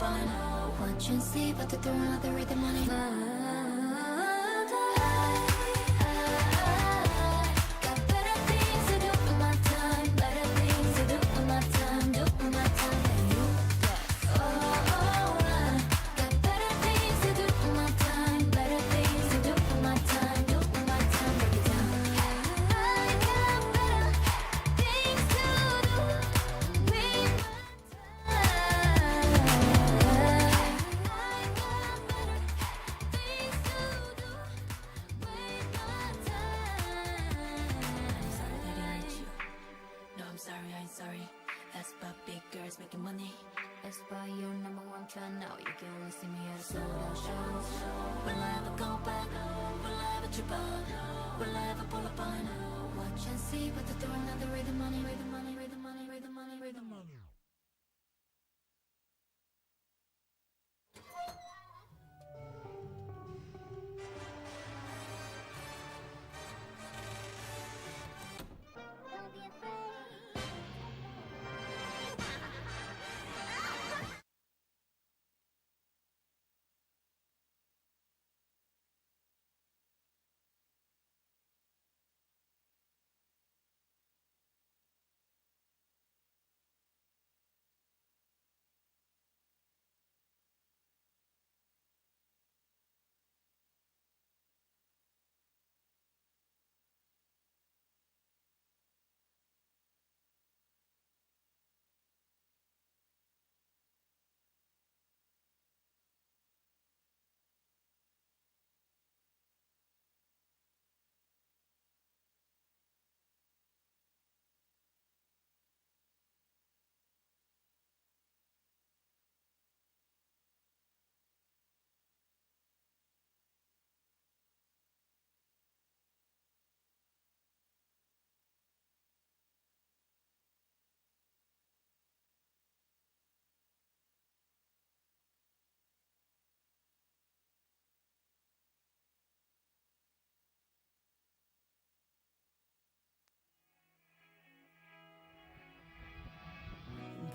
on. Watch and see, but they're not the rhythm money. Got better things to do with my time. Better things to do with my time. Do with my time than you. Got better things to do with my time. Better things to do with my time. Do with my time. Break it down. I got better things to do with my sorry, that's about big girls making money. That's why you're number one fan now. You can only see me at a sold out shows. Will I ever go back? Will I ever trip out? Will I ever pull up on? Watch and see, but they're throwing out the rhythm money, rhythm money, rhythm money, rhythm money, rhythm money.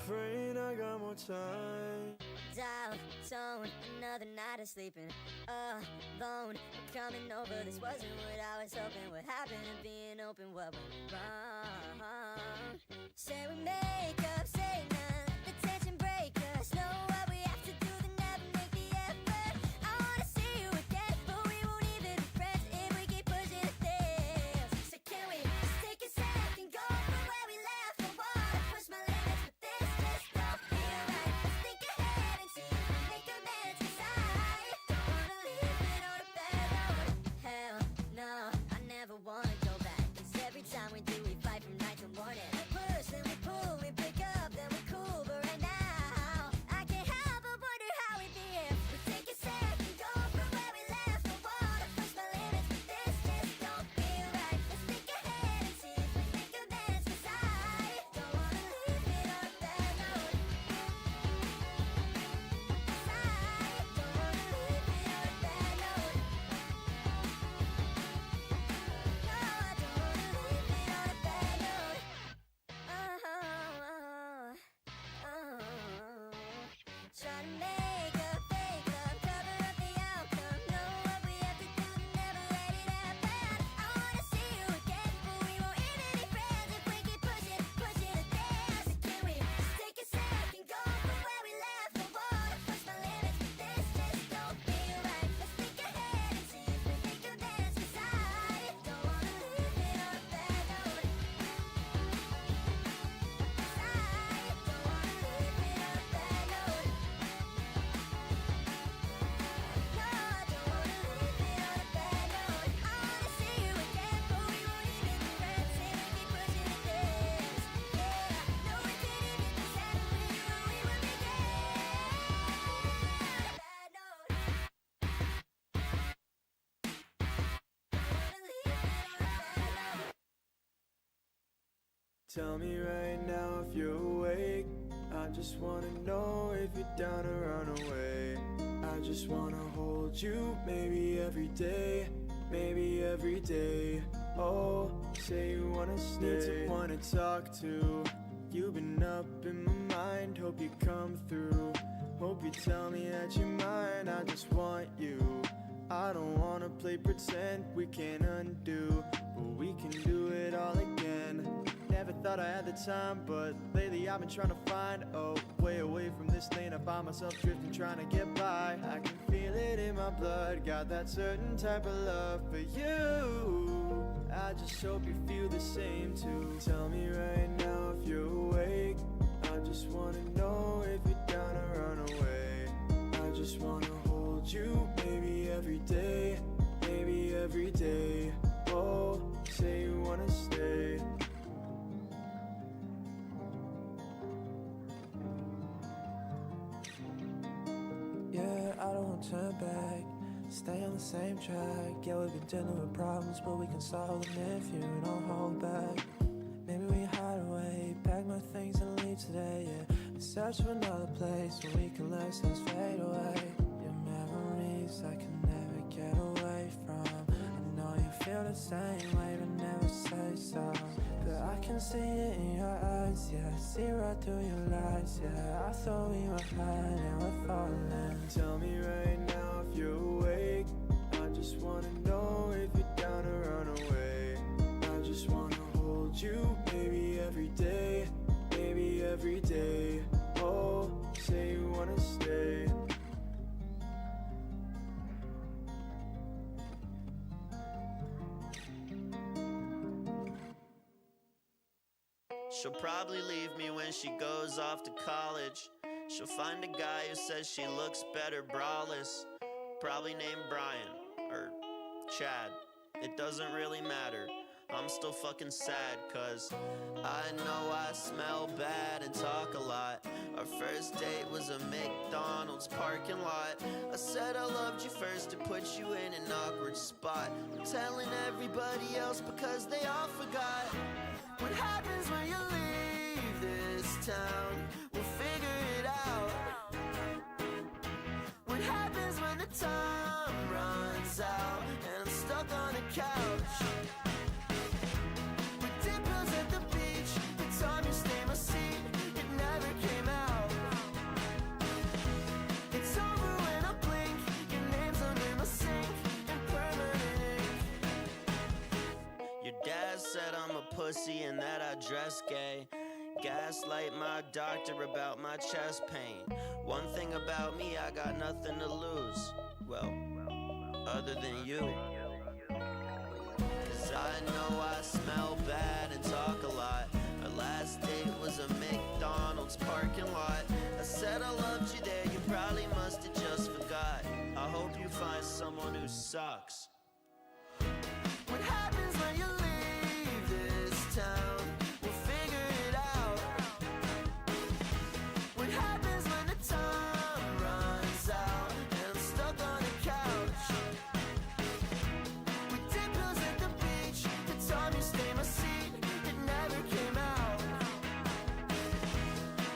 Praying I got more time. Dial tone, another night of sleeping alone. Coming over, this wasn't what I was hoping. What happened to being open? What went wrong? Say we make up, say none. The tension break us. Know what we have to do to never make the effort. I wanna see you again, but we won't even be friends if we keep pushing this. So can we just take a second, go from where we left? I wanna push my limits, but this just don't feel right. Let's think ahead and see if we make amends, 'cause I don't wanna leave it on a bad note. Hell no, I never wanna go back, 'cause every time we do, we fight from night till morning. We push, then we pull, we pick up, then we cool. But right now, I can't help but wonder how we'd be if we take a second, go from where we left. I wanna push my limits, but this just don't feel right. Let's think ahead and see if we make amends, 'cause I don't wanna leave it on a bad note. 'Cause I don't wanna leave it on a bad note. No, I don't wanna leave it on a bad note. Try to make a fake love, cover up the outcome. Know what we have to do to never let it happen. I wanna see you again, but we won't even be friends if we keep pushing to dance. Can we just take a second, go from where we left? I wanna push my limits, but this just don't feel right. Let's think ahead and see if we make amends, 'cause I don't wanna leave it on a bad note. 'Cause I don't wanna leave it on a bad note. No, I don't wanna leave it on a bad note. I wanna see you again, but we won't even be friends if we keep pushing to this. Yeah, no, we can't even decide if we knew we would begin. Bad note. Don't wanna leave it on a bad note. Tell me right now if you're awake. I just wanna know if you're down or run away. I just wanna hold you, maybe every day, maybe every day. Oh, say you wanna stay, need someone to talk to, You've been up in my mind, hope you come through. Hope you tell me that you're mine, I just want you. I don't wanna play pretend, we can't undo, but we can do it all again. Never thought I had the time, but lately I've been trying to find a way away from this lane. I find myself drifting, trying to get by. I can feel it in my blood, got that certain type of love for you. I just hope you feel the same too. Tell me right now if you're awake. I just wanna know if you're down or run away. I just wanna hold you, maybe every day, maybe every day. Oh, say you wanna stay. Yeah, I don't want to turn back. Stay on the same track. Yeah, we've been dealing with problems, but we can solve them if you don't hold back. Maybe we hide away, pack my things and leave today, yeah. And search for another place where we can let us fade away. Your memories I can never get away from. I know you feel the same way, but never say so. But I can see it in your eyes, yeah. See right through your lies, yeah. I thought we were high and we're falling. Tell me right now if you're awake. I just wanna know if you're down or run away. I just wanna hold you, maybe every day, maybe every day. Oh, say you wanna stay. She'll probably leave me when she goes off to college. She'll find a guy who says she looks better braless. Probably named Brian, or Chad. It doesn't really matter. I'm still fucking sad, cause I know I smell bad and talk a lot. Our first date was a McDonald's parking lot. I said I loved you first to put you in an awkward spot. I'm telling everybody else because they all forgot. What happens when you leave this town? We'll figure it out. What happens when the time runs out and I'm stuck on a couch? We did pills at the beach, the time you stay my seat, it never came out. It's over when I blink, your name's under my sink in permanent ink. Your dad said I'm a pussy and that I dress gay. Gaslight my doctor about my chest pain. One thing about me, I got nothing to lose. Well, other than you. Cause I know I smell bad and talk a lot. Our last date was a McDonald's parking lot. I said I loved you there, you probably must have just forgot. I hope you find someone who sucks. What happens when you leave this town? We'll figure it out. What happens when the time runs out and I'm stuck on a couch? We did pills at the beach, the time you stay my seat, it never came out.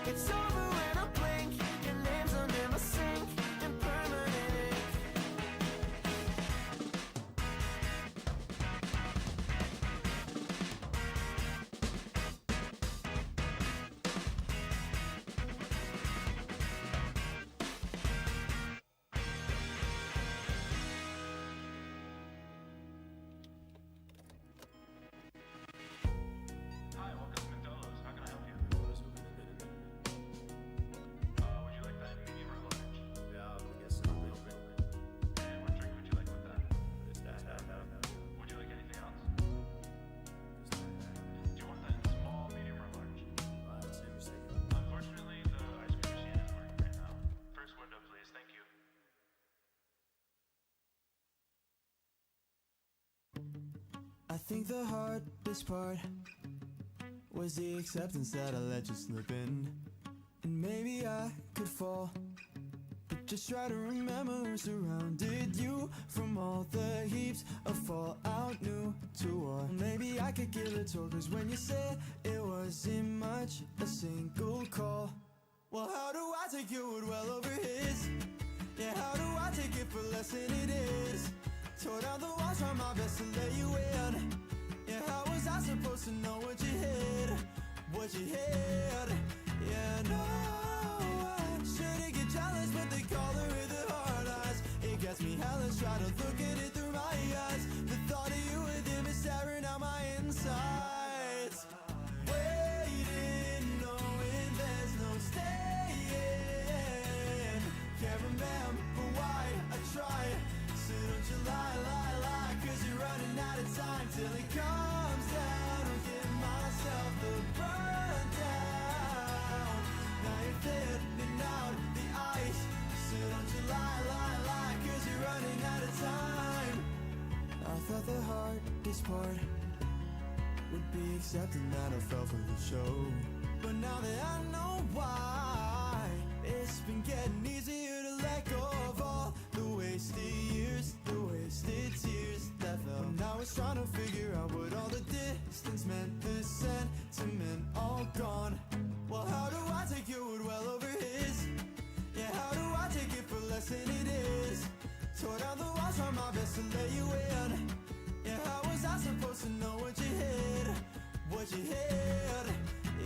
It's over when I blink, your name's under my sink in permanent ink. Hi, welcome to McDonald's. How can I help you? Would you like that medium or large? Yeah, I guess a little bit. And what drink would you like with that? Would you like anything else? Do you want that in small, medium, or large? Unfortunately, the ice cream machine isn't working right now. First window, please. Thank you. I think the hardest part was the acceptance that I let you slip in. And maybe I could fall, but just try to remember who surrounded you from all the heaps of fallout new to war. Maybe I could give it to, cause when you said it wasn't much, a single call. Well, how do I take your word well over his? Yeah, how do I take it for less than it is? Tore down the walls, try my best to let you in. Yeah, how was I supposed to know what you hid? what you had. Yeah, no, I shouldn't get jealous, but they call her with the hard eyes. It gets me hellish, try to look at it through my eyes. The thought of you with him is staring out my insides. Waiting, knowing there's no staying. Can't remember why I tried. So don't you lie, cause you're running out of time till it comes down. I'm giving myself the burn down. Now you're thinning out the ice. So don't you lie, cause you're running out of time. I thought the hardest part would be accepting that I fell for the show. But now that I know why, it's been getting easier to let go of all the wasted years, the wasted tears that fell. When I was trying to figure out what all the distance meant, the sentiment all gone. Well, how do I take your word well over his? Yeah, how do I take it for less than it is? Tore down the walls, try my best to let you in. Yeah, how was I supposed to know what you had? What you had?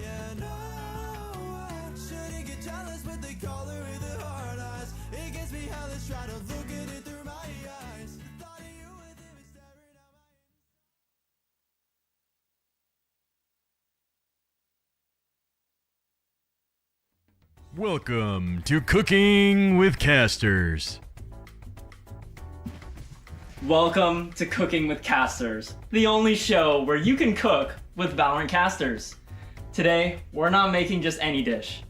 Yeah, no, I shouldn't get jealous, but they call her with the hard eyes. It gets me hellish, try to look at it through my eyes. The thought of you with him is staring out my Welcome to Cooking with Casters. Welcome to Cooking with Casters, the only show where you can cook with Valorant casters. Today, we're not making just any dish.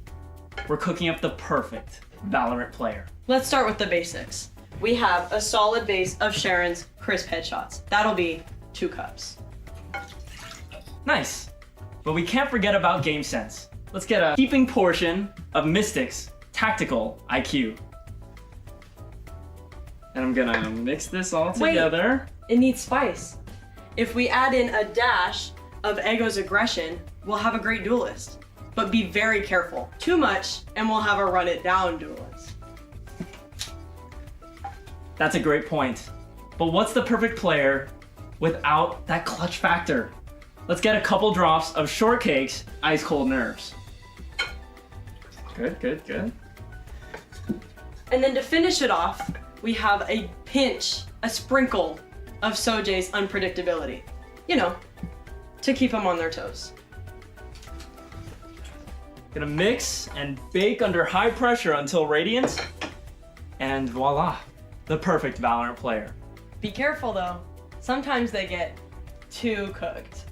We're cooking up the perfect Valorant player. Let's start with the basics. We have a solid base of Sharon's crisp headshots. That'll be 2 cups. Nice. But we can't forget about game sense. Let's get a heaping portion of Mystic's tactical IQ. And I'm gonna mix this all together. It needs spice. If we add in a dash of Ego's aggression, we'll have a great duelist. But be very careful. Too much, and we'll have a run it down duelist. That's a great point. But what's the perfect player without that clutch factor? Let's get a couple drops of Shortcake's ice cold nerves. Good, good, good. And then to finish it off, we have a pinch, a sprinkle of Sojay's unpredictability. You know, to keep them on their toes. Gonna mix and bake under high pressure until radiant. And voila, the perfect Valorant player. Be careful though. Sometimes they get too cooked.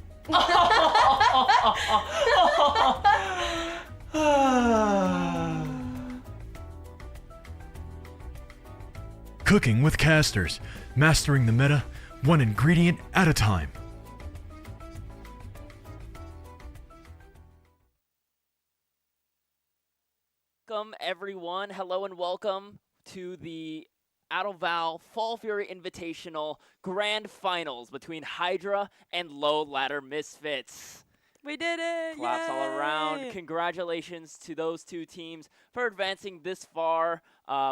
Cooking with Casters, mastering the meta, one ingredient at a time. Welcome everyone, hello and welcome to the AdoVAL Fall Fury Invitational Grand Finals between Hydra and Low Ladder Misfits. We did it! Claps all Yay! around. Congratulations to those two teams for advancing this far.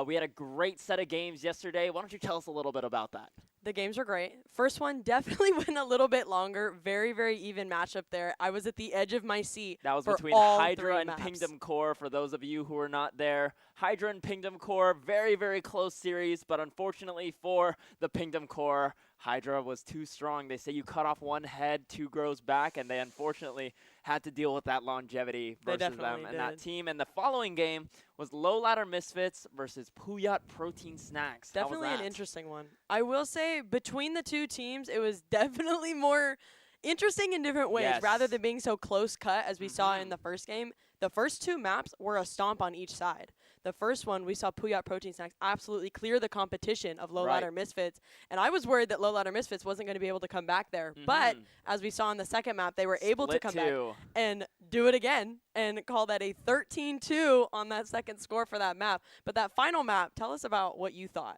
We had a great set of games yesterday. Why don't you tell us a little bit about that? The games were great. First one definitely went a little bit longer. Very, very even matchup there. I was at the edge of my seat. That was for between all Hydra 3 and maps. Kingdom Core, for those of you who were not there. Hydra and Kingdom Core, very, very close series, but unfortunately for the Kingdom Core, Hydra was too strong. They say you cut off one head, 2 grows back, and they unfortunately had to deal with that longevity versus them and that team. And the following game was Low Ladder Misfits versus Puyat Protein Snacks. Definitely How was an that? interesting one. I will say between the 2 teams, it was definitely more interesting in different ways. Yes. Rather than being so close cut as we saw in the first game, the first 2 maps were a stomp on each side. The first one, we saw Puyat Protein Snacks absolutely clear the competition of Low Ladder Misfits. And I was worried that Low Ladder Misfits wasn't going to be able to come back there. But as we saw in the second map, they were able to come back and do it again and call that a 13-2 on that second score for that map. But that final map, tell us about what you thought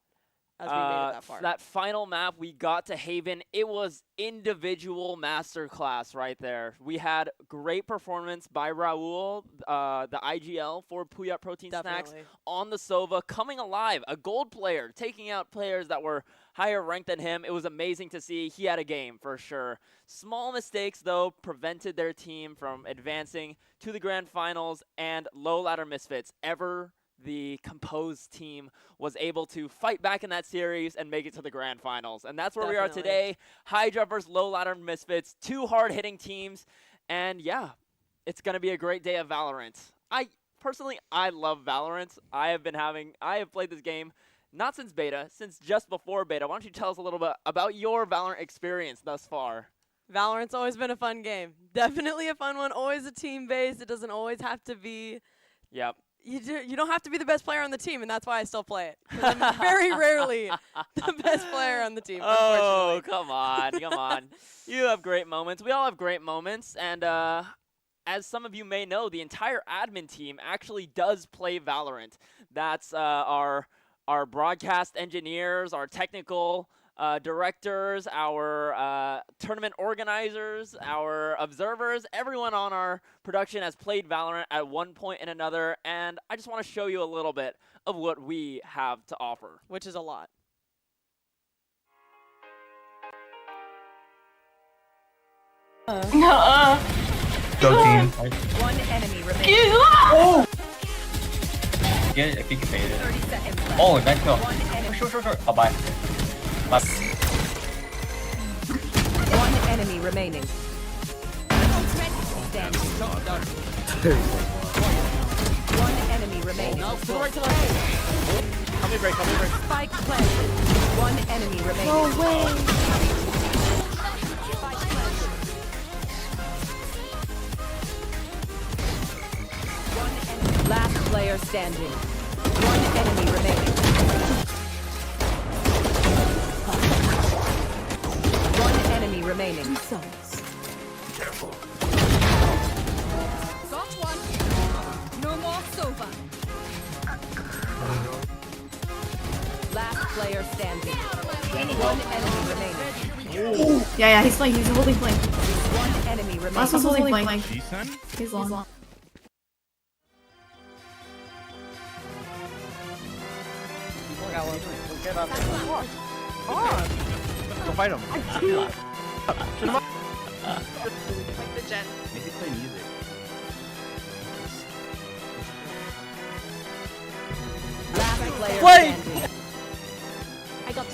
as we made it that far. That final map, we got to Haven. It was individual masterclass right there. We had great performance by Raul, the IGL for Puyat Protein Snacks on the Sova, coming alive. A gold player, taking out players that were higher ranked than him. It was amazing to see. He had a game for sure. Small mistakes, though, prevented their team from advancing to the grand finals, and Low Ladder Misfits, the composed team, was able to fight back in that series and make it to the grand finals. And that's where we are today. Hydra versus Low Ladder Misfits, two hard-hitting teams. And yeah, it's going to be a great day of Valorant. Personally, I love Valorant. I have played this game not since beta, since just before beta. Why don't you tell us a little bit about your Valorant experience thus far? Valorant's always been a fun game. Definitely a fun one. Always a team-based. It doesn't always have to be. Yep. You don't have to be the best player on the team, and that's why I still play it. 'Cause I'm very rarely the best player on the team, Oh, unfortunately. come on, come on. You have great moments. We all have great moments, and as some of you may know, the entire admin team actually does play Valorant. That's our broadcast engineers, our technical directors, our tournament organizers, our observers. Everyone on our production has played Valorant at one point and another, and I just want to show you a little bit of what we have to offer. Which is a lot. Go team. One enemy remaining. Oh! Yeah, I think you made it. 30 seconds left. Oh, nice kill. One enemy. Sure. Oh, bye. Bye. One enemy remaining. Stand. One enemy remaining. No, to the right. Come here, break. Spike planted. One enemy remaining. No way. Spike planted. One enemy. Last player standing. One enemy remaining. One enemy remaining. Careful. Got one. No more Sova. Last player standing. One enemy remaining. Yeah, he's flank. He's holding flank. One enemy remaining. Last one's holding flank. Decent. He's long. Go fight him. Like the gen. Maybe play music. Last player Play! standing. I got to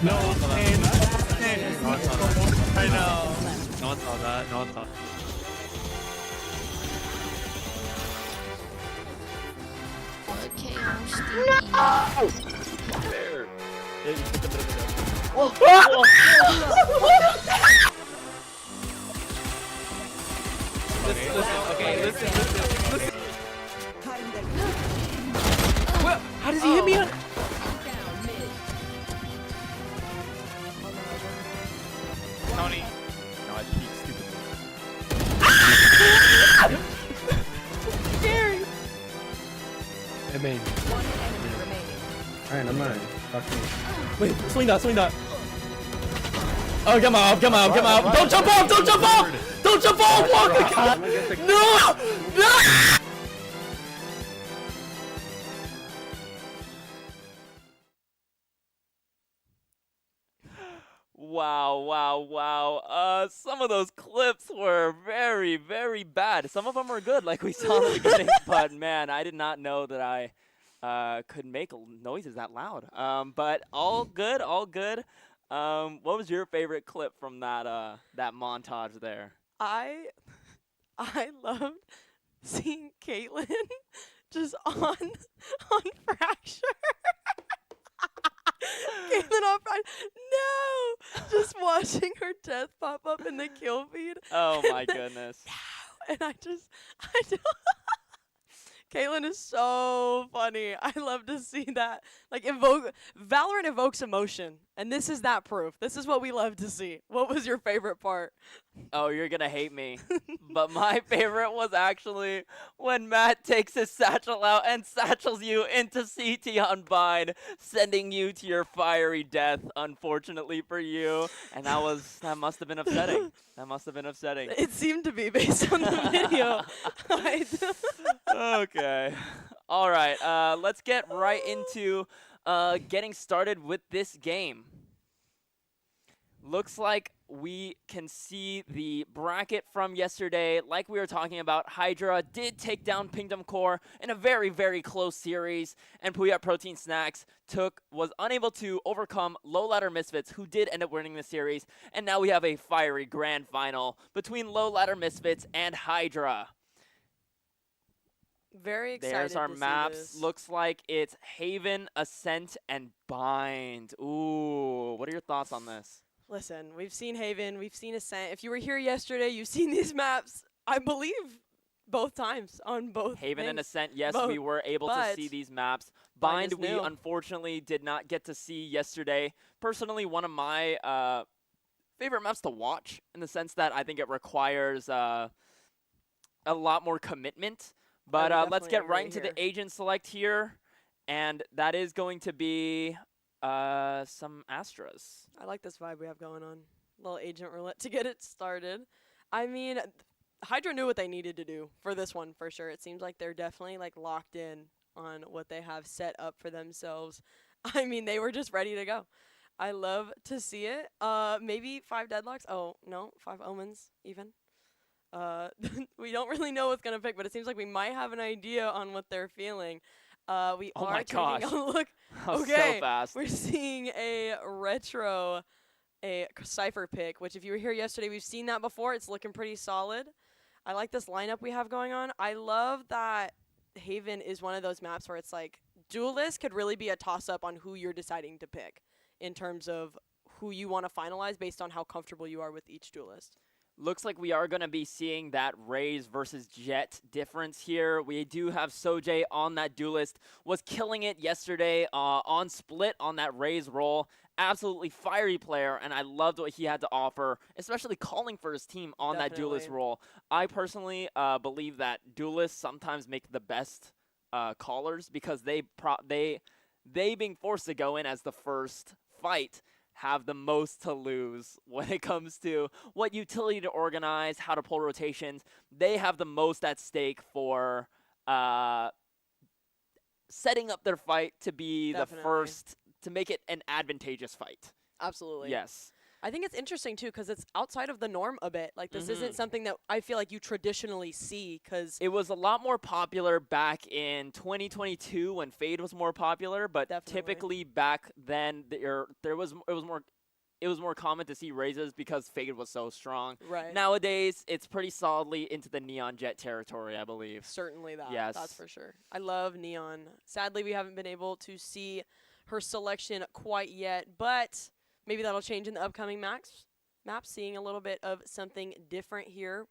No pain. I know. No one saw that. There. Yeah, you took a bit of it. Listen. What? How does he hit me on? Tony. No, I peeked stupidly. Scary. I mean. One enemy remaining. Alright, never mind. Fuck me. Wait, swing that. Oh, come on. Don't jump off, Walker! No! Wow. Some of those clips were very, very bad. Some of them were good, like we saw in the beginning, but man, I did not know that I could make noises that loud. But all good. What was your favorite clip from that montage there? I loved seeing Caitlyn just on Fracture. Caitlyn on Fracture. No! Just watching her death pop up in the kill feed. Oh my goodness. No! And I don't. Caitlyn is so funny. I love to see that. Like Valorant evokes emotion, And this is that proof. This is what we love to see. What was your favorite part? Oh, you're gonna hate me. But my favorite was actually when Matt takes his satchel out and satchels you into CT on Vine, sending you to your fiery death, unfortunately for you. And that must have been upsetting. That must have been upsetting. It seemed to be based on the video. Okay. All right, let's get right into getting started with this game. Looks like we can see the bracket from yesterday. Like we were talking about, Hydra did take down Kingdom Core in a very, very close series, and Puyat Protein Snacks was unable to overcome Low Ladder Misfits, who did end up winning the series, and now we have a fiery grand final between Low Ladder Misfits and Hydra. Very excited. There's our to see maps. this. Looks like it's Haven, Ascent, and Bind. Ooh, what are your thoughts on this? Listen, we've seen Haven, we've seen Ascent. If you were here yesterday, you've seen these maps, I believe, both times on both Haven things. and Ascent, yes, Both. we were able to But see these maps. Bind Bind, is we new. unfortunately did not get to see yesterday. Personally, one of my favorite maps to watch, in the sense that I think it requires a lot more commitment. But let's definitely get right agree into here. the agent select here, and that is going to be some Astras. I like this vibe we have going on. Little agent roulette to get it started. I mean, Hydra knew what they needed to do for this one for sure. It seems like they're definitely like locked in on what they have set up for themselves. I mean, they were just ready to go. I love to see it. Maybe 5 deadlocks. Oh, no, 5 omens even. We don't really know what's going to pick, but it seems like we might have an idea on what they're feeling. We Oh are my taking gosh. a look. That was Okay, so fast. we're seeing a retro, Cypher pick, which if you were here yesterday, we've seen that before. It's looking pretty solid. I like this lineup we have going on. I love that Haven is one of those maps where it's like Duelist could really be a toss-up on who you're deciding to pick in terms of who you want to finalize based on how comfortable you are with each Duelist. Looks like we are going to be seeing that Raze versus Jet difference here. We do have Sojay on that Duelist. Was killing it yesterday on Split on that Raze role. Absolutely fiery player, and I loved what he had to offer, especially calling for his team on that Duelist role. I personally believe that Duelists sometimes make the best callers, because they being forced to go in as the first fight have the most to lose when it comes to what utility to organize, how to pull rotations. They have the most at stake for setting up their fight to be the first, to make it an advantageous fight. Absolutely. Yes. I think it's interesting, too, because it's outside of the norm a bit. Like, this isn't something that I feel like you traditionally see, because it was a lot more popular back in 2022 when Fade was more popular, but typically back then it was more common to see raises because Fade was so strong. Right. Nowadays, it's pretty solidly into the Neon Jet territory, I believe. Certainly that. Yes. That's for sure. I love Neon. Sadly, we haven't been able to see her selection quite yet, but maybe that'll change in the upcoming maps, seeing a little bit of something different here.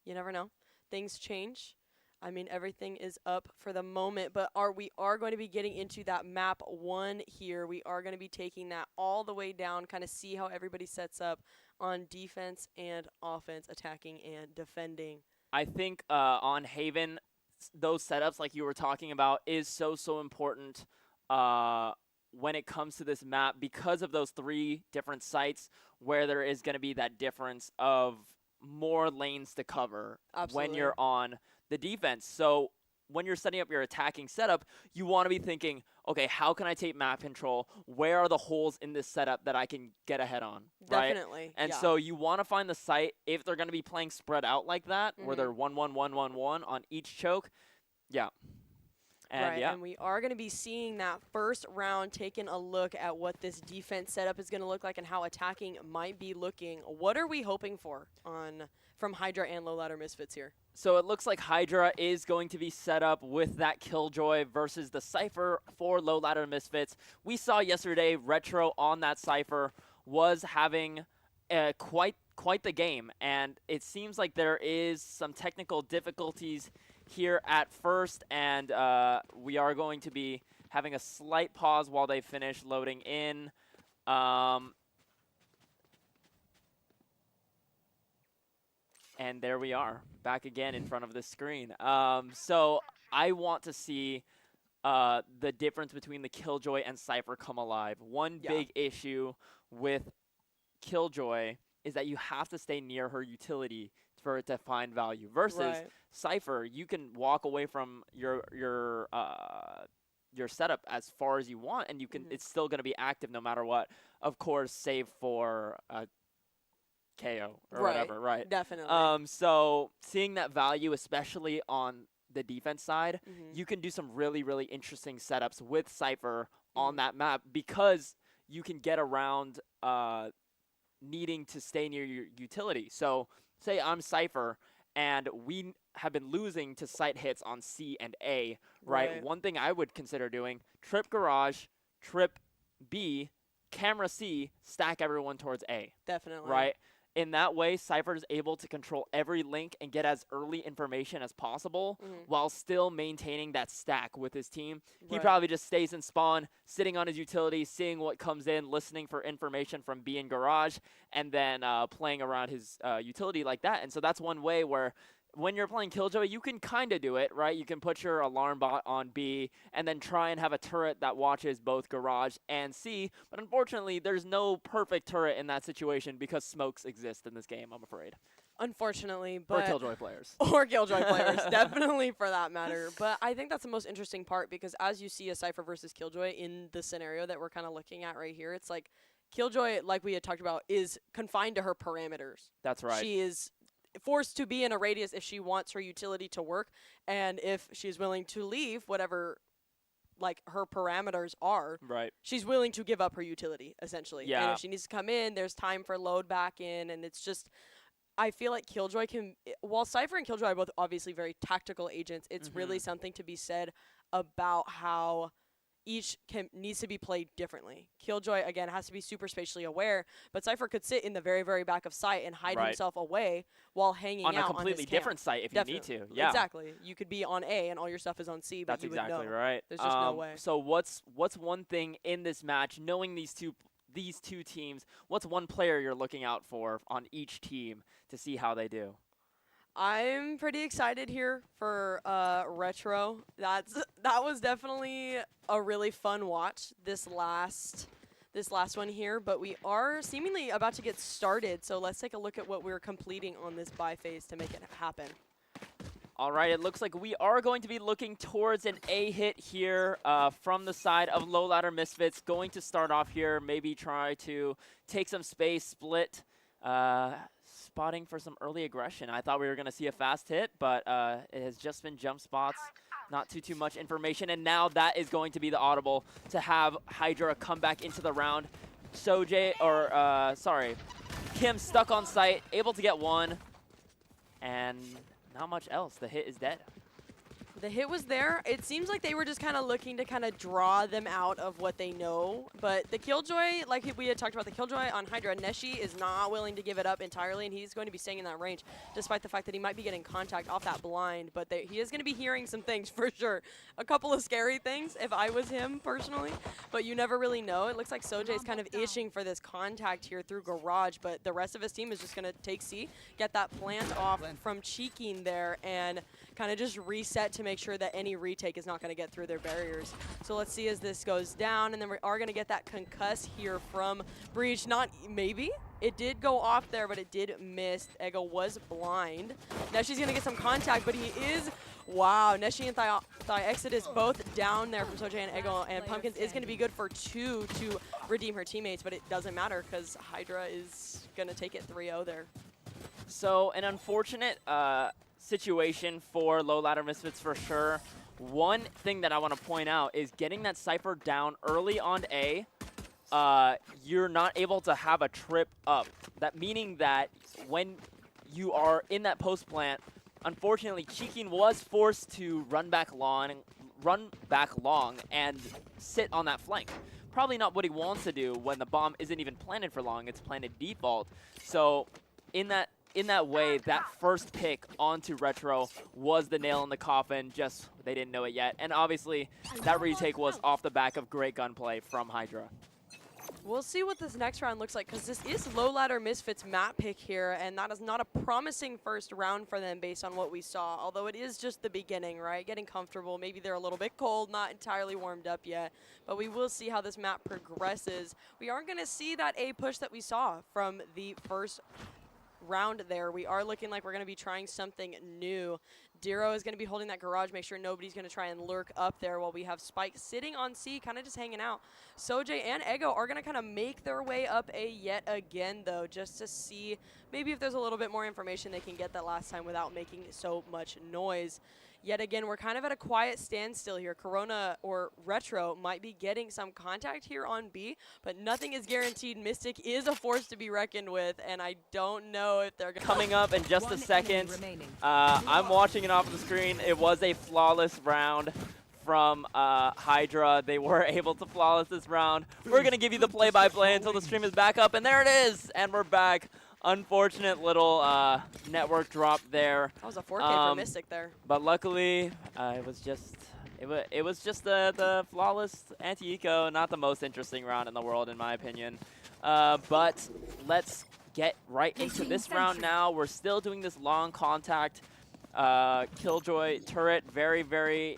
You never know. Things change. I mean, everything is up for the moment, but we are going to be getting into that map 1 here. We are going to be taking that all the way down, kind of see how everybody sets up on defense and offense, attacking and defending. I think on Haven, those setups like you were talking about is so important when it comes to this map, because of those 3 different sites where there is going to be that difference of more lanes to cover when you're on the defense. So when you're setting up your attacking setup, you want to be thinking, okay, how can I take map control? Where are the holes in this setup that I can get ahead on? Definitely. Right? And so you want to find the site, if they're going to be playing spread out like that, where they're 1-1-1-1-1 on each choke. Yeah. And and we are going to be seeing that first round, taking a look at what this defense setup is going to look like and how attacking might be looking. What are we hoping for from Hydra and Low Ladder Misfits here? So it looks like Hydra is going to be set up with that Killjoy versus the Cypher for Low Ladder Misfits. We saw yesterday Retro on that Cypher was having quite the game, and it seems like there is some technical difficulties here at first, and we are going to be having a slight pause while they finish loading in. And there we are, back again in front of the screen. So I want to see the difference between the Killjoy and Cypher come alive. One big issue with Killjoy is that you have to stay near her utility for it to find value. Versus Cypher, you can walk away from your setup as far as you want, and you can it's still going to be active no matter what. Of course, save for KO or whatever, right? Definitely. So seeing that value, especially on the defense side, you can do some really, really interesting setups with Cypher on that map because you can get around needing to stay near your utility. So say I'm Cypher and we have been losing to site hits on C and A, right? One thing I would consider doing, trip garage, trip B, camera C, stack everyone towards A. Definitely. Right? In that way, Cypher is able to control every link and get as early information as possible while still maintaining that stack with his team. He probably just stays in spawn, sitting on his utility, seeing what comes in, listening for information from B and garage, and then playing around his utility like that. And so that's one way where when you're playing Killjoy, you can kind of do it, right? You can put your alarm bot on B and then try and have a turret that watches both garage and C. But unfortunately, there's no perfect turret in that situation because smokes exist in this game, I'm afraid. Unfortunately, but... Or Killjoy players. Or Killjoy players, definitely for that matter. But I think that's the most interesting part because as you see a Cypher versus Killjoy in the scenario that we're kind of looking at right here, it's like Killjoy, like we had talked about, is confined to her parameters. That's right. She is forced to be in a radius if she wants her utility to work, and if she's willing to leave whatever like her parameters are, she's willing to give up her utility essentially. And if she needs to come in, there's time for load back in, and it's just I feel like Killjoy can, while Cypher and Killjoy are both obviously very tactical agents, it's really something to be said about how each needs to be played differently. Killjoy, again, has to be super spatially aware, but Cypher could sit in the very, very back of site and hide himself away while hanging out on a completely different site if you need to. Yeah, exactly. You could be on A and all your stuff is on C, but that's you exactly would know. right. There's just no way. So what's one thing in this match, knowing these two teams, what's one player you're looking out for on each team to see how they do? I'm pretty excited here for Retro. That was definitely a really fun watch this last one here, but we are seemingly about to get started, so let's take a look at what we're completing on this buy phase to make it happen. All right, it looks like we are going to be looking towards an A hit here from the side of Low Ladder Misfits. Going to start off here, maybe try to take some space, split, spotting for some early aggression. I thought we were going to see a fast hit, but it has just been jump spots. Not too much information, and now that is going to be the audible to have Hydra come back into the round. Kim stuck on site, able to get one, and not much else. The hit is dead. The hit was there. It seems like they were just kind of looking to kind of draw them out of what they know. But the Killjoy, like we had talked about, the Killjoy on Hydra, Neshi is not willing to give it up entirely, and he's going to be staying in that range, despite the fact that he might be getting contact off that blind. But he is going to be hearing some things for sure. A couple of scary things if I was him personally, but you never really know. It looks like Sojay is kind of itching for this contact here through Garage, but the rest of his team is just going to take C, get that plant off from cheeking there, and kind of just reset to make sure that any retake is not going to get through their barriers. So let's see as this goes down, and then we are going to get that concuss here from Breach. Maybe? It did go off there, but it did miss. Ego was blind. Neshi's going to get some contact, but he is... Wow, Neshi and Thigh Exodus both down there from Sojay and Ego, and Pumpkins is going to be good for 2 to redeem her teammates, but it doesn't matter because Hydra is going to take it 3-0 there. So an unfortunate situation for Low Ladder Misfits for sure. One thing that I want to point out is getting that Cypher down early on A, you're not able to have a trip up. That meaning that when you are in that post plant, unfortunately, Cheeking was forced to run back long and sit on that flank. Probably not what he wants to do when the bomb isn't even planted for long, it's planted default. So in that way, that first pick onto Retro was the nail in the coffin, just they didn't know it yet. And obviously, that retake was off the back of great gunplay from Hydra. We'll see what this next round looks like, because this is Low Ladder Misfits map pick here, and that is not a promising first round for them based on what we saw, although it is just the beginning, right? Getting comfortable. Maybe they're a little bit cold, not entirely warmed up yet, but we will see how this map progresses. We aren't going to see that A push that we saw from the first round there. We are looking like we're going to be trying something new. Diro is going to be holding that garage, make sure nobody's going to try and lurk up there, while we have Spike sitting on C, kind of just hanging out. Sojay and Ego are going to kind of make their way up A yet again, though, just to see maybe if there's a little bit more information they can get that last time without making so much noise. Yet again, we're kind of at a quiet standstill here. Corona or Retro might be getting some contact here on B, but nothing is guaranteed. Mystic is a force to be reckoned with, and I don't know if they're coming up in just a second. I'm watching it off the screen. It was a flawless round from Hydra. They were able to flawless this round. We're going to give you the play-by-play until the stream is back up, and there it is, and we're back. Unfortunate little network drop there. That was a 4K for Mystic there. But luckily, it was just the flawless anti-eco, not the most interesting round in the world in my opinion. But let's get right into this round now. We're still doing this long contact Killjoy turret, very, very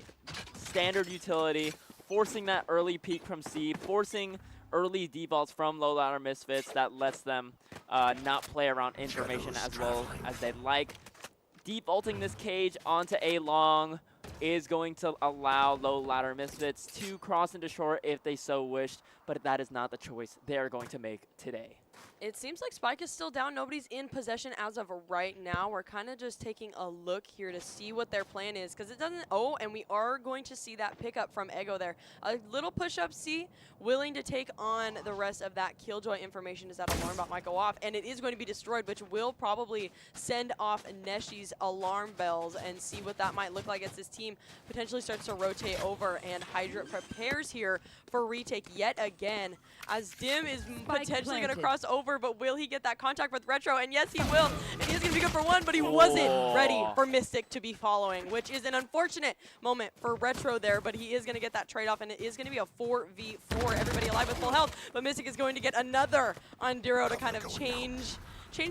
standard utility, forcing that early peek from C, forcing early defaults from Low Ladder Misfits that lets them not play around information as well as they'd like. Defaulting this cage onto A long is going to allow Low Ladder Misfits to cross into short if they so wished, but that is not the choice they are going to make today. It seems like Spike is still down. Nobody's in possession as of right now. We're kind of just taking a look here to see what their plan is, because it doesn't... Oh, and we are going to see that pickup from Ego there. A little push-up C, willing to take on the rest of that Killjoy information as that alarm bot might go off, and it is going to be destroyed, which will probably send off Neshi's alarm bells and see what that might look like as this team potentially starts to rotate over, and Hydra prepares here for retake yet again, as Dim is potentially going to cross over, but will he get that contact with Retro? And yes, he will. And he's going to be good for one, but he wasn't ready for Mystic to be following, which is an unfortunate moment for Retro there, but he is going to get that trade-off, and it is going to be a 4v4, everybody alive with full health, but Mystic is going to get another on Diro to kind of change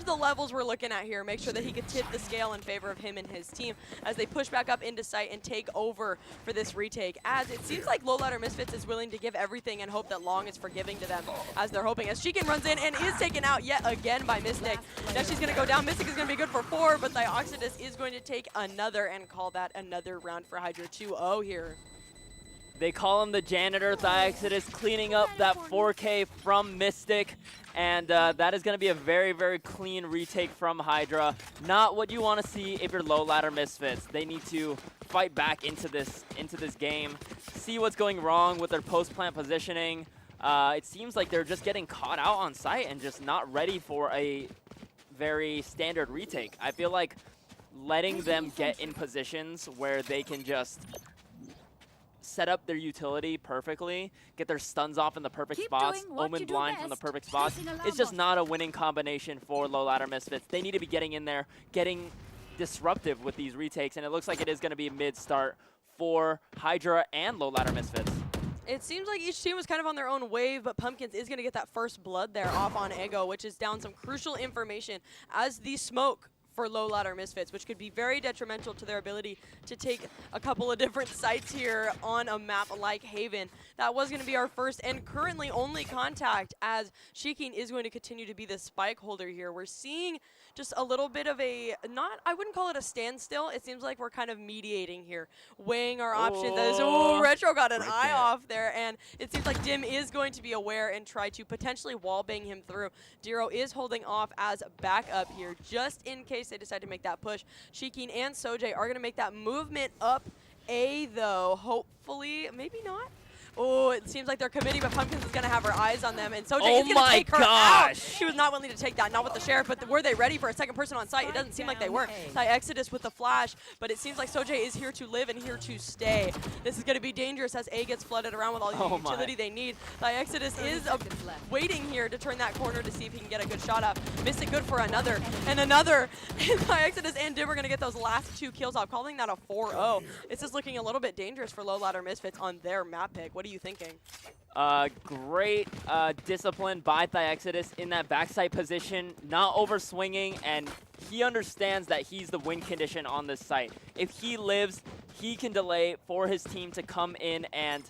the levels we're looking at here, make sure that he could tip the scale in favor of him and his team as they push back up into sight and take over for this retake, as it seems like Low Ladder Misfits is willing to give everything and hope that Long is forgiving to them, as they're hoping, as Sheekin runs in and is taken out yet again by Mystic. Now she's going to go down. Mystic is going to be good for 4, but Dioxidus is going to take another and call that another round for Hydra 2-0 here. They call him the janitor. Dioxidus cleaning up that 4K from Mystic. And that is going to be a very, very clean retake from Hydra. Not what you want to see if you're Low Ladder Misfits. They need to fight back into this game, see what's going wrong with their post-plant positioning. It seems like they're just getting caught out on site and just not ready for a very standard retake. I feel like letting them get in positions where they can just set up their utility perfectly, get their stuns off in the perfect spots, Omen blind from the perfect spots. It's just not a winning combination for Low Ladder Misfits. They need to be getting in there, getting disruptive with these retakes, and it looks like it is going to be a mid-start for Hydra and Low Ladder Misfits. It seems like each team was kind of on their own wave, but Pumpkins is going to get that first blood there off on Ego, which is down some crucial information as the smoke for Low Ladder Misfits, which could be very detrimental to their ability to take a couple of different sites here on a map like Haven. That was going to be our first and currently only contact, as Sheekin is going to continue to be the spike holder here. We're seeing just a little bit of a, I wouldn't call it a standstill. It seems like we're kind of mediating here, weighing our options. Oh, Retro got an eye off there, and it seems like Dim is going to be aware and try to potentially wallbang him through. Diro is holding off as backup here, just in case they decide to make that push. Sheekin and Sojay are going to make that movement up A, though. Hopefully, maybe not. Oh, it seems like they're committing, but Pumpkins is going to have her eyes on them, and Sojay is going to take her out. She was not willing to take that, not with the Sheriff, but were they ready for a second person on site? It doesn't seem like they were. Exodus with the flash, but it seems like Sojay is here to live and here to stay. This is going to be dangerous as A gets flooded around with all the utility they need. Exodus is waiting here to turn that corner to see if he can get a good shot up. Missed it good for another, and another. Exodus and Dim are going to get those last 2 kills off, calling that a 4-0. This is looking a little bit dangerous for Low Ladder Misfits on their map pick. What What are you thinking? Great discipline by Exodus in that backside position, not overswinging, and he understands that he's the win condition on this site. If he lives, he can delay for his team to come in and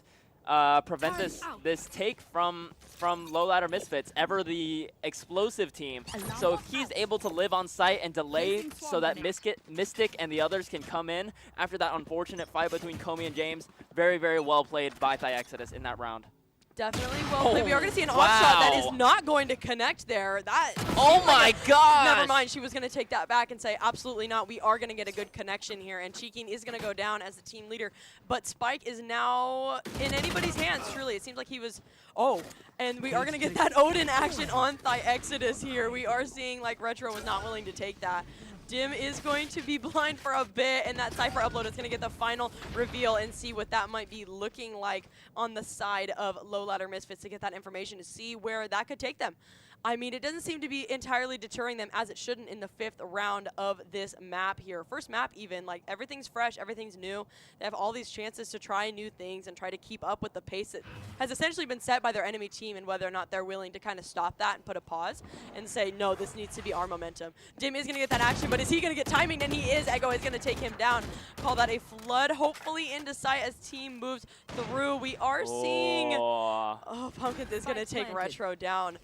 prevent this take from Low Ladder Misfits, ever the explosive team. So if he's able to live on site and delay so that Mystic and the others can come in after that unfortunate fight between Komi and James, very, very well played by Exodus in that round. Definitely well played. We are going to see an off-shot that is not going to connect there. Oh my god! Never mind, she was going to take that back and say, absolutely not. We are going to get a good connection here, and Cheeking is going to go down as the team leader. But Spike is now in anybody's hands, truly. It seems like he was... Oh, and we are going to get that Odin action on Exodus here. We are seeing like Retro was not willing to take that. Dim is going to be blind for a bit, and that Cypher upload is going to get the final reveal and see what that might be looking like on the side of Low Ladder Misfits to get that information to see where that could take them. I mean, it doesn't seem to be entirely deterring them, as it shouldn't in the 5th round of this map here. First map even, like everything's fresh, everything's new. They have all these chances to try new things and try to keep up with the pace that has essentially been set by their enemy team, and whether or not they're willing to kind of stop that and put a pause and say, no, this needs to be our momentum. Dim is going to get that action, but is he going to get timing? And he is. Ego is going to take him down. Call that a flood, hopefully into sight as team moves through. We are seeing... Oh, Pumpkins is going to take Retro down.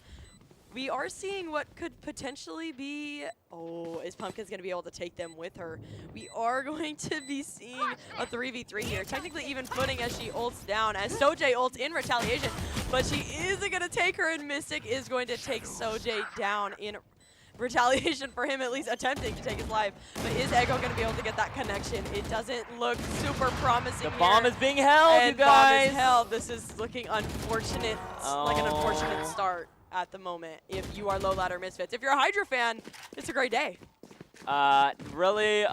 We are seeing what could potentially be... Oh, is Pumpkins going to be able to take them with her? We are going to be seeing a 3v3 here. Technically even footing as she ults down, as Sojay ults in retaliation. But she isn't going to take her, and Mystic is going to take Sojay down in retaliation for him at least attempting to take his life. But is Ego going to be able to get that connection? It doesn't look super promising. The bomb is being held, you guys! Bomb is held. This is looking unfortunate, like an unfortunate start at the moment if you are Low Ladder Misfits. If you're a Hydra fan, it's a great day. Really,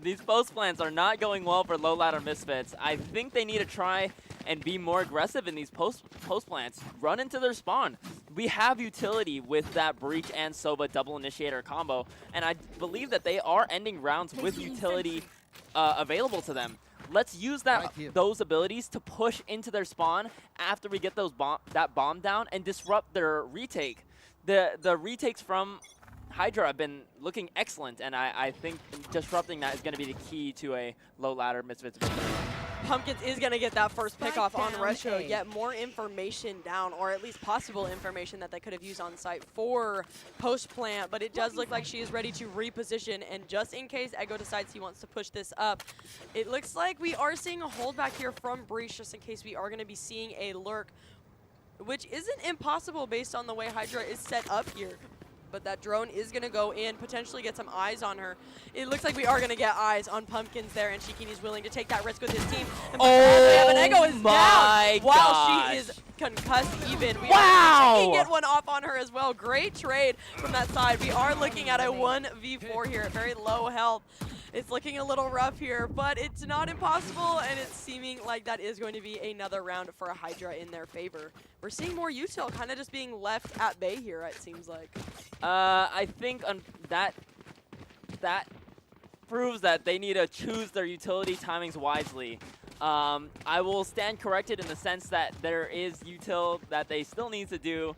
these post plants are not going well for Low Ladder Misfits. I think they need to try and be more aggressive in these post plants. Run into their spawn. We have utility with that Breach and Sova double initiator combo, and I believe that they are ending rounds with utility available to them. Let's use those abilities to push into their spawn after we get that bomb down and disrupt their retake. The retakes from Hydra have been looking excellent, and I think disrupting that is going to be the key to a Low Ladder Misfits victory. Pumpkins is going to get that first pick off on Retro, get more information down, or at least possible information that they could have used on site for post plant, but it does look like she is ready to reposition, and just in case Ego decides he wants to push this up, it looks like we are seeing a holdback here from Breach, just in case we are going to be seeing a lurk, which isn't impossible based on the way Hydra is set up here. But that drone is going to go in, potentially get some eyes on her. It looks like we are going to get eyes on Pumpkins there, and Shikini's willing to take that risk with his team. And Ego is down while she is concussed even. We can get one off on her as well. Great trade from that side. We are looking at a 1v4 here at very low health. It's looking a little rough here, but it's not impossible, and it's seeming like that is going to be another round for a Hydra in their favor. We're seeing more util kind of just being left at bay here, it seems like. I think that proves that they need to choose their utility timings wisely. I will stand corrected in the sense that there is util that they still need to do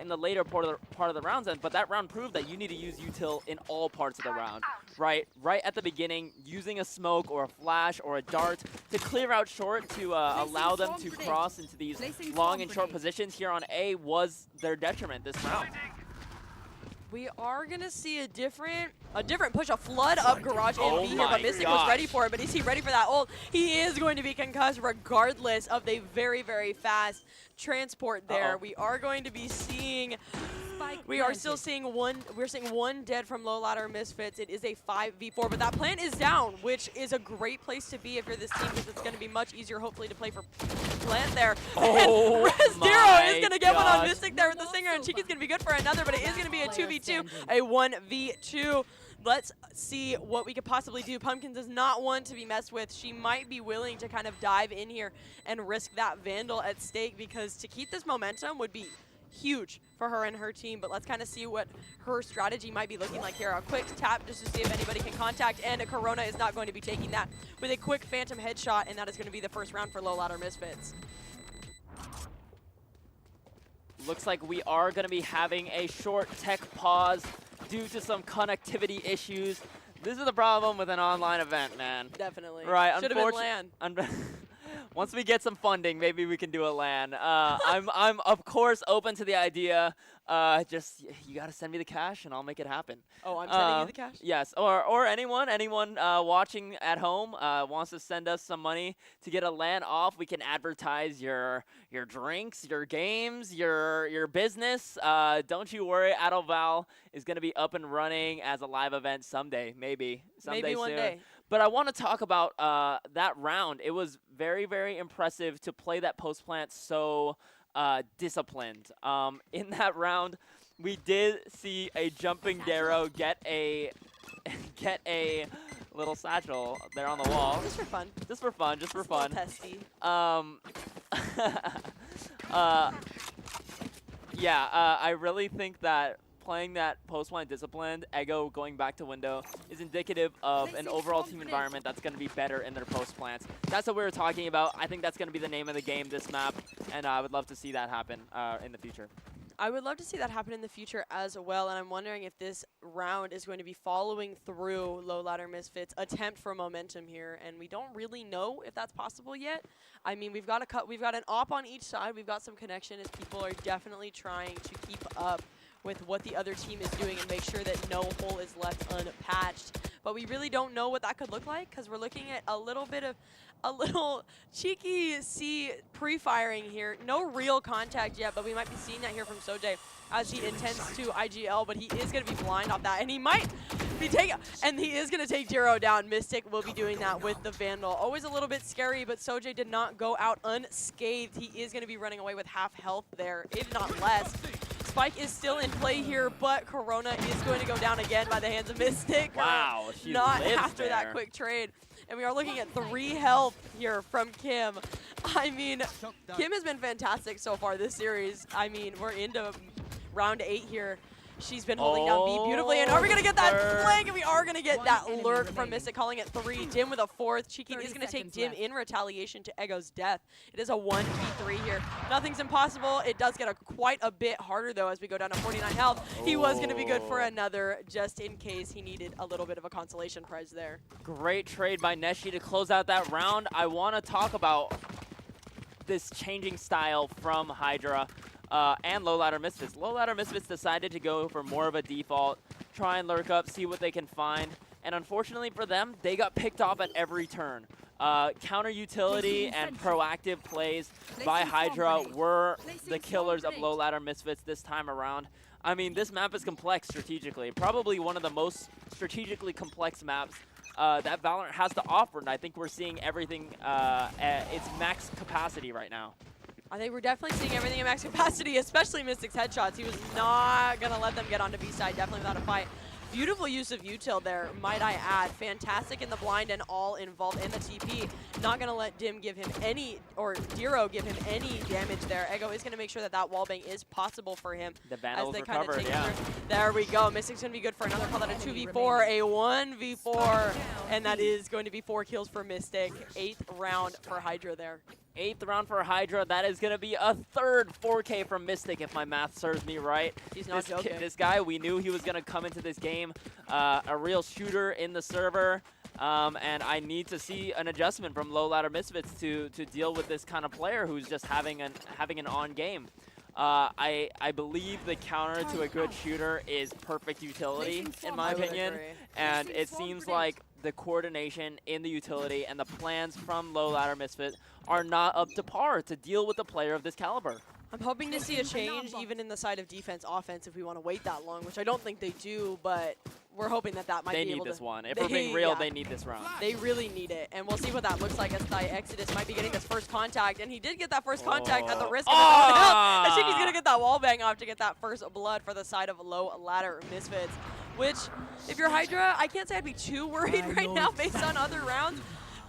in the later part of the rounds, but that round proved that you need to use util in all parts of the round. Right at the beginning, using a smoke or a flash or a dart to clear out short to allow them to cross into these long and short positions here on A was their detriment this round. We are going to see a different push, a flood up Garage and B here, but Mystic was ready for it, but is he ready for that ult? He is going to be concussed regardless of the very, very fast transport there. We are going to be seeing... We are still seeing we're seeing one dead from Low Ladder Misfits. It is a 5v4, but that plant is down, which is a great place to be if you're this team, because it's going to be much easier, hopefully, to play for plant there. Oh, Rezdero is going to get one on Mystic there with the Singer, and Chiki's going to be good for another, but it is going to be a 2v2, a 1v2. Let's see what we could possibly do. Pumpkins is not one to be messed with. She might be willing to kind of dive in here and risk that Vandal at stake, because to keep this momentum would be huge for her and her team, but let's kind of see what her strategy might be looking like here. A quick tap just to see if anybody can contact, and Corona is not going to be taking that with a quick phantom headshot, and that is going to be the first round for Low Ladder Misfits. Looks like we are going to be having a short tech pause due to some connectivity issues. This is the problem with an online event, man. Definitely. Right. Should have been LAN. Once we get some funding, maybe we can do a LAN. I'm of course open to the idea. Just you gotta send me the cash and I'll make it happen. Oh, I'm sending you the cash? Yes, or anyone watching at home wants to send us some money to get a LAN off. We can advertise your drinks, your games, your business. Don't you worry, AdoVAL is gonna be up and running as a live event someday, maybe Maybe one soon. day. But I want to talk about that round. It was very, very impressive to play that post plant so disciplined. In that round, we did see a jumping Darrow get a little satchel there on the wall. Just for fun. Just for fun. Just for fun. Testy. Yeah. I really think that playing that post-plant disciplined, Ego going back to window, is indicative of an overall team environment that's going to be better in their post-plants. That's what we were talking about. I think that's going to be the name of the game this map, and I would love to see that happen in the future. I would love to see that happen in the future as well, and I'm wondering if this round is going to be following through Low Ladder Misfits' attempt for momentum here, and we don't really know if that's possible yet. I mean, we've got an op on each side, we've got some connection as people are definitely trying to keep up with what the other team is doing and make sure that no hole is left unpatched. But we really don't know what that could look like because we're looking at a little cheeky C pre-firing here. No real contact yet, but we might be seeing that here from Sojay as he intends to IGL, but he is going to be blind off that, and he might be taking, and he is going to take Jiro down. Mystic will be doing that with the Vandal. Always a little bit scary, but Sojay did not go out unscathed. He is going to be running away with half health there, if not less. Spike is still in play here, but Corona is going to go down again by the hands of Mystic. Wow, she not lives after there. that quick trade. And we are looking at 3 health here from Kim. I mean, Kim has been fantastic so far this series. I mean, we're into round 8 here. She's been holding down B beautifully, and are we going to get that flank? And we are going to get that lurk from Mystic, calling it 3. Dim with a 4th. Cheeky is going to take Dim in retaliation to Ego's death. It is a 1v3 here. Nothing's impossible. It does get quite a bit harder, though, as we go down to 49 health. He was going to be good for another, just in case he needed a little bit of a consolation prize there. Great trade by Neshi to close out that round. I want to talk about this changing style from Hydra. And Low Ladder Misfits. Low Ladder Misfits decided to go for more of a default, try and lurk up, see what they can find. And unfortunately for them, they got picked off at every turn. Counter utility and proactive plays by Hydra were the killers of Low Ladder Misfits this time around. I mean, this map is complex strategically. Probably one of the most strategically complex maps that Valorant has to offer. And I think we're seeing everything at its max capacity right now. I think we're definitely seeing everything at max capacity, especially Mystic's headshots. He was not going to let them get onto B side, definitely without a fight. Beautiful use of util there, might I add. Fantastic in the blind and all involved in the TP. Not going to let Dim give him any, or Diro give him any damage there. Ego is going to make sure that that wallbang is possible for him. The Vandal's as they kind of recovered, take yeah. There we go. Mystic's going to be good for another call that a 2v4, a 1v4, and that is going to be 4 kills for Mystic. 8th round for Hydra there. 8th round for Hydra. That is going to be a 3rd 4K from Mystic, if my math serves me right. He's not joking. This guy, we knew he was going to come into this game a real shooter in the server. And I need to see an adjustment from Low Ladder Misfits to deal with this kind of player who's just having an on game. I believe the counter to a good shooter is perfect utility, in my opinion. And it seems like the coordination in the utility and the plans from Low Ladder Misfit are not up to par to deal with a player of this caliber. I'm hoping to see a change even in the side of defense offense if we want to wait that long, which I don't think they do, but we're hoping that might be able to. They need this one. If we're being real, they need this round. They really need it, and we'll see what that looks like as Thai Exodus might be getting this first contact, and he did get that first contact at the risk of it. I think he's going to get that wall bang off to get that first blood for the side of Low Ladder Misfits, which, if you're Hydra, I can't say I'd be too worried right now based on other rounds,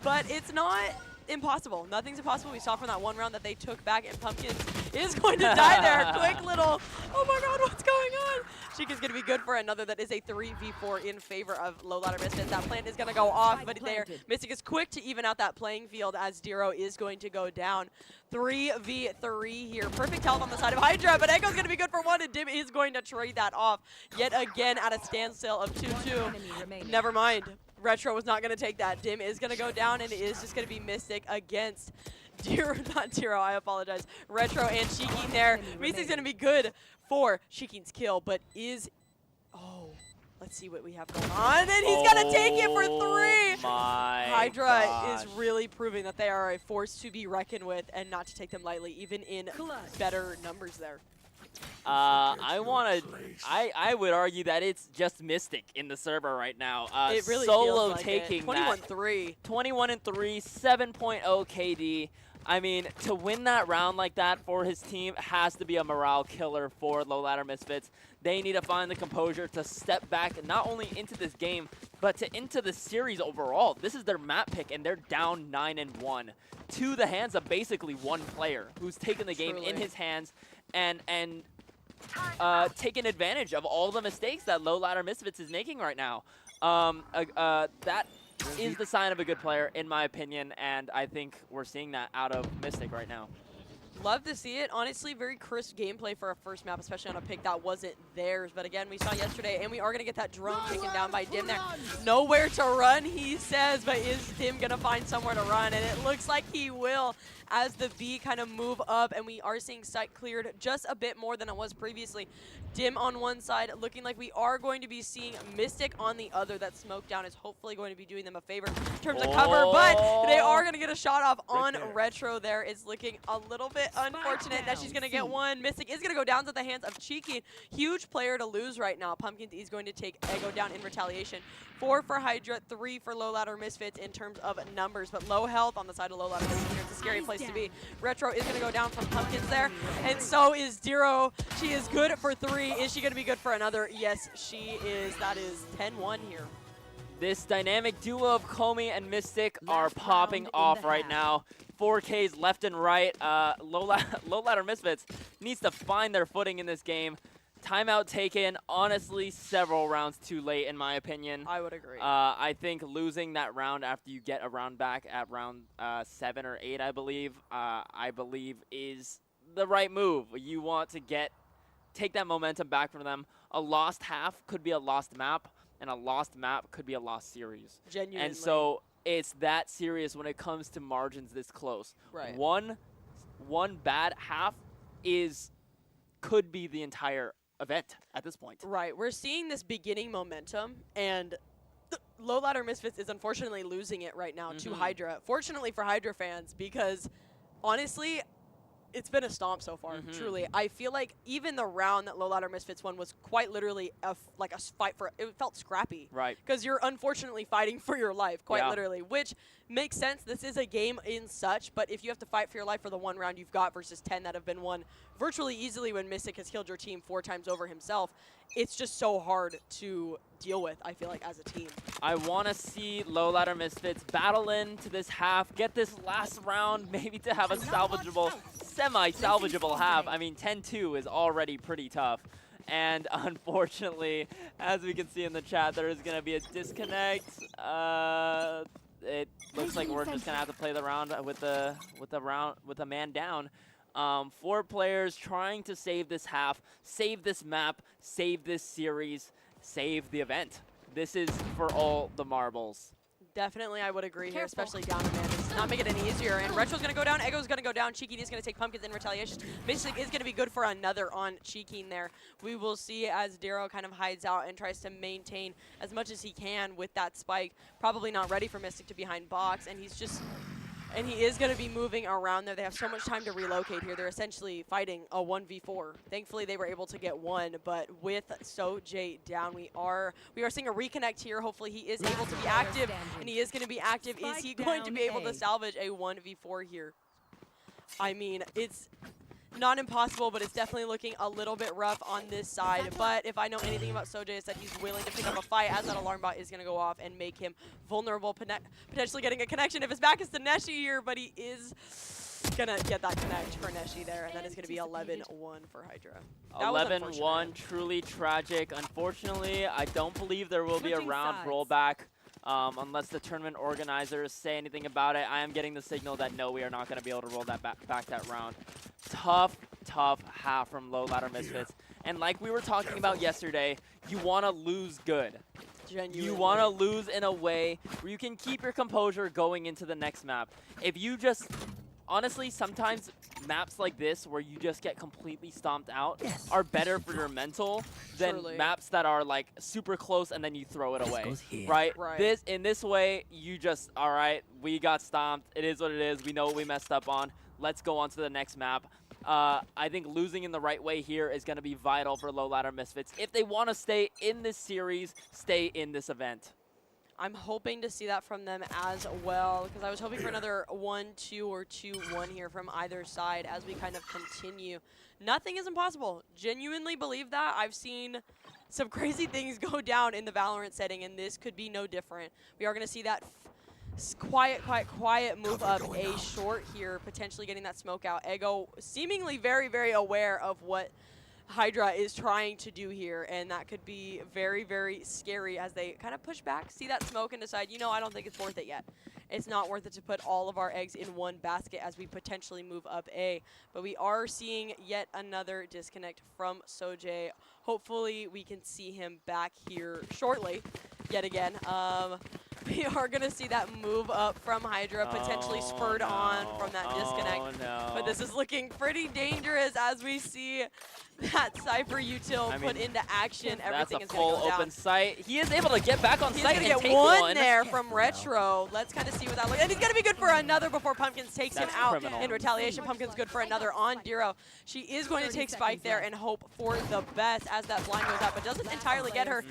but it's not impossible. Nothing's impossible. We saw from that one round that they took back, and Pumpkins is going to die there. Quick little, oh my god, what's going on? Chica's going to be good for another. That is a 3v4 in favor of Low Ladder Misfits. That plant is going to go off, but there, Mystic is quick to even out that playing field as Dero is going to go down. 3v3 here. Perfect health on the side of Hydra, but Echo's going to be good for one, and Dim is going to trade that off yet again at a standstill of 2-2. Never mind. Retro was not going to take that. Dim is going to go down, and it is just going to be Mystic against not Dero, I apologize. Retro and Shikin there. Mystic's going to be good for Shikin's kill, but is... Oh, let's see what we have going on. And he's going to take it for 3! Hydra is really proving that they are a force to be reckoned with and not to take them lightly, even in better numbers there. I would argue that it's just Mystic in the server right now. It really solo feels like taking 21-3. 21-3, 7.0 KD. I mean, to win that round like that for his team has to be a morale killer for Low Ladder Misfits. They need to find the composure to step back not only into this game, but into the series overall. This is their map pick, and they're down 9-1 to the hands of basically one player who's taken the game in his hands and taking advantage of all the mistakes that Low Ladder Misfits is making right now. That is the sign of a good player, in my opinion, and I think we're seeing that out of Mystic right now. Love to see it. Honestly, very crisp gameplay for a first map, especially on a pick that wasn't theirs. But again, we saw yesterday, and we are going to get that drone taken down by Dim there. Nowhere to run, he says, but is Dim going to find somewhere to run? And it looks like he will as the B kind of move up, and we are seeing site cleared just a bit more than it was previously. Dim on one side, looking like we are going to be seeing Mystic on the other. That smoke down is hopefully going to be doing them a favor in terms of cover, but they are going to get a shot off on Retro there. It's looking a little bit unfortunate that she's going to get one. Mystic is going to go down to the hands of Cheeky. Huge player to lose right now. Pumpkins is going to take Ego down in retaliation. 4 for Hydra, 3 for Low Ladder Misfits in terms of numbers, but low health on the side of Low Ladder Misfits. It's a scary place to be. Retro is going to go down from Pumpkins there, and so is Dero. She is good for 3. Is she going to be good for another? Yes, she is. That is 10-1 here. This dynamic duo of Komi and Mystic are popping off right now. 4Ks left and right. Low Ladder Misfits needs to find their footing in this game. Timeout taken, honestly, several rounds too late, in my opinion. I would agree. I think losing that round after you get a round back at round 7 or 8, I believe is the right move. You want to take that momentum back from them. A lost half could be a lost map, and a lost map could be a lost series. Genuinely. And so it's that serious when it comes to margins this close. Right. One bad half could be the entire event at this point. Right. We're seeing this beginning momentum, and Low Ladder Misfits is unfortunately losing it right now to Hydra. Fortunately for Hydra fans, because honestly, it's been a stomp so far, truly. I feel like even the round that Low Ladder Misfits won was quite literally like a fight for, it felt scrappy. Right. Because you're unfortunately fighting for your life, quite literally, which makes sense. This is a game in such, but if you have to fight for your life for the one round you've got versus 10 that have been won virtually easily when Mystic has killed your team 4 times over himself, it's just so hard to deal with, I feel like, as a team. I want to see Low Ladder Misfits battle into this half, get this last round maybe to have a salvageable, semi-salvageable half. I mean, 10-2 is already pretty tough. And unfortunately, as we can see in the chat, there is going to be a disconnect. It looks like we're just going to have to play the round with a man down. 4 players trying to save this half, save this map, save this series, save the event. This is for all the marbles. Definitely, I would agree here, especially down a man. It's not making it any easier. And Retro's going to go down, Ego's going to go down, Cheeky is going to take Pumpkins in retaliation. Mystic is going to be good for another on Cheeky there. We will see as Dero kind of hides out and tries to maintain as much as he can with that spike. Probably not ready for Mystic to behind box, and he's just... And he is going to be moving around there. They have so much time to relocate here. They're essentially fighting a 1v4. Thankfully, they were able to get one, but with Soj down, we are seeing a reconnect here. Hopefully, he is able to be active, and he is going to be active. Is he going to be able to salvage a 1v4 here? I mean, not impossible, but it's definitely looking a little bit rough on this side. But if I know anything about Sojay, it's that he's willing to pick up a fight as that alarm bot is going to go off and make him vulnerable, potentially getting a connection if his back is to Neshi here, but he is gonna get that connect for Neshi there, and that is gonna be 11-1 for Hydra. 11-1, truly tragic. Unfortunately, I don't believe there will be a round rollback unless the tournament organizers say anything about it. I am getting the signal that no, we are not gonna be able to roll that back that round. Tough half from Low Ladder Misfits. And like we were talking about yesterday, you wanna lose good. Genuinely. You want to lose in a way where you can keep your composure going into the next map. If you just, honestly, sometimes maps like this where you just get completely stomped out are better for your mental than maps that are like super close and then you throw it away, right? In this way, you just, all right, we got stomped. It is what it is. We know what we messed up on. Let's go on to the next map. I think losing in the right way here is going to be vital for Low Ladder Misfits. If they want to stay in this series, stay in this event. I'm hoping to see that from them as well, because I was hoping for another 1-2 or 2-1 here from either side as we kind of continue. Nothing is impossible. Genuinely believe that. I've seen some crazy things go down in the Valorant setting, and this could be no different. We are going to see that quiet move up A short here, potentially getting that smoke out. Ego seemingly very aware of what Hydra is trying to do here, and that could be very scary as they kind of push back, see that smoke, and decide, you know, I don't think it's worth it yet. It's not worth it to put all of our eggs in one basket as we potentially move up A. But we are seeing yet another disconnect from Sojay. Hopefully we can see him back here shortly, yet again. We are going to see that move up from Hydra, potentially spurred on from that disconnect. But this is looking pretty dangerous as we see that Cypher util put into action. Everything is going to go down. Open sight. He is able to get back on site and get take one there from Retro. Let's kind of see what that looks like. And he's going to be good for another before Pumpkins takes him out in retaliation. Pumpkins good for another on Diro. She is going to take Spike there and hope for the best as that blind goes out, but doesn't entirely get her.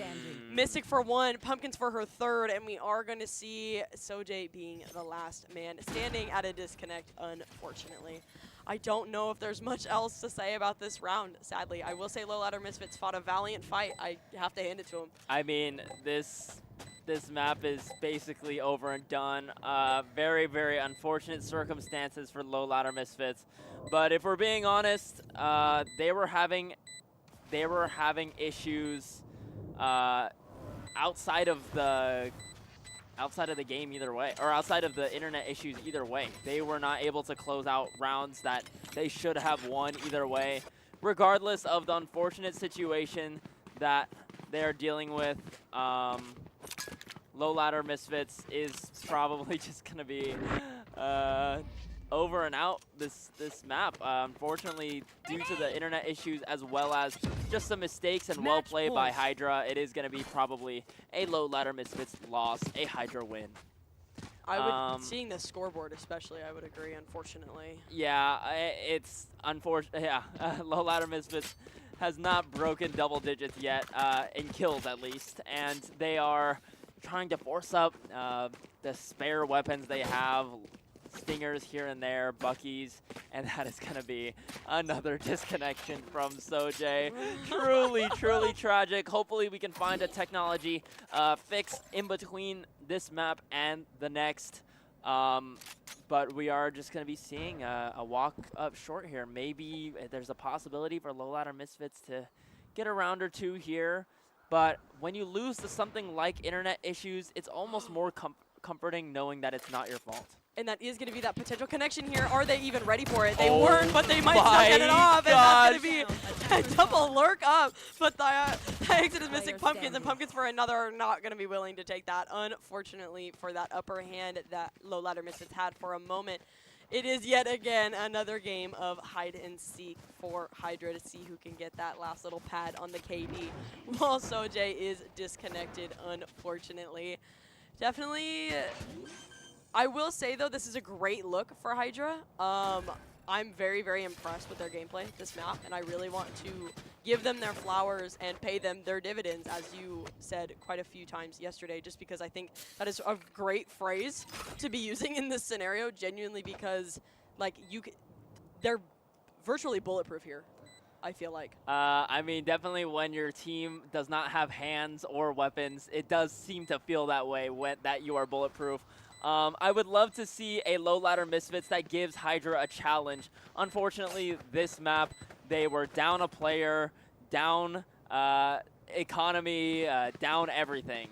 Mystic for one, Pumpkins for her third, and we are going to see Sojay being the last man standing at a disconnect, unfortunately. I don't know if there's much else to say about this round, sadly. I will say Low Ladder Misfits fought a valiant fight. I have to hand it to them. I mean, this map is basically over and done. Very unfortunate circumstances for Low Ladder Misfits. But if we're being honest, they were having issues outside of the game either way, or outside of the internet issues either way. They were not able to close out rounds that they should have won either way, regardless of the unfortunate situation that they're dealing with. Low Ladder Misfits is probably just gonna be over and out this map. Unfortunately, due to the internet issues as well as just some mistakes and well play by Hydra, it is going to be probably a Low Ladder Misfits loss, a Hydra win. I would, seeing the scoreboard especially, I would agree, unfortunately. Yeah, it's unfortunate. Yeah, Low Ladder Misfits has not broken double digits yet, in kills at least, and they are trying to force up the spare weapons they have. Stingers here and there, Buckies, and that is going to be another disconnection from Sojay. Truly tragic. Hopefully we can find a technology fix in between this map and the next. But we are just going to be seeing a walk up short here. Maybe there's a possibility for Low Ladder Misfits to get a round or two here. But when you lose to something like internet issues, it's almost more comforting knowing that it's not your fault. And that is going to be that potential connection here. Are they even ready for it? They weren't, but they might still get it off. And that's going to be a double lurk up. But the exit is missing Pumpkins, and Pumpkins for another are not going to be willing to take that, unfortunately, for that upper hand that Low Ladder Misfits had for a moment. It is yet again another game of hide and seek for Hydra to see who can get that last little pad on the KD, while Sojay is disconnected, unfortunately. Definitely... I will say, though, this is a great look for Hydra. I'm very impressed with their gameplay, this map, and I really want to give them their flowers and pay them their dividends, as you said quite a few times yesterday, just because I think that is a great phrase to be using in this scenario, genuinely, because, like, they're virtually bulletproof here, I feel like. I mean, definitely when your team does not have hands or weapons, it does seem to feel that way when that you are bulletproof. I would love to see a low ladder Misfits that gives Hydra a challenge. Unfortunately, this map, they were down a player, down economy, down everything.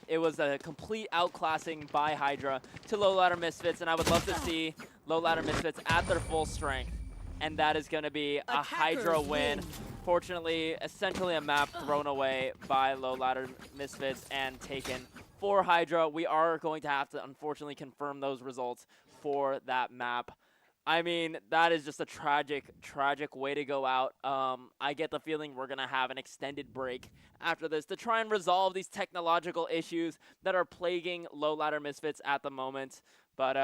It was a complete outclassing by Hydra to low ladder Misfits, and I would love to see low ladder Misfits at their full strength, and that is going to be a Hydra win. Fortunately, essentially a map thrown away by low ladder Misfits and taken for Hydra. We are going to have to unfortunately confirm those results for that map. I mean, that is just a tragic, tragic way to go out. I get the feeling we're going to have an extended break after this to try and resolve these technological issues that are plaguing low ladder Misfits at the moment. But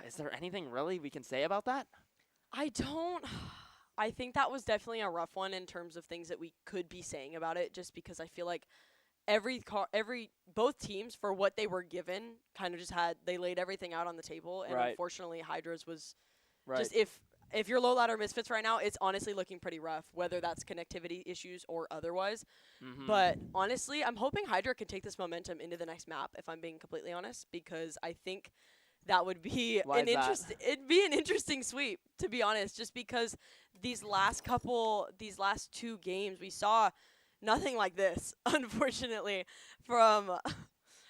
is there anything really we can say about that? I think that was definitely a rough one in terms of things that we could be saying about it, just because I feel like both teams, for what they were given, kind of just they laid everything out on the table, and unfortunately Hydra's was just, if you're low ladder Misfits right now, it's honestly looking pretty rough, whether that's connectivity issues or otherwise. But honestly, I'm hoping Hydra can take this momentum into the next map, if I'm being completely honest, because I think that would be it'd be an interesting sweep, to be honest, just because these last 2 games we saw nothing like this, unfortunately, from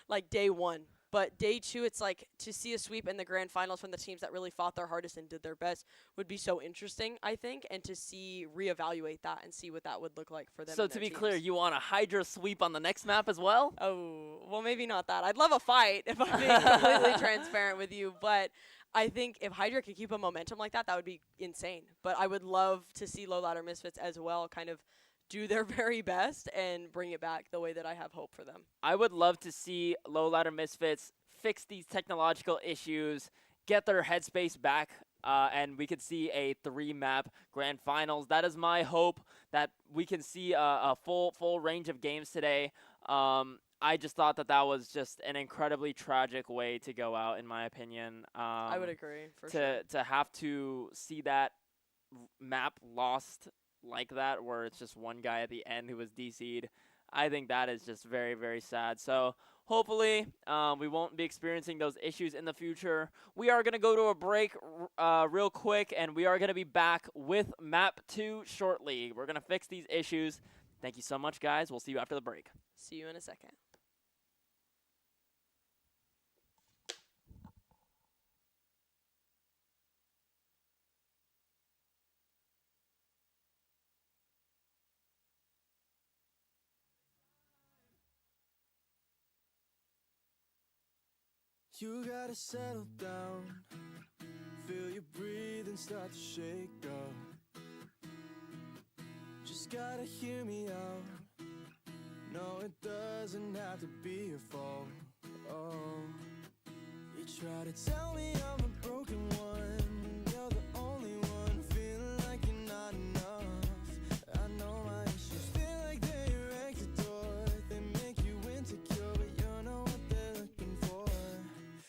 like day 1. But day 2, it's like to see a sweep in the grand finals from the teams that really fought their hardest and did their best would be so interesting, I think, and to reevaluate that and see what that would look like for them. So to be clear, you want a Hydra sweep on the next map as well? Oh, well, maybe not that. I'd love a fight, if I'm being completely transparent with you, but I think if Hydra could keep a momentum like that, that would be insane. But I would love to see low ladder Misfits as well kind of do their very best and bring it back the way that I have hope for them. I would love to see low ladder Misfits fix these technological issues, get their headspace back, and we could see a 3-map grand finals. That is my hope, that we can see a full range of games today. I just thought that was just an incredibly tragic way to go out, in my opinion. I would agree, for sure. To have to see that map lost like that, where it's just one guy at the end who was DC'd, I think that is just very, very sad. So hopefully we won't be experiencing those issues in the future. We are going to go to a break real quick, and we are going to be back with map 2 shortly. We're going to fix these issues. Thank you so much, guys. We'll see you after the break. See you in a second. You gotta settle down, feel your breathing start to shake up. Just gotta hear me out, no it doesn't have to be your fault. Oh, you try to tell me I'm a broken one, when you're the only one feeling like you're not enough. I know my issues feel like they're your exit door, they make you insecure, but you're not what they're looking for.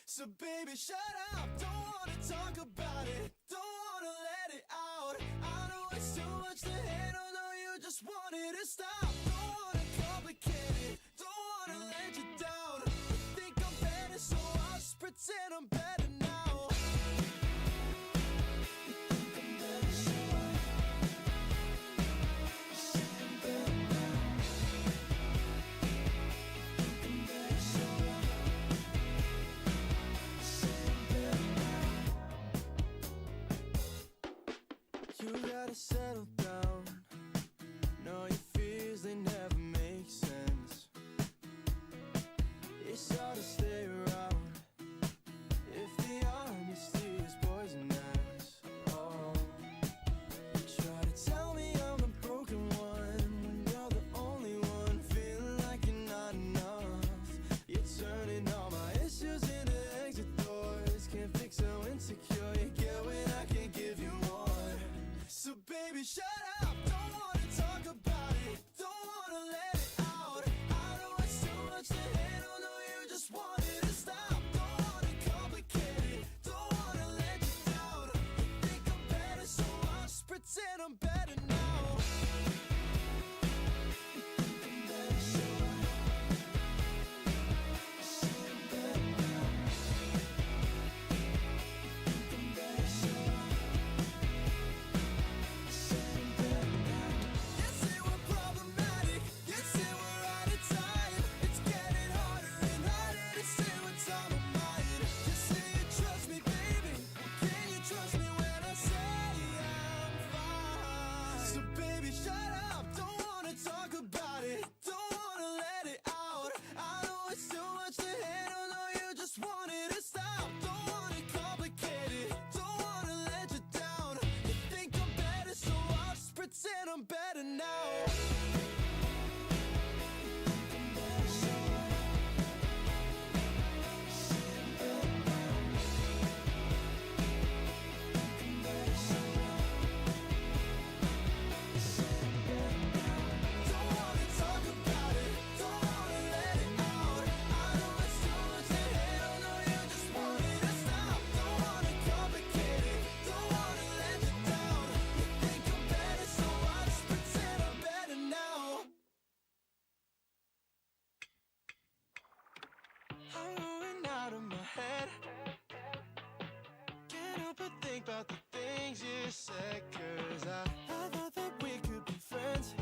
So baby, shut up, don't wanna talk about it, don't wanna let it out. I know it's too much to handle, no, you just want it to stop. Don't wanna complicate it, don't wanna let you down. You think I'm better, so I'll just pretend I'm better now. You think I'm better, so I'll say I'm better now. You think I'm better, so you gotta settle down, no, your fears, they never make sense. It's hard to stay around if the honesty is poisonous. Oh, you try to tell me I'm a broken one, when you're the only one feeling like you're not enough. You're turning all my issues into exit doors, can't fix how insecure you get when I can't give you more. So baby, shut up, don't wanna talk about it, don't wanna let it out. I know it's too much to handle, no, you just want it to stop. Don't wanna complicate it, don't wanna let you down. You think I'm better, so I'll just pretend to stop, don't wanna complicate it, don't wanna let you down. You think I'm better, so I'll just pretend I'm better now. I'm going out of my head. Can't help but think about the things you said. Cause I thought that we could be friends.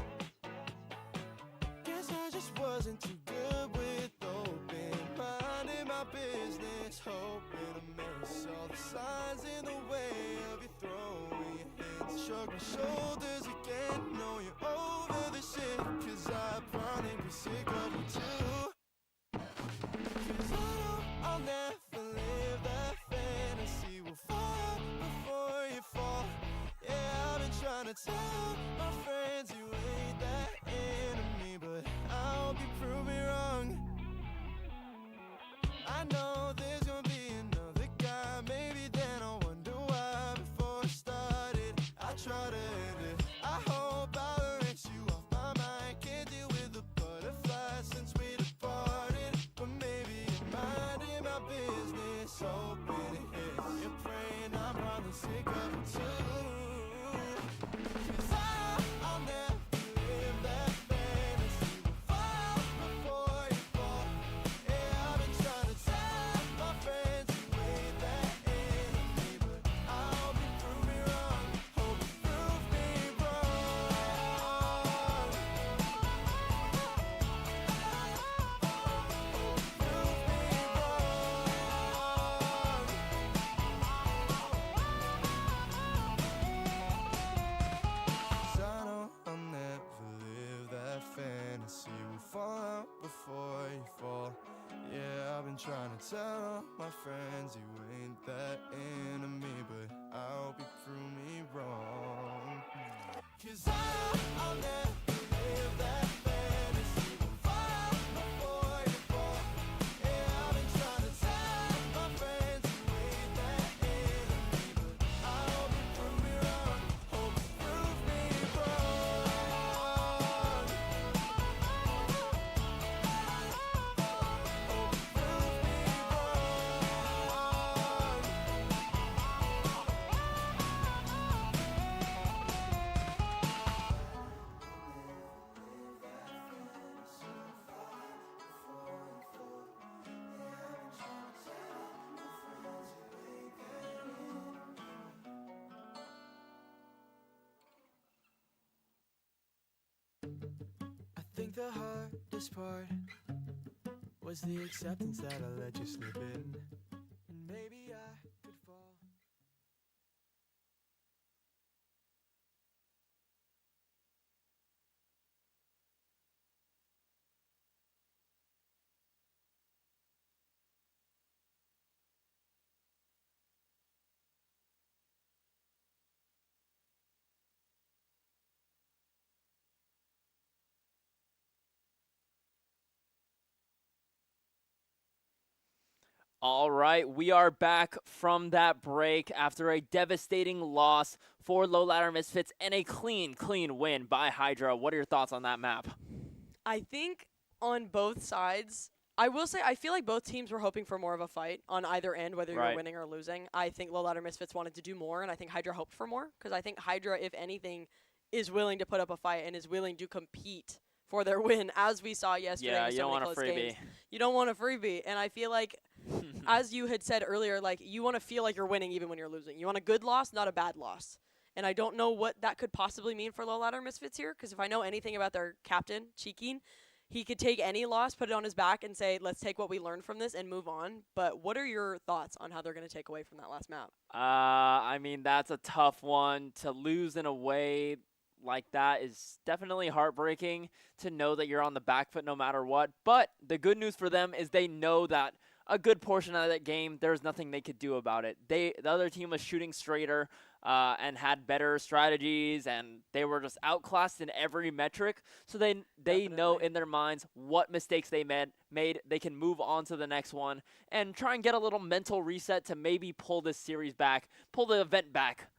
Guess I just wasn't too good with open. Minding my business, hoping to miss all the signs in the way of you throwing your hints. Shrug my shoulders again, know you're over the shit. Cause I probably be sick of you too. Cause I know I'll never live that fantasy. We'll fall before you fall. Yeah, I've been trying to tell my friends you ain't that into me, but I hope you prove me wrong. I know there's gonna be another guy. Maybe then I'll wonder why before I started I try to end it. I hope I'll erase you off my mind. Can't deal with the butterflies since we departed. But maybe you're minding my business, hoping it hits. You're praying I'm probably sick of it too. Cause I'll never live that fantasy. We'll fall before you fall. Yeah, I've been trying to tell my friends you ain't that into me, but I hope you prove me wrong. Hope you prove me wrong. Cause I know I'll never live that fantasy. We'll fall out before you fall. Yeah, I've been trying to tell my friends you ain't that into me, but I hope you prove me wrong. Cause I know I'll never live that fantasy. We'll fall out before you fall. Yeah, I've been trying to tell my friends you ain't that into me, but I hope you prove me wrong. Hope you prove me wrong. I think the hardest part was the acceptance that I let you slip in. And maybe I could fall. All right, we are back from that break after a devastating loss for Low Ladder Misfits and a clean win by Hydra. What are your thoughts on that map? I think on both sides, I will say I feel like both teams were hoping for more of a fight on either end, whether you're Right. winning or losing. I think Low Ladder Misfits wanted to do more, and I think Hydra hoped for more, because I think Hydra, if anything, is willing to put up a fight and is willing to compete for their win, as we saw yesterday. Yeah, in you so don't many want a close games. freebie. You don't want a freebie, and I feel like, as you had said earlier, like you want to feel like you're winning even when you're losing. You want a good loss, not a bad loss. And I don't know what that could possibly mean for Low Ladder Misfits here, because if I know anything about their captain, Cheeking, he could take any loss, put it on his back, and say, let's take what we learned from this and move on. But what are your thoughts on how they're going to take away from that last map? I mean, that's a tough one. To lose in a way like that is definitely heartbreaking, to know that you're on the back foot no matter what. But the good news for them is they know that a good portion of that game, there was nothing they could do about it. The other team was shooting straighter and had better strategies, and they were just outclassed in every metric. So they know in their minds what mistakes they made. They can move on to the next one and try and get a little mental reset to maybe pull this series back, pull the event back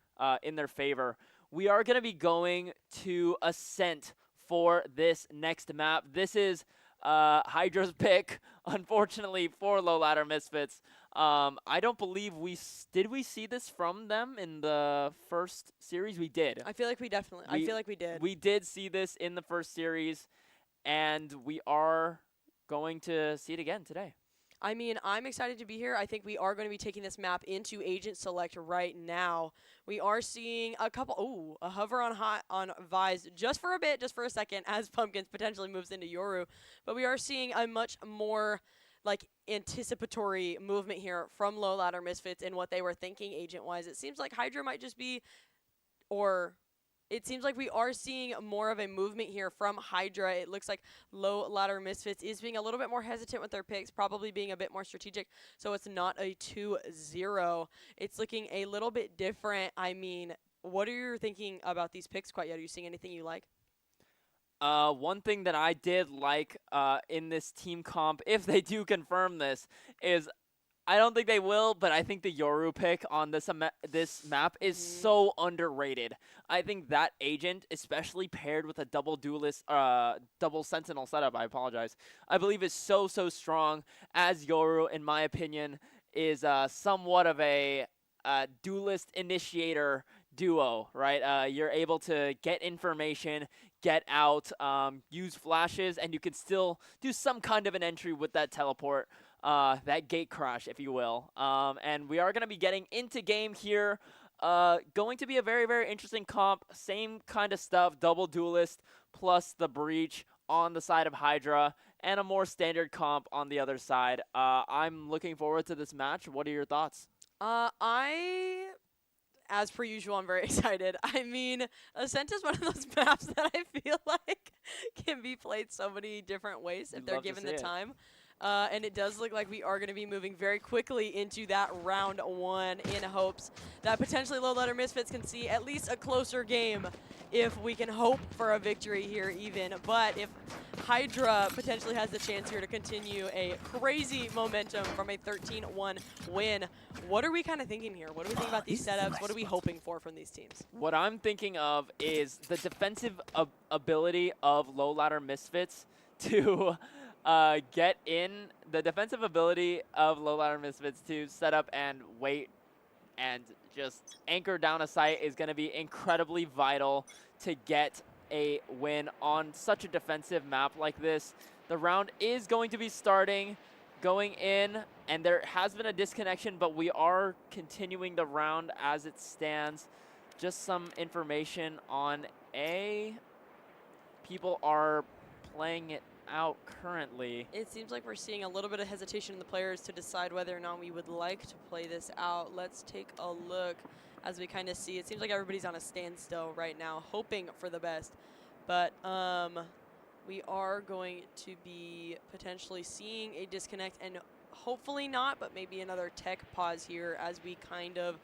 in their favor. We are going to be going to Ascent for this next map. This is Hydra's pick, unfortunately, for Low Ladder Misfits. I don't believe did we see this from them in the first series? We did. I feel like we definitely. I feel like we did. We did see this in the first series, and we are going to see it again today. I mean, I'm excited to be here. I think we are going to be taking this map into Agent Select right now. We are seeing a hover on Vise just for a bit, just for a second, as Pumpkins potentially moves into Yoru. But we are seeing a much more anticipatory movement here from Low Ladder Misfits in what they were thinking agent-wise. It seems like Hydra might just be, it seems like we are seeing more of a movement here from Hydra. It looks like Low Ladder Misfits is being a little bit more hesitant with their picks, probably being a bit more strategic, so it's not a 2-0. It's looking a little bit different. I mean, what are you thinking about these picks quite yet? Are you seeing anything you like? One thing that I did like in this team comp, if they do confirm this, is I don't think they will, but I think the Yoru pick on this map is so underrated. I think that agent, especially paired with a double duelist, double sentinel setup, I apologize, I believe is so strong, as Yoru, in my opinion, is somewhat of a duelist initiator duo, right? You're able to get information, get out, use flashes, and you can still do some kind of an entry with that teleport. That gate crash, if you will. And we are going to be getting into game here. Going to be a very interesting comp. Same kind of stuff, double duelist plus the breach on the side of Hydra, and a more standard comp on the other side. I'm looking forward to this match. What are your thoughts? As per usual, I'm very excited. I mean, Ascent is one of those maps that I feel like can be played so many different ways if they're given the time. And it does look like we are going to be moving very quickly into that round one in hopes that potentially Low Ladder Misfits can see at least a closer game if we can hope for a victory here even. But if Hydra potentially has the chance here to continue a crazy momentum from a 13-1 win, what are we kind of thinking here? What do we think about these setups? What are we hoping for from these teams? What I'm thinking of is the defensive ability of Low Ladder Misfits to get in, the defensive ability of Low Ladder Misfits to set up and wait and just anchor down a site is going to be incredibly vital to get a win on such a defensive map like this. The round is going to be going in, and there has been a disconnection, but we are continuing the round as it stands. Just some information on A. People are playing it out currently. It seems like we're seeing a little bit of hesitation in the players to decide whether or not we would like to play this out. Let's take a look as we kind of see. It seems like everybody's on a standstill right now, hoping for the best. But we are going to be potentially seeing a disconnect, and hopefully not, but maybe another tech pause here as we kind of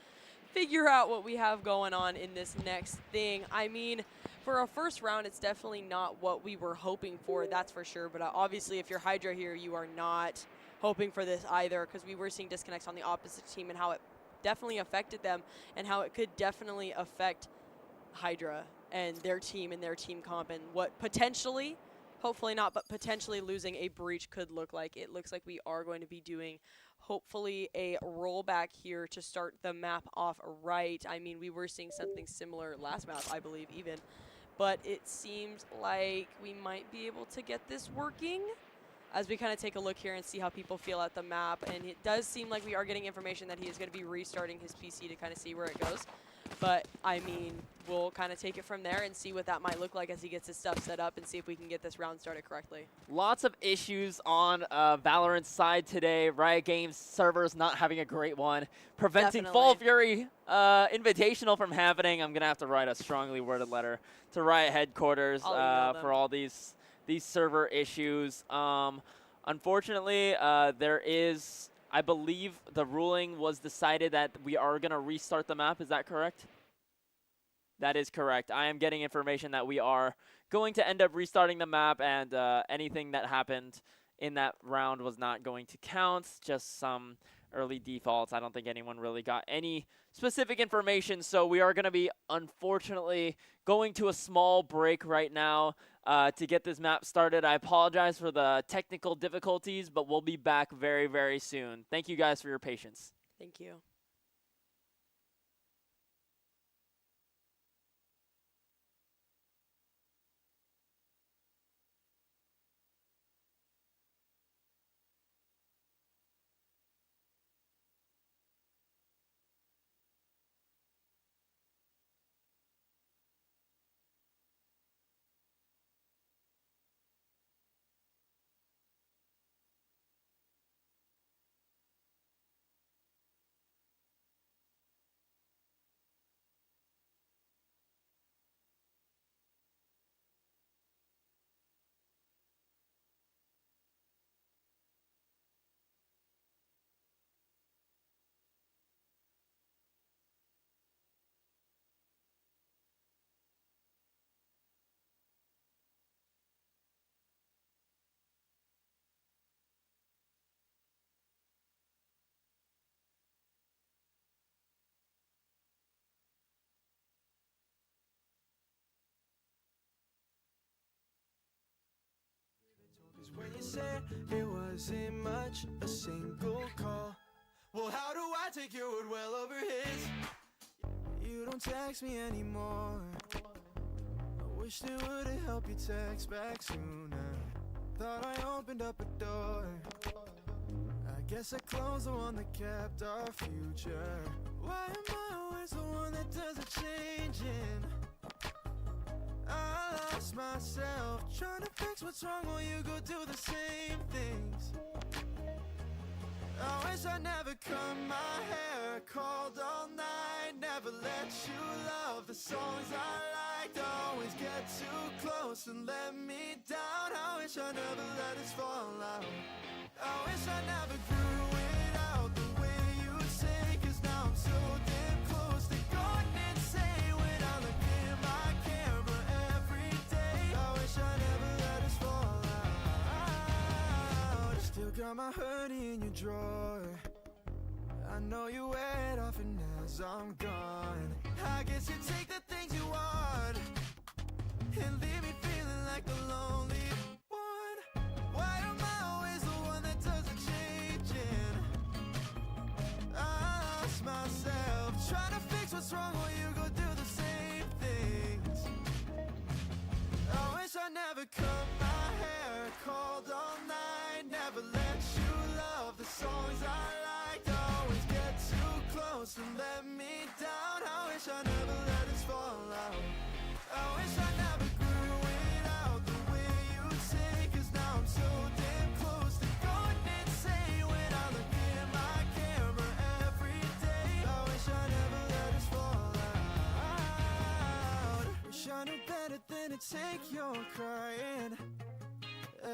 figure out what we have going on in this next thing. I mean, for a first round, it's definitely not what we were hoping for, that's for sure. But obviously, if you're Hydra here, you are not hoping for this either, because we were seeing disconnects on the opposite team and how it definitely affected them and how it could definitely affect Hydra and their team comp and what potentially, hopefully not, but potentially losing a breach could look like. It looks like we are going to be doing hopefully a rollback here to start the map off right. I mean, we were seeing something similar last map, I believe, even. But it seems like we might be able to get this working as we kind of take a look here and see how people feel at the map. And it does seem like we are getting information that he is going to be restarting his PC to kind of see where it goes. But, I mean, we'll kind of take it from there and see what that might look like as he gets his stuff set up and see if we can get this round started correctly. Lots of issues on Valorant's side today. Riot Games servers not having a great one. Preventing Fall Fury Invitational from happening. I'm going to have to write a strongly worded letter to Riot headquarters for all these server issues. Unfortunately, there is I believe the ruling was decided that we are going to restart the map. Is that correct? That is correct. I am getting information that we are going to end up restarting the map, and anything that happened in that round was not going to count, just some early defaults. I don't think anyone really got any specific information, so we are going to be, unfortunately, going to a small break right now to get this map started. I apologize for the technical difficulties, but we'll be back very, very soon. Thank you guys for your patience. Thank you. When you said it wasn't much, a single call. Well, how do I take your word well over his? You don't text me anymore. I wish it would've helped you text back sooner. Thought I opened up a door. I guess I closed the one that kept our future. Why am I always the one that does the changing? I lost myself trying to fix what's wrong while you go do the same things. I wish I never cut my hair, called all night, never let you love the songs I liked. Always get too close and let me down. I wish I never let us fall out. I wish I never grew it out the way you say, 'cause now I'm so damn close to going insane when I look in my camera every day. I wish I never let us fall out. Still got my hoodie in your drawer. I know you wear it often as I'm gone. I guess you take the things you want and leave me feeling like the lonely one. Why am I always the one that does the changing? I lost myself trying to fix what's wrong while you go do the same things. I wish I never cut my hair, called all night, never let you love the songs I liked. Always get too close and let me down. I wish I never let us fall out. I wish I never grew it out the way you say, 'cause now I'm so damn close to going insane when I look in my camera every day. I wish I never let us fall out. Wish I knew better than to take your crying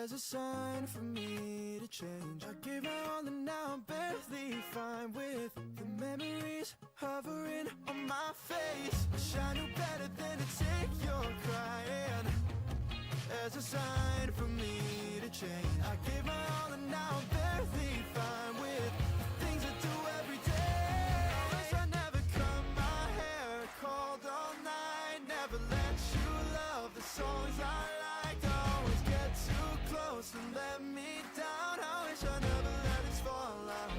as a sign for me to change. I gave my all and now I'm barely fine with the memories hovering on my face. Wish I knew better than to take your crying as a sign for me to change. I gave my all and now I'm barely fine with the things I do every day. I wish I never cut my hair, called all night, never let you love the songs I liked. Always get too close and let me down. I wish I never let us fall out.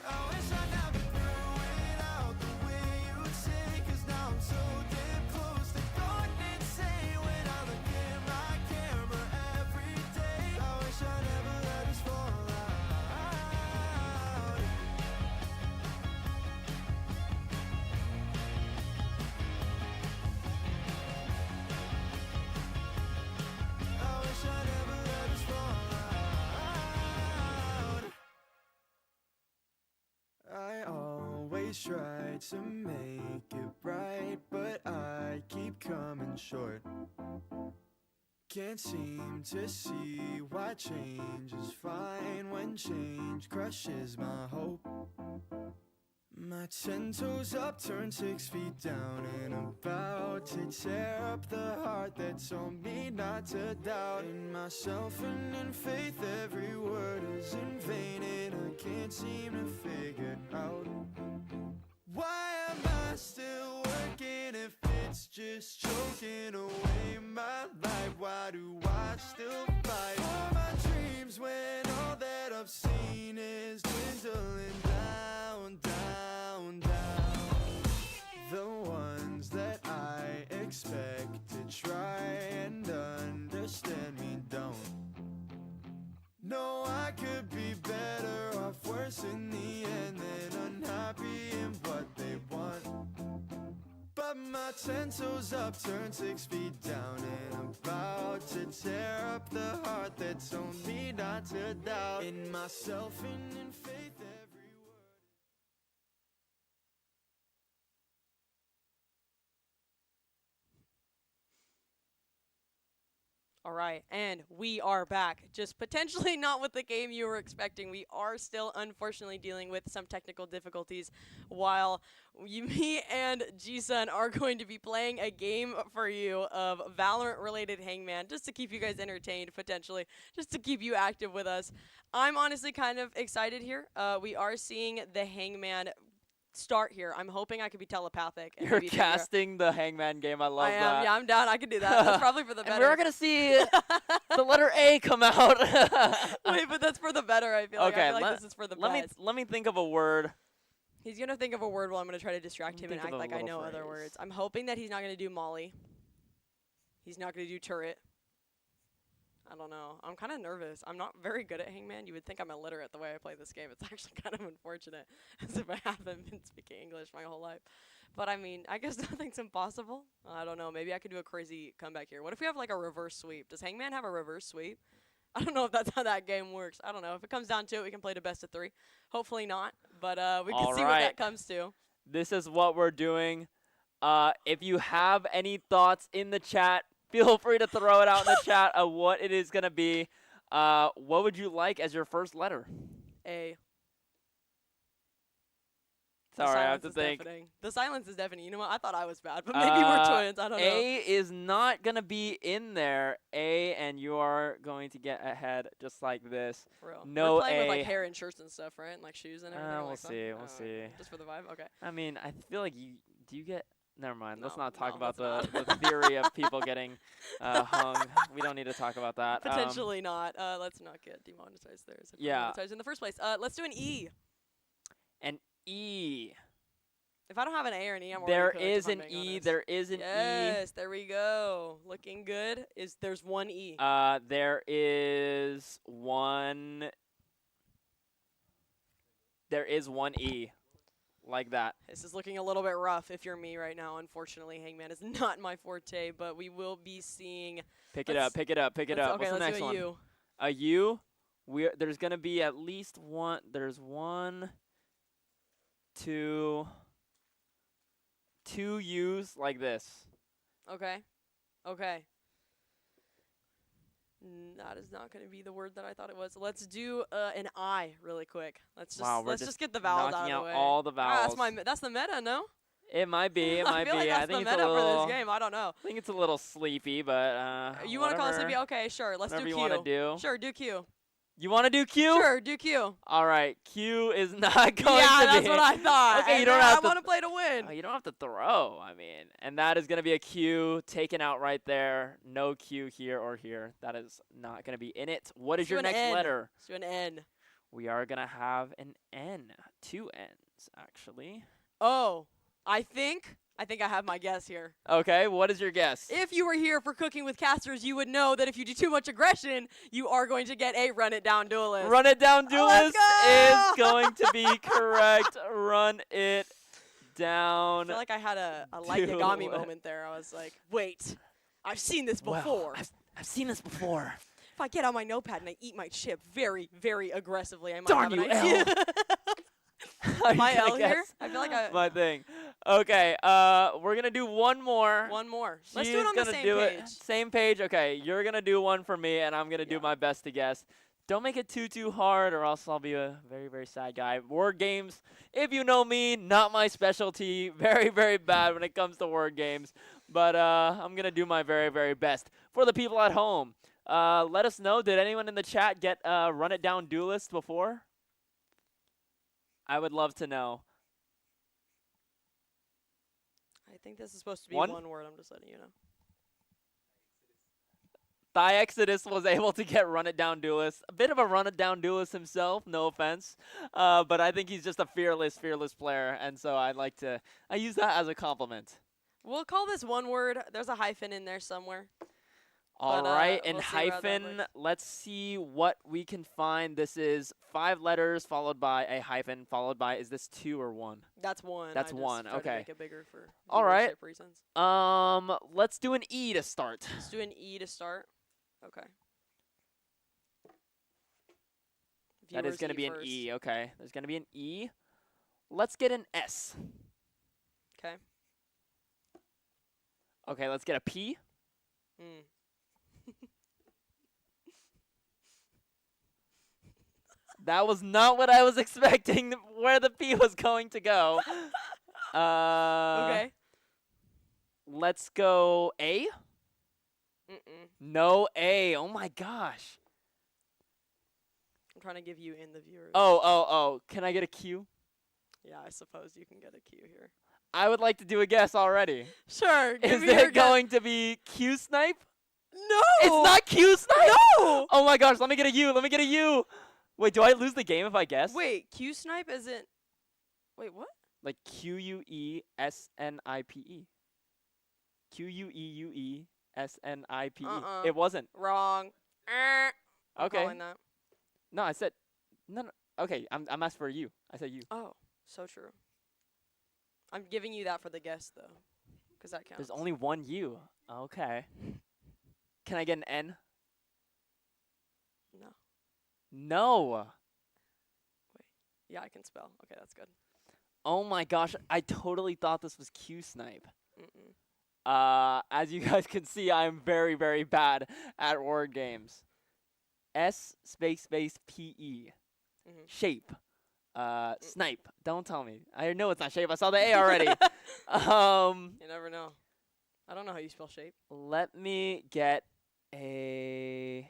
I wish I never grew it out the way you say, 'cause now I'm so damn close to going insane when I look in my camera every day. I wish I never let us fall out. I wish I never let us fall out. I always try to make it right, but I keep coming short. Can't seem to see why change is fine when change crushes my hope. My 10 toes up, turn 6 feet down, and about to tear up the heart that told me not to doubt in myself and in faith. Every word is in vain, and I can't seem to figure out why am I still working if it's just choking away my life. Why do I still fight for my dreams when all that I've seen is dwindling down, down, down? The ones that I expect to try and understand me don't. No, I could be better off, worse in the end, than unhappy in what they want. But my 10 toes up, turn 6 feet down, and about to tear up the heart that told me not to doubt in myself and in faith. Every word. All right, and we are back. Just potentially not with the game you were expecting. We are still, unfortunately, dealing with some technical difficulties while me and G-Sun are going to be playing a game for you of Valorant-related Hangman, just to keep you guys entertained, potentially, just to keep you active with us. I'm honestly kind of excited here. We are seeing the Hangman start here. I'm hoping I could be telepathic. And You're maybe figure out- casting the Hangman game. I love I am. that. Yeah, I'm down. I can do that. That's probably for the better. And we're gonna see the letter A come out. Wait, but that's for the better. I feel like. I feel like this is for the best. Let me think of a word. He's gonna think of a word while I'm gonna try to distract him and Think act of a like I little know other phrase. words. I'm hoping that he's not gonna do Molly. He's not gonna do turret. I don't know. I'm kind of nervous. I'm not very good at Hangman. You would think I'm illiterate the way I play this game. It's actually kind of unfortunate, as if I haven't been speaking English my whole life. But I mean, I guess nothing's impossible. I don't know. Maybe I could do a crazy comeback here. What if we have like a reverse sweep? Does Hangman have a reverse sweep? I don't know if that's how that game works. I don't know. If it comes down to it, we can play to best of 3. Hopefully not. But we can see what that comes to. This is what we're doing. If you have any thoughts in the chat, feel free to throw it out in the chat of what it is going to be. What would you like as your first letter? A. Sorry, I have to think. Deafening. The silence is deafening. You know what? I thought I was bad, but maybe we're twins. I don't know. A is not going to be in there. A, and you are going to get ahead just like this. For real. No we're playing A. with like hair and shirts and stuff, right? And like shoes and everything. We'll like that? see. Oh, We'll see. Just for the vibe? Okay. I mean, I feel like do you get... Never mind. Let's No, not talk no, about let's the theory of people getting hung. We don't need to talk about that. Potentially not. Let's not get demonetized there. Yeah. Demonetized in the first place. Let's do an E. An E. If I don't have an A or an E, I'm There already cooked, is if I'm an being E. honest. There is an E. Yes, there we go. Looking good. There's one E. There is one. There is one E. Like that. This is looking a little bit rough if you're me right now. Unfortunately, Hangman is not my forte, but we will be seeing. Pick it up. Pick it up. Pick it up. Okay, What's the let's next do a one? U. A U. There's gonna be at least one. There's one, two U's like this. Okay. Okay. That is not going to be the word that I thought it was. Let's do an I really quick. Let's just get the vowels out of the way. All the vowels. That's the meta, no? It might be. It might I feel be. like that's I think the it's meta a little. for this game. I don't know. I think it's a little sleepy, but You want to call it whatever. sleepy? Okay, sure. Let's Whatever do you Q. wanna do. Sure, do Q. You want to do Q? Sure, do Q. All right. Q is not going to be. Yeah, that's what I thought. Okay, And you don't then have I to. want to play to win. Oh, you don't have to throw. I mean, and that is going to be a Q taken out right there. No Q here or here. That is not going to be in it. What is Let's do your an next N. letter? Let's do an N. We are going to have an N. 2 N's, actually. Oh, I think I have my guess here. Okay, what is your guess? If you were here for Cooking with Casters, you would know that if you do too much aggression, you are going to get a Run It Down Duelist. Run It Down Duelist Let's is going to be correct. Run It Down. I feel like I had a light Yagami moment there. I was like, wait, I've seen this before. I've seen this before. If I get on my notepad and I eat my chip very, very aggressively, I might Darn have an you, idea. L. Am I L guess here? I feel like I... My thing. Okay, we're gonna do one more. One more. She's Let's do it on the gonna same do page. it. Same page. Okay, you're gonna do one for me, and I'm gonna do my best to guess. Don't make it too hard, or else I'll be a very sad guy. Word games, if you know me, not my specialty. Very bad when it comes to word games. But I'm gonna do my very best. For the people at home, let us know. Did anyone in the chat get Run It Down Duelist before? I would love to know. I think this is supposed to be One? one word. I'm just letting you know. Exodus was able to get Run It Down Duelist. A bit of a Run It Down Duelist himself, no offense. But I think he's just a fearless player, and so I use that as a compliment. We'll call this one word. There's a hyphen in there somewhere. All right, and we'll see how that hyphen, looks. let's see what we can find. This is 5 letters followed by a hyphen, followed by, is this 2 or 1? That's 1. That's I just 1, tried to okay. make it bigger for All right. viewership reasons. Let's do an E to start. Let's do an E to start. Okay. That is Viewers going to E be an first. E, okay. There's going to be an E. Let's get an S. Okay. Okay, let's get a P. Mm. That was not what I was expecting, where the P was going to go. Okay. Let's go A. Mm-mm. No A. Oh my gosh. I'm trying to give you in the viewers. Oh. Can I get a Q? Yeah, I suppose you can get a Q here. I would like to do a guess already. Sure. Is it going to be Q Snipe? No. It's not Q Snipe? No. Oh my gosh, let me get a U. Let me get a U. Wait, do I lose the game if I guess? Wait, Q snipe isn't. Wait, what? Like Quuesnipe. Quuesnipe. It wasn't. Wrong. I'm Okay. calling that. No, I said no. Okay, I'm asked for you. I said you. Oh, so true. I'm giving you that for the guess though, because that counts. There's only one U. Okay. Can I get an N? No. No. Yeah, I can spell. Okay, that's good. Oh my gosh, I totally thought this was Q Snipe. Mm-mm. As you guys can see, I'm very bad at word games. S space P-E. Mm-hmm. Shape. Snipe. Don't tell me. I know it's not shape. I saw the A already. You never know. I don't know how you spell shape. Let me get a...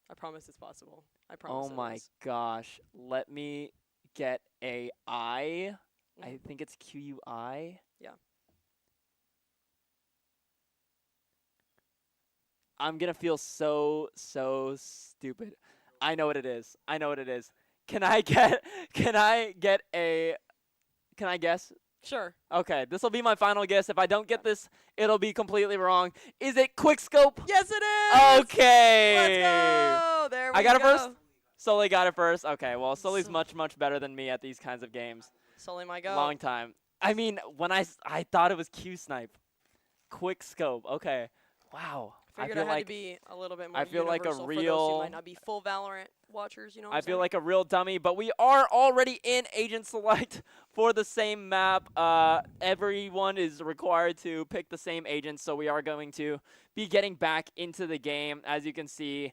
I promise it's possible. I promise. Oh my gosh. Let me get a I. I think it's Q-U-I. Yeah. I'm gonna feel so stupid. I know what it is. Can I get a, can I guess? Sure. Okay, this will be my final guess. If I don't get this, it'll be completely wrong. Is it Quickscope? Yes, it is! Okay! Let's go! There we go. I got it first? Sully got it first? Okay, well, Sully's much better than me at these kinds of games. Sully my go. Long time. I mean, when I thought it was Q-Snipe. Quickscope. Okay. Wow. Figured I had to be a little bit more I feel like a universal for those real... who might not be full Valorant watchers, you know what I I'm feel saying? like a real dummy, but we are already in Agent Select for the same map. Everyone is required to pick the same agent, so we are going to be getting back into the game. As you can see,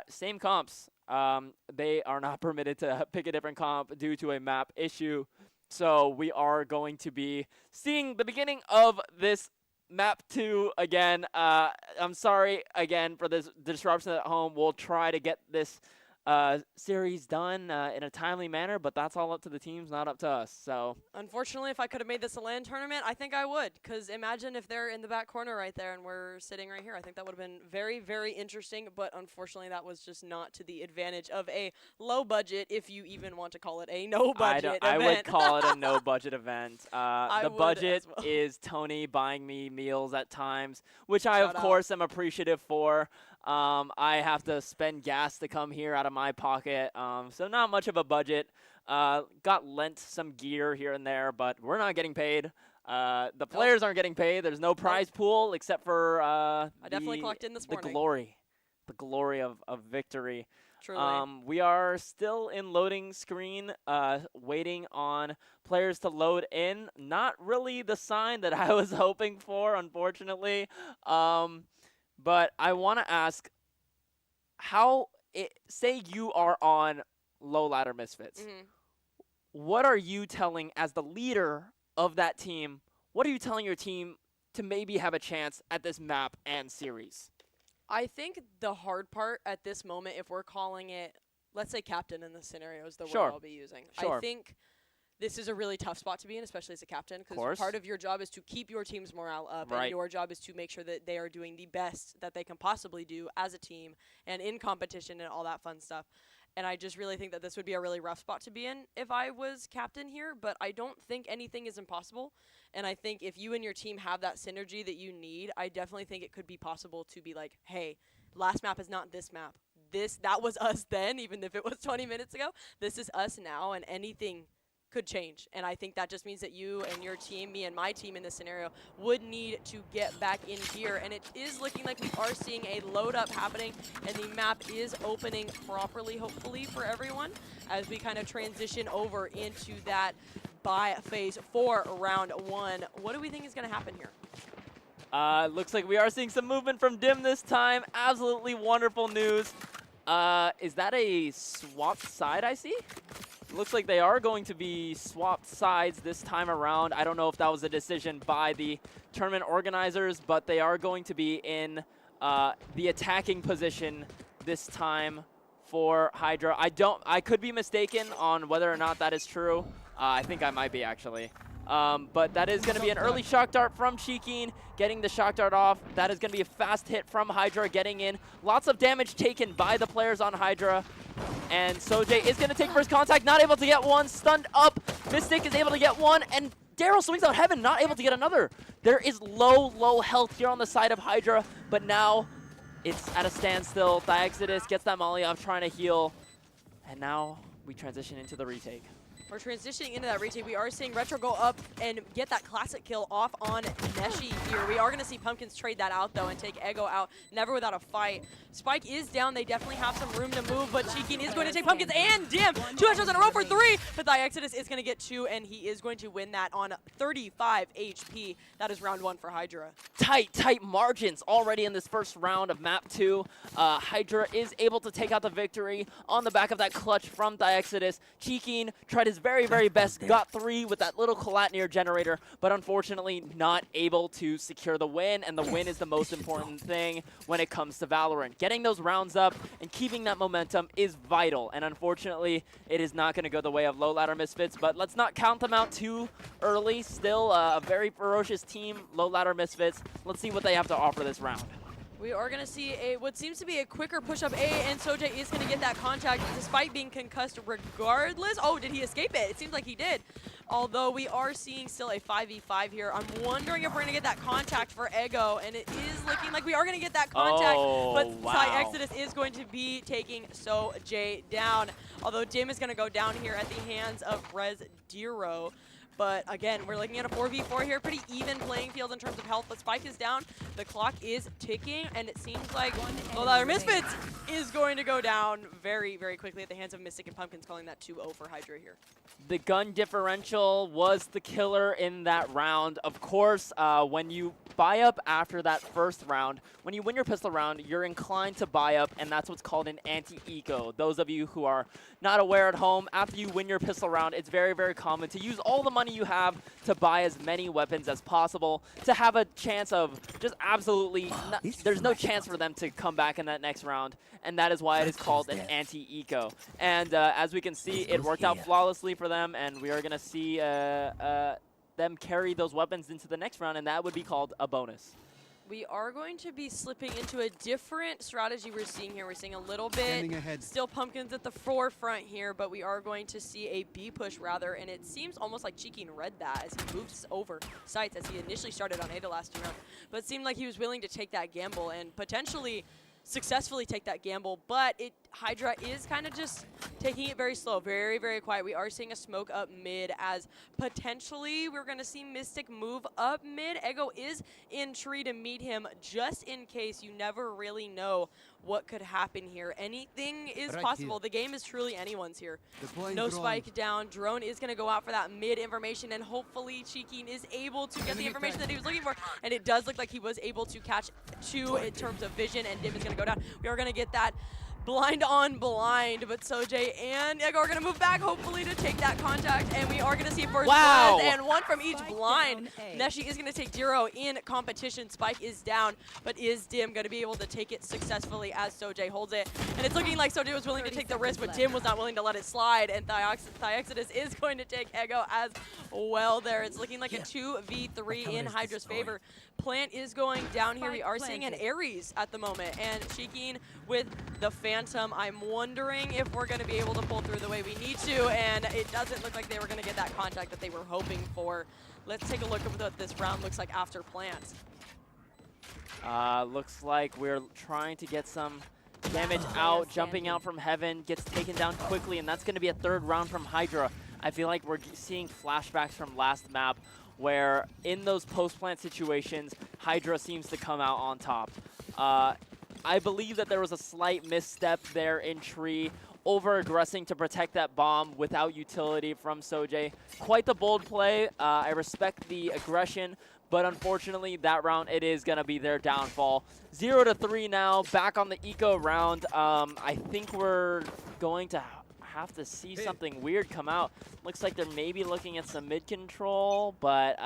same comps. They are not permitted to pick a different comp due to a map issue. So we are going to be seeing the beginning of this Map 2 again. I'm sorry again for this disruption at home. We'll try to get this series done in a timely manner, but that's all up to the teams, not up to us. So unfortunately, if I could have made this a LAN tournament, I think I would. Because imagine if they're in the back corner right there and we're sitting right here. I think that would have been very interesting. But unfortunately, that was just not to the advantage of a low budget, if you even want to call it a no budget event. I would call it a no budget event. The would budget as well. is Tony buying me meals at times, which I Shout of out. course am appreciative for. I have to spend gas to come here out of my pocket, so not much of a budget. Got lent some gear here and there, but we're not getting paid. The players aren't getting paid. There's no prize pool except for I definitely clocked in this morning. the glory of victory. Truly. We are still in loading screen, waiting on players to load in. Not really the sign that I was hoping for, unfortunately. But I want to ask, say you are on Low Ladder Misfits. What are you telling, as the leader of that team, what are you telling your team to maybe have a chance at this map and series? I think the hard part at this moment, if we're calling it, let's say captain in this scenario is the word I'll be using. I think this is a really tough spot to be in, especially as a captain, because part of your job is to keep your team's morale up, and your job is to make sure that they are doing the best that they can possibly do as a team and in competition and all that fun stuff. And I just really think that this would be a really rough spot to be in if I was captain here, but I don't think anything is impossible. And I think if you and your team have that synergy that you need, I definitely think it could be possible to be like, hey, last map is not this map. That was us then, even if it was 20 minutes ago. This is us now, and anything could change. And I think that just means that you and your team, me and my team in this scenario, would need to get back in here. And it is looking like we are seeing a load up happening, and the map is opening properly, hopefully, for everyone, as we kind of transition over into that buy phase for round 1. What do we think is going to happen here? Looks like we are seeing some movement from Dim this time. Absolutely wonderful news. Is that a swapped side I see? Looks like they are going to be swapped sides this time around. I don't know if that was a decision by the tournament organizers, but they are going to be in the attacking position this time for Hydra. I could be mistaken on whether or not that is true. I think I might be, actually. But that is going to be an early shock dart from Cheekin, getting the shock dart off. That is going to be a fast hit from Hydra, getting in. Lots of damage taken by the players on Hydra. And Sojay is going to take first contact, not able to get one. Stunned up. Mystic is able to get one. And Daryl swings out Heaven, not able to get another. There is low health here on the side of Hydra. But now it's at a standstill. Diexodus gets that molly off, trying to heal. And now we transition into the retake. We're transitioning into that retake. We are seeing Retro go up and get that classic kill off on Neshi here. We are going to see Pumpkins trade that out, though, and take Ego out, never without a fight. Spike is down. They definitely have some room to move, but Cheekin is going to take Pumpkins, and damn, 2 headshots in a row for 3. But the Exodus is going to get 2, and he is going to win that on 35 HP. That is round 1 for Hydra. Tight margins already in this first round of map 2. Hydra is able to take out the victory on the back of that clutch from Diexodus. Cheekin tried his very best, got 3 with that little Colatnier generator, but unfortunately not able to secure the win, and the win is the most important thing when it comes to Valorant. Getting those rounds up and keeping that momentum is vital, and unfortunately it is not going to go the way of Low Ladder Misfits, but let's not count them out too early. Still a very ferocious team, Low Ladder Misfits. Let's see what they have to offer this round. We are going to see what seems to be a quicker push-up A, and Sojay is going to get that contact despite being concussed regardless. Oh, did he escape it? It seems like he did. Although we are seeing still a 5v5 here. I'm wondering if we're going to get that contact for Ego, and it is looking like we are going to get that contact. But Exodus is going to be taking Sojay down. Although Dim is going to go down here at the hands of Rez Diro. But again, we're looking at a 4v4 here. Pretty even playing field in terms of health. But Spike is down. The clock is ticking. And it seems like Low Ladder Misfits is going to go down very quickly at the hands of Mystic and Pumpkins, calling that 2-0 for Hydra here. The gun differential was the killer in that round. Of course, when you buy up after that first round, when you win your pistol round, you're inclined to buy up, and that's what's called an anti-eco. Those of you who are not aware at home, after you win your pistol round, it's very common to use all the money you have to buy as many weapons as possible, to have a chance of just absolutely, there's no chance for them to come back in that next round, and that is why it is called an anti-eco. And as we can see, it worked out flawlessly for them, and we are going to see them carry those weapons into the next round, and that would be called a bonus. We are going to be slipping into a different strategy we're seeing here. We're seeing a little bit, still Pumpkins at the forefront here, but we are going to see a B push rather, and it seems almost like Cheekin read that as he moves over sites as he initially started on A the last 2 rounds. But it seemed like he was willing to take that gamble and potentially successfully take that gamble, but Hydra is kind of just taking it very slow, very, very quiet. We are seeing a smoke up mid as potentially we're going to see Mystic move up mid. Ego is in tree to meet him just in case. You never really know what could happen here. Anything is possible. The game is truly anyone's here. No spike down. Drone is going to go out for that mid information, and hopefully Cheeking is able to get the information that he was looking for. And it does look like he was able to catch two in terms of vision, and Dim is going to go down. We are going to get that blind on blind, but Sojay and Ego are going to move back, hopefully, to take that contact, and we are going to see first blood, and one from each blind. Neshi is going to take 0 in competition. Spike is down, but is Dim going to be able to take it successfully as Sojay holds it? And it's looking like Sojay was willing to take the risk, but Dim was not willing to let it slide, and Thiexodus is going to take Ego as well there. It's looking like a 2v3 in Hydra's favor. Plant is going down here. We are seeing an Ares at the moment, and Cheeking with the Phantom. I'm wondering if we're going to be able to pull through the way we need to, and it doesn't look like they were going to get that contact that they were hoping for. Let's take a look at what this round looks like after Plant. Looks like we're trying to get some damage out. Jumping out from heaven, gets taken down quickly, and that's going to be a third round from Hydra. I feel like we're seeing flashbacks from last map, where in those post-plant situations, Hydra seems to come out on top. I believe that there was a slight misstep there in tree, over-aggressing to protect that bomb without utility from Sojay. Quite the bold play. I respect the aggression, but unfortunately, that round, it is going to be their downfall. 0-3 now, back on the eco round. I think we're going to have to see something weird come out. Looks like they're maybe looking at some mid control, but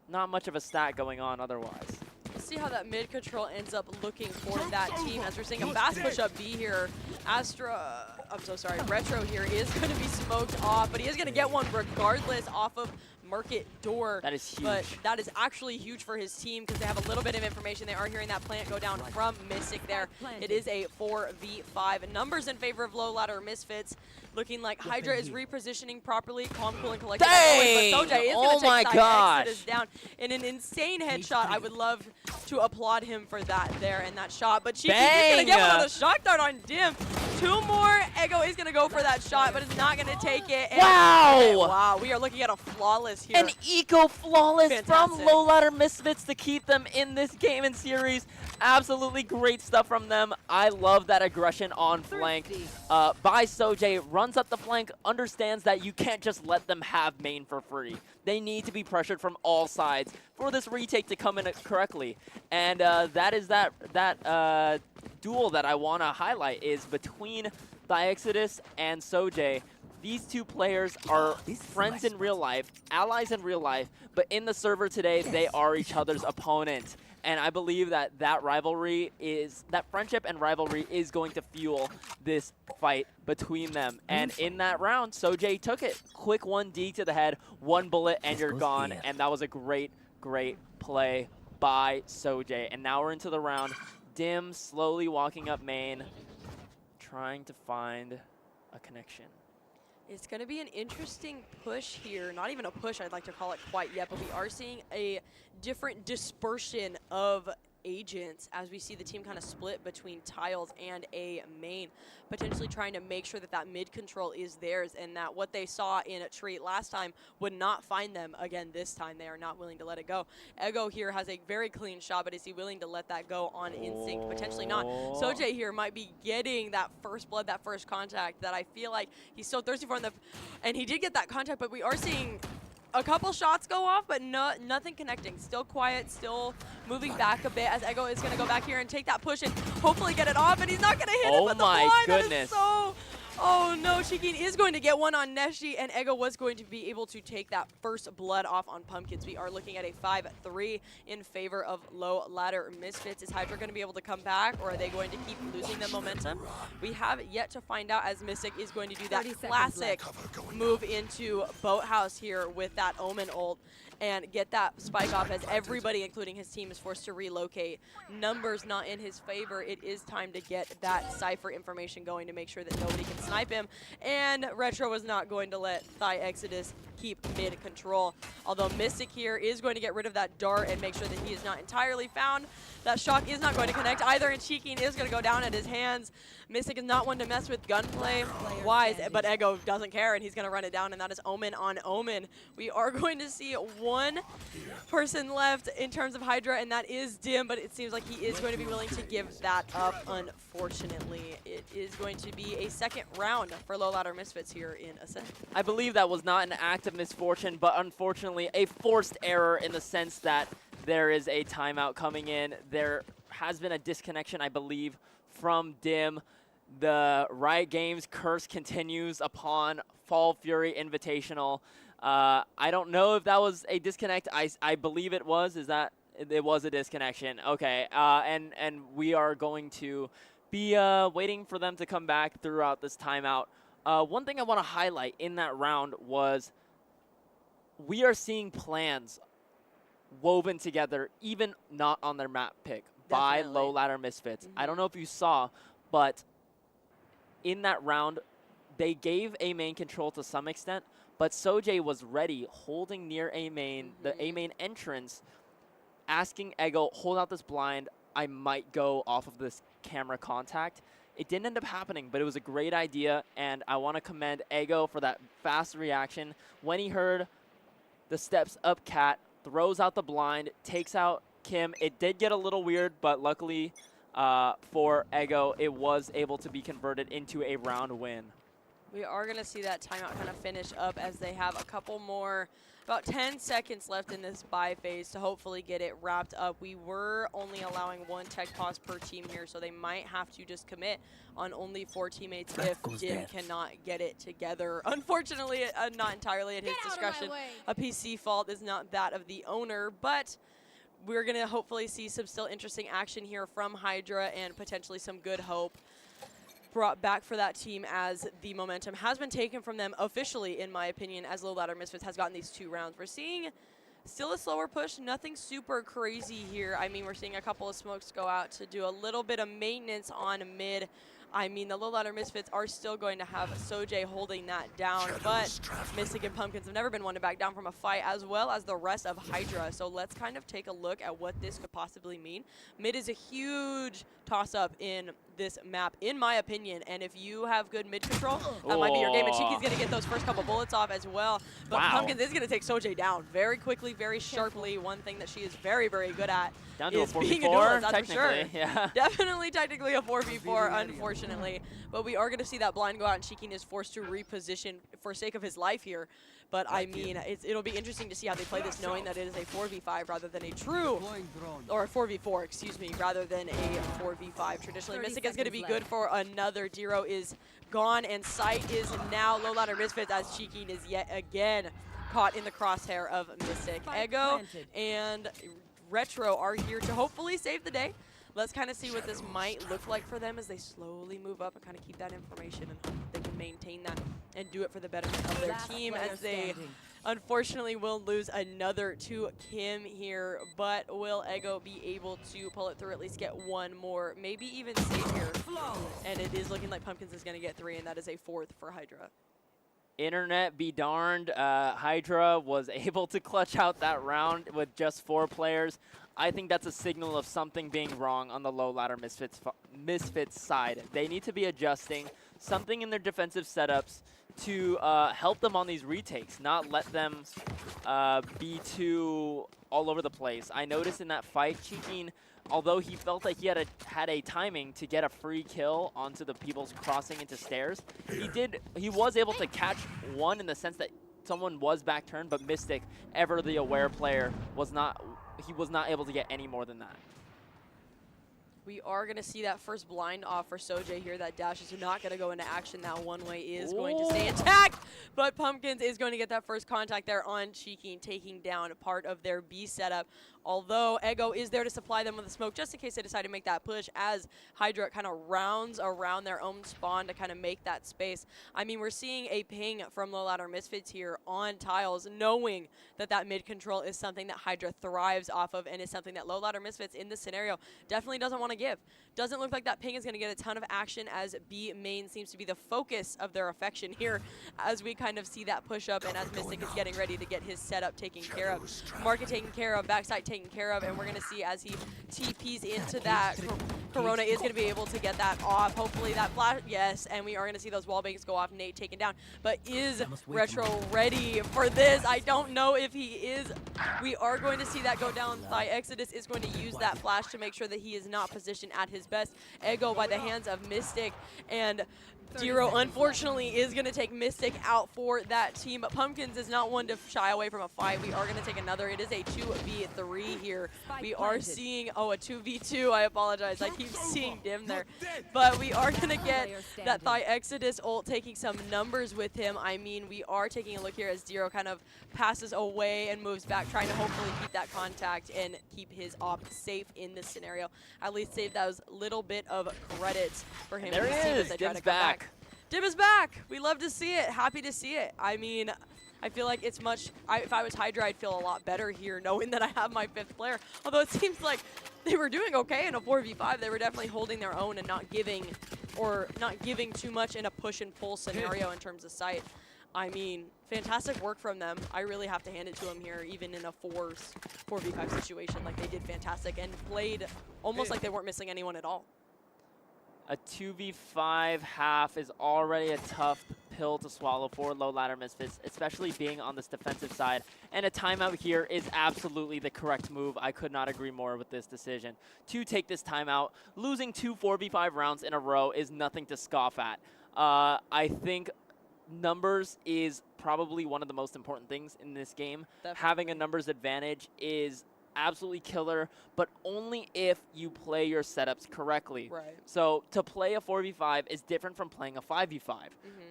not much of a stat going on otherwise. Let's see how that mid control ends up looking for that team, as we're seeing a fast push up B here. Retro here is going to be smoked off, but he is going to get one regardless off of Market Door. That is huge. But that is actually huge for his team because they have a little bit of information. They are hearing that plant go down from Mystic there. It is a 4v5. Numbers in favor of low ladder Misfits. Looking like Hydra is repositioning properly. Calm, cool, and collected. Dang! But Sojay is going to take Exodus down in an insane headshot. I would love to applaud him for that there and that shot. But Cheeky is going to get one on the shock dart on Dim. Two more. Ego is going to go for that shot, but is not going to take it. And wow, we are looking at a flawless here. An eco-flawless from low ladder Misfits to keep them in this game and series. Absolutely great stuff from them. I love that aggression on flank by Sojay. Runs up the flank, understands that you can't just let them have main for free. They need to be pressured from all sides for this retake to come in correctly. And that is that duel that I want to highlight is between Thiexodus and Sojay. These two players are friends in real life, allies in real life, but in the server today, they are each other's opponent. And I believe that rivalry that friendship and rivalry is going to fuel this fight between them. And in that round, Sojay took it. Quick 1D to the head, one bullet, and you're gone. And that was a great, great play by Sojay. And now we're into the round. Dim slowly walking up main, trying to find a connection. It's going to be an interesting push here. Not even a push, I'd like to call it quite yet, but we are seeing a different dispersion of agents as we see the team kind of split between tiles and a main, potentially trying to make sure that that mid control is theirs and that what they saw in a tree last time would not find them again this time. They are not willing to let it go. Ego here has a very clean shot, but is he willing to let that go on instinct? Potentially not. Sojay here might be getting that first blood, that first contact that I feel like he's so thirsty for, and he did get that contact, but we are seeing a couple shots go off, but nothing connecting. Still quiet, still moving back a bit as Ego is going to go back here and take that push and hopefully get it off, and he's not going to hit it, but the blind, goodness. That is so... Oh no, Cheeky is going to get one on Neshi, and Ego was going to be able to take that first blood off on Pumpkins. We are looking at a 5-3 in favor of low ladder Misfits. Is Hydra going to be able to come back, or are they going to keep losing the momentum? We have yet to find out, as Mystic is going to do that classic move into Boathouse here with that Omen ult and get that spike off as everybody, including his team, is forced to relocate. Numbers not in his favor. It is time to get that Cypher information going to make sure that nobody can snipe him. And Retro was not going to let Thiexodus keep mid control. Although Mystic here is going to get rid of that dart and make sure that he is not entirely found. That shock is not going to connect either, and Cheeking is going to go down at his hands. Mystic is not one to mess with gunplay wise, but Ego doesn't care, and he's going to run it down, and that is Omen on Omen. We are going to see one person left in terms of Hydra, and that is Dim, but it seems like he is going to be willing to give that up, unfortunately. It is going to be a second round for Low Ladder Misfits here in Ascent. I believe that was not an act of misfortune, but unfortunately a forced error in the sense that there is a timeout coming in. There has been a disconnection, I believe, from Dim. The Riot Games curse continues upon Fall Fury Invitational. I don't know if that was a disconnect. I believe it was. It was a disconnection. Okay, and we are going to be waiting for them to come back throughout this timeout. One thing I want to highlight in that round was we are seeing plans woven together, even not on their map pick, by Low Ladder Misfits. I don't know if you saw, but in that round, they gave A main control to some extent, but Sojay was ready, holding near A main, the A main entrance, asking Ego, hold out this blind, I might go off of this camera contact. It didn't end up happening, but it was a great idea, and I want to commend Ego for that fast reaction. When he heard the steps up Cat, throws out the blind, takes out Kim. It did get a little weird, but luckily for Ego, it was able to be converted into a round win. We are going to see that timeout kind of finish up as they have a couple more, about 10 seconds left in this buy phase to hopefully get it wrapped up. We were only allowing one tech pause per team here, so they might have to just commit on only 4 teammates if Dim cannot get it together. Unfortunately, not entirely at his discretion. A PC fault is not that of the owner, but we're going to hopefully see some still interesting action here from Hydra and potentially some good hope brought back for that team as the momentum has been taken from them officially, in my opinion, as Low Ladder Misfits has gotten these 2 rounds. We're seeing still a slower push, nothing super crazy here. I mean, we're seeing a couple of smokes go out to do a little bit of maintenance on mid. I mean, the Low Ladder Misfits are still going to have Sojay holding that down, but Mystic and Pumpkins have never been one to back down from a fight, as well as the rest of Hydra. So let's kind of take a look at what this could possibly mean. Mid is a huge toss-up in this map, in my opinion, and if you have good mid control, that might be your game. And Cheeky's going to get those first couple bullets off as well, but Pumpkins is going to take Sojay down very quickly, very sharply. One thing that she is very, very good at down to is a 4v4, being a duelist, that's for sure. Yeah. Definitely technically a 4v4, unfortunately, but we are going to see that blind go out, and Cheeky is forced to reposition for sake of his life here. But I mean, it'll be interesting to see how they play this, knowing that it is a 4v5 rather than a true, or a 4v4, excuse me, rather than a 4v5. Traditionally, Mystic is going to be good for another. Dero is gone, and Sight is now Low Ladder Misfits as Cheeky is yet again caught in the crosshair of Mystic. Ego and Retro are here to hopefully save the day. Let's kind of see what this might look like for them as they slowly move up and kind of keep that information and hope they can maintain that and do it for the betterment of their team, as they unfortunately will lose another to Kim here. But will Ego be able to pull it through, at least get one more, maybe even save here? And it is looking like Pumpkins is going to get 3, and that is a 4th for Hydra. Internet be darned, Hydra was able to clutch out that round with just 4 players. I think that's a signal of something being wrong on the Low Ladder Misfits side. They need to be adjusting something in their defensive setups to help them on these retakes, not let them be too all over the place. I noticed in that fight, Cheeking, although he felt like he had a timing to get a free kill onto the people's crossing into stairs, he was able to catch one in the sense that someone was back turned, but Mystic, ever the aware player, was not able to get any more than that. We are going to see that first blind off for Sojay here. That dash is not going to go into action. That one way is going to stay intact, but Pumpkins is going to get that first contact there on Cheeky, taking down a part of their B setup. Although Ego is there to supply them with a smoke just in case they decide to make that push, as Hydra kind of rounds around their own spawn to kind of make that space. I mean, we're seeing a ping from Low Ladder Misfits here on tiles, knowing that that mid control is something that Hydra thrives off of and is something that Low Ladder Misfits in this scenario definitely doesn't want to to give. Doesn't look like that ping is going to get a ton of action as B main seems to be the focus of their affection here as we kind of see that push up and as Mystic is getting ready to get his setup taken care of. Market taken care of, backside taken care of, and we're going to see as he TPs into that, Corona is going to be able to get that off. Hopefully that flash, yes, and we are going to see those wall bangs go off, Nate taken down. But is Retro ready for this? I don't know if he is. We are going to see that go down. Thigh Exodus is going to use that flash to make sure that he is not positioned at his best. Ego by the hands of Mystic, and Dero unfortunately is going to take Mystic out for that team, but Pumpkins is not one to shy away from a fight. We are going to take another. It is a 2v3 here. We are seeing, oh, a 2v2. I apologize. I keep seeing dim there. But we are going to get that Thigh Exodus ult taking some numbers with him. I mean, we are taking a look here as Dero kind of passes away and moves back, trying to hopefully keep that contact and keep his op safe in this scenario. At least save those little bit of credits for him. There he is. Dim's back. Dim is back. We love to see it. Happy to see it. I mean, I feel like it's much, if I was Hydra, I'd feel a lot better here knowing that I have my 5th player. Although it seems like they were doing okay in a 4v5. They were definitely holding their own and not giving too much in a push and pull scenario in terms of sight. I mean, fantastic work from them. I really have to hand it to them here, even in a 4v5 situation. Like, they did fantastic and played almost like they weren't missing anyone at all. A 2v5 half is already a tough pill to swallow for low ladder Misfits, especially being on this defensive side. And a timeout here is absolutely the correct move. I could not agree more with this decision. To take this timeout, losing 2 4v5 rounds in a row is nothing to scoff at. I think numbers is probably one of the most important things in this game. Definitely. Having a numbers advantage is absolutely killer, but only if you play your setups correctly. Right. So to play a 4v5 is different from playing a 5v5,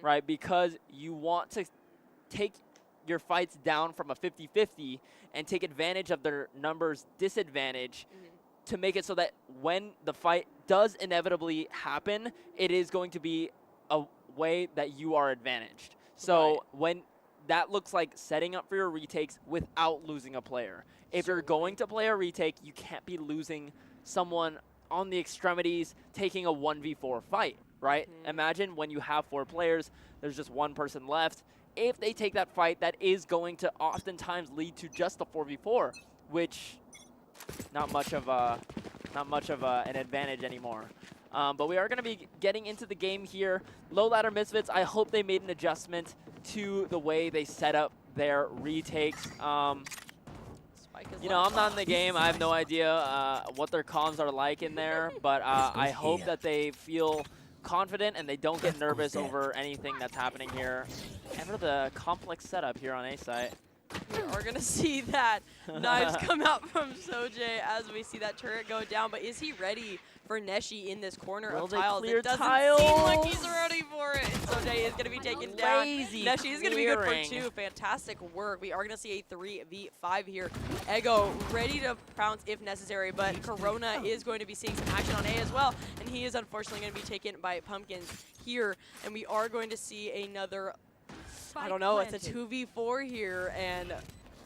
right? Because you want to take your fights down from a 50-50 and take advantage of their numbers disadvantage to make it so that when the fight does inevitably happen, it is going to be a way that you are advantaged. So when that looks like setting up for your retakes without losing a player. If you're going to play a retake, you can't be losing someone on the extremities taking a 1v4 fight, right? Imagine when you have 4 players, there's just 1 person left. If they take that fight, that is going to oftentimes lead to just a 4v4, which not much of an advantage anymore. But we are going to be getting into the game here. Low ladder Misfits, I hope they made an adjustment to the way they set up their retakes. You know, I'm not in the game. I have no idea what their comms are like in there, but I hope that they feel confident and they don't get nervous over anything that's happening here. Ever the complex setup here on A site. We're going to see that knives come out from Sojay as we see that turret go down, but is he ready for Neshi in this corner of tiles? It doesn't seem like he's ready for it. And Sojay is going to be taken down. Neshi is going to be good for 2. Fantastic work. We are going to see a 3v5 here. Ego ready to pounce if necessary, but Corona is going to be seeing some action on A as well, and he is unfortunately going to be taken by Pumpkins here, and we are going to see another, I don't know, it's a 2v4 here, and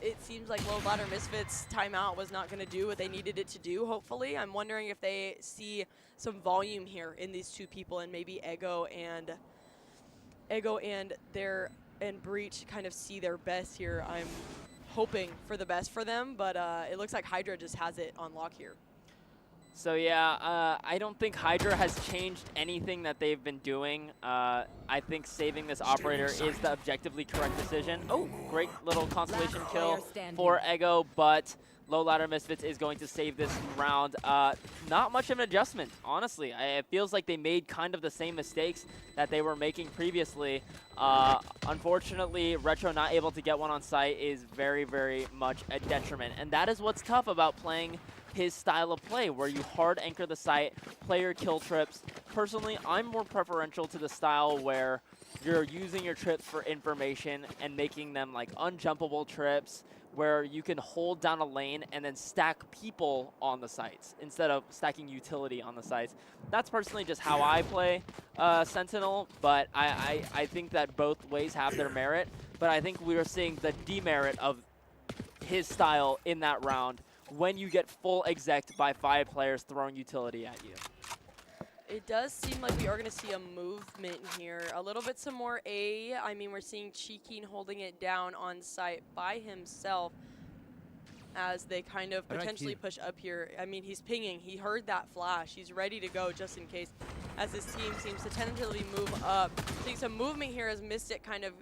it seems like low ladder Misfits timeout was not going to do what they needed it to do, hopefully. I'm wondering if they see some volume here in these 2 people, and maybe Ego and Breach kind of see their best here. I'm hoping for the best for them, but it looks like Hydra just has it on lock here. So yeah, I don't think Hydra has changed anything that they've been doing. I think saving this operator is the objectively correct decision. Oh, great little constellation kill for Ego, but low ladder Misfits is going to save this round. Not much of an adjustment, honestly. It feels like they made kind of the same mistakes that they were making previously. Unfortunately, Retro not able to get one on site is very, very much a detriment. And that is what's tough about playing his style of play, where you hard anchor the site, play your kill trips. Personally, I'm more preferential to the style where you're using your trips for information and making them like unjumpable trips, where you can hold down a lane and then stack people on the sites instead of stacking utility on the sites. That's personally just how I play Sentinel, but I think that both ways have their merit. But I think we are seeing the demerit of his style in that round, when you get full exec by 5 players throwing utility at you. It does seem like we are going to see a movement here. A little bit some more A. I mean, we're seeing Cheeking holding it down on site by himself as they kind of potentially push up here. I mean, he's pinging. He heard that flash. He's ready to go just in case as his team seems to tentatively move up. Seeing some movement here as Mystic kind of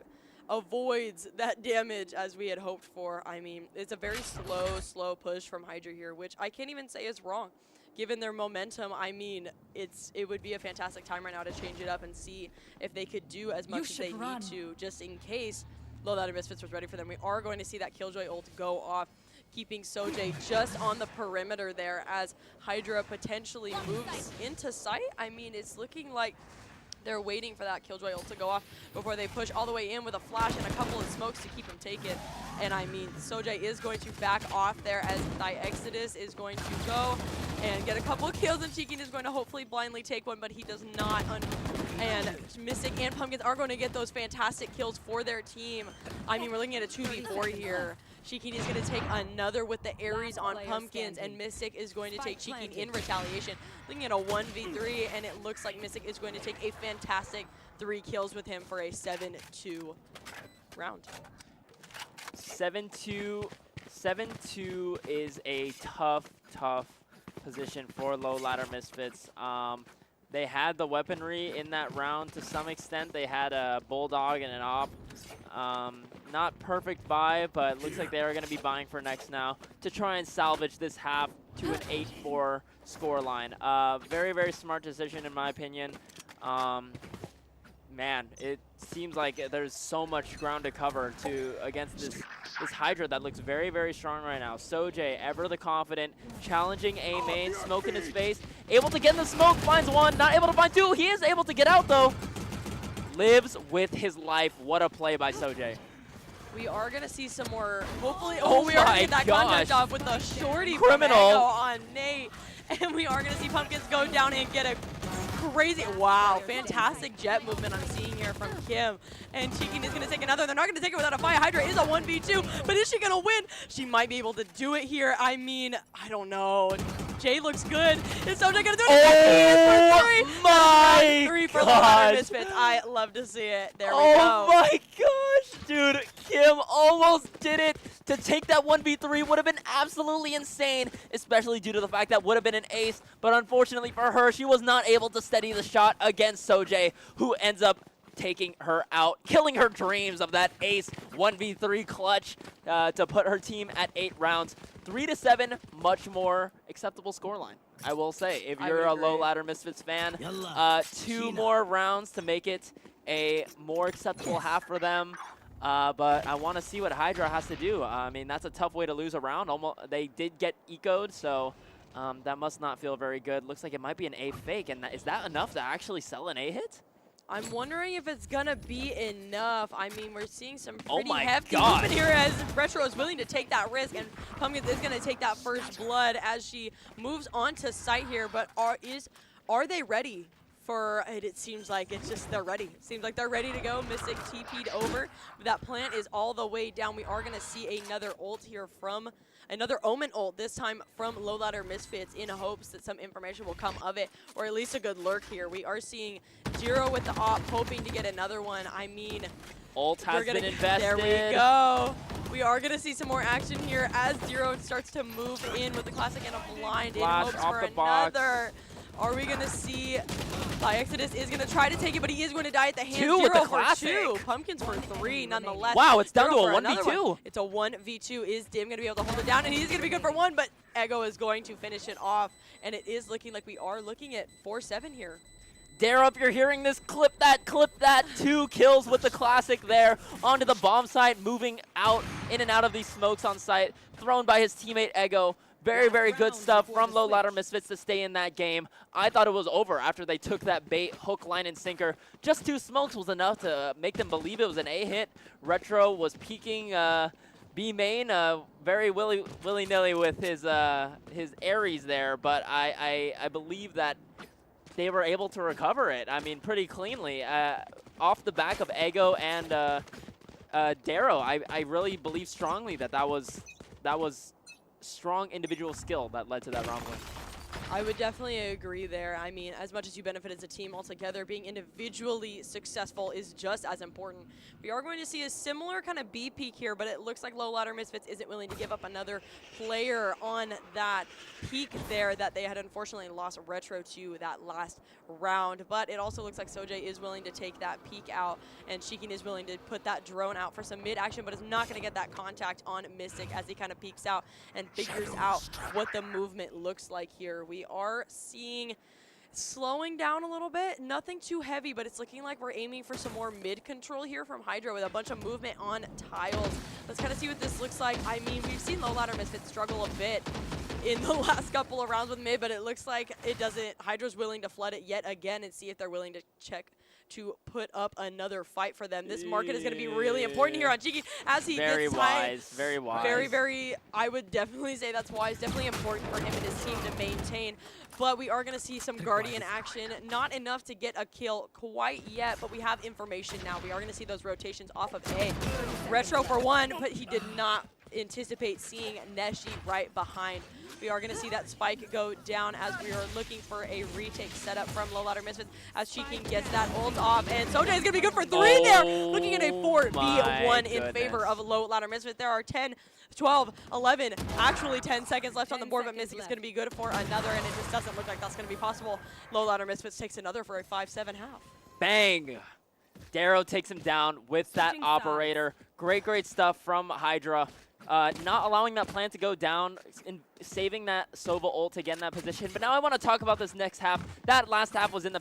avoids that damage as we had hoped for. I mean, it's a very slow push from Hydra here, which I can't even say is wrong. Given their momentum, I mean, it would be a fantastic time right now to change it up and see if they could do as much as they need to, just in case Low Ladder Misfits was ready for them. We are going to see that Killjoy ult go off, keeping Sojay just on the perimeter there as Hydra potentially moves into sight. I mean, it's looking like they're waiting for that Killjoy ult to go off before they push all the way in with a flash and a couple of smokes to keep him taken. And I mean, Sojay is going to back off there as Thy Exodus is going to go and get a couple of kills, and Cheeking is going to hopefully blindly take one, but he does not. And Mystic and Pumpkins are going to get those fantastic kills for their team. I mean, we're looking at a 2v4 here. Cheeking is going to take another with the Ares on Pumpkins, and Mystic is going to take Cheeking in retaliation. Looking at a 1v3, and it looks like Mystic is going to take a fantastic 3 kills with him for a 7-2 round. 7-2 is a tough position for Low Ladder Misfits. They had the weaponry in that round to some extent. They had a Bulldog and an Op. Not perfect buy, but looks like they are going to be buying for next now to try and salvage this half to an 8-4 scoreline. Very smart decision in my opinion. Man, it seems like there's so much ground to cover against this Hydra that looks very strong right now. Sojay, ever the confident, challenging A main, smoke in his face, able to get in the smoke, finds one, not able to find two. He is able to get out though. Lives with his life. What a play by Sojay. We are going to see some more, hopefully, oh we are going to get that gosh. contact off with the shorty Criminal on Nate. And we are going to see Pumpkins go down and get a crazy, wow, fantastic jet movement I'm seeing here from Kim. And Cheeking is going to take another. They're not going to take it without a fight. Hydra is a 1v2, but is she going to win? She might be able to do it here. I mean, I don't know. Jay looks good. Is Sojay going to do it? Oh my 3 for the Ladder Misfits. I love to see it. There we go. Oh my gosh, dude. Kim almost did it. To take that 1v3 would have been absolutely insane, especially due to the fact that would have been an ace. But unfortunately for her, she was not able to steady the shot against Sojay, who ends up taking her out, killing her dreams of that ace 1v3 clutch to put her team at 8 rounds. 3-7, much more acceptable scoreline, I will say. If you're a Low Ladder Misfits fan, 2 more rounds to make it a more acceptable half for them. But I want to see what Hydra has to do. I mean, that's a tough way to lose a round. They did get eco'd, so that must not feel very good. Looks like it might be an A fake, and is that enough to actually sell an A hit? I'm wondering if it's gonna be enough. I mean, we're seeing some Oh pretty my hefty gosh. movement here as Retro is willing to take that risk, and Pumpkins is gonna take that first blood as she moves on to site here. But are they ready for it? It seems like it's just they're ready. Seems like they're ready to go. Mystic TP'd over. That plant is all the way down. We are gonna see another ult here from another Omen ult, this time from Low Ladder Misfits, in hopes that some information will come of it, or at least a good lurk here. We are seeing Jiro with the op, hoping to get another one. I mean, ult has been invested. There we go. We are going to see some more action here as Jiro starts to move in with the classic and a blind in Flash hopes off for the box. another. Are we going to see Exodus is going to try to take it, but he is going to die at the hands. 2 with the Jiro for classic. 2. Pumpkins for 3, nonetheless. Wow, it's down Jiro to a for another 1v2. one. It's a 1v2. Is Dim going to be able to hold it down? And he's going to be good for 1, but Ego is going to finish it off. And it is looking like we are looking at 4-7 here. Dare up, you're hearing this. Clip that. 2 kills with the classic there. Onto the bomb site, moving out, in and out of these smokes on site. Thrown by his teammate Ego. Very good stuff from Low Ladder Misfits to stay in that game. I thought it was over after they took that bait, hook, line, and sinker. Just 2 smokes was enough to make them believe it was an A hit. Retro was peeking B main very willy-nilly with his Ares there, but I believe that they were able to recover it. I mean, pretty cleanly. Off the back of Ego and Darrow, I really believe strongly that was strong individual skill that led to that round win. I would definitely agree there. I mean, as much as you benefit as a team altogether, being individually successful is just as important. We are going to see a similar kind of B peak here, but it looks like Low Ladder Misfits isn't willing to give up another player on that peak there that they had unfortunately lost Retro to that last round. But it also looks like Sojay is willing to take that peak out, and Shikin is willing to put that drone out for some mid action, but is not going to get that contact on Mystic as he kind of peeks out and figures out what the movement looks like here. We are seeing slowing down a little bit, nothing too heavy, but it's looking like we're aiming for some more mid control here from Hydra with a bunch of movement on tiles. Let's kind of see what this looks like. I mean, we've seen Low Ladder Misfits struggle a bit in the last couple of rounds with mid, but it looks like it doesn't. Hydra's willing to flood it yet again and see if they're willing to check to put up another fight for them. This market is going to be really important here on Cheeky as he very gets wise, very wise. Very, I would definitely say that's wise. Definitely important for him and his team to maintain. But we are going to see some Guardian action. Not enough to get a kill quite yet, but we have information now. We are going to see those rotations off of A. Retro for one, but he did not anticipate seeing Neshi right behind. We are going to see that spike go down as we are looking for a retake setup from Low Ladder Misfits as Cheeking gets that ult off. And Sojay is going to be good for 3 there. Looking at a 4v1 in favor of Low Ladder Misfits. There are 10, 12, 11, actually 10 seconds left on the board, but Mystic is going to be good for another, and it just doesn't look like that's going to be possible. Low Ladder Misfits takes another for a 5-7 half. Bang! Darrow takes him down with that operator. Great stuff from Hydra. Not allowing that plan to go down and saving that Sova ult to get in that position. But now I want to talk about this next half. That last half was in the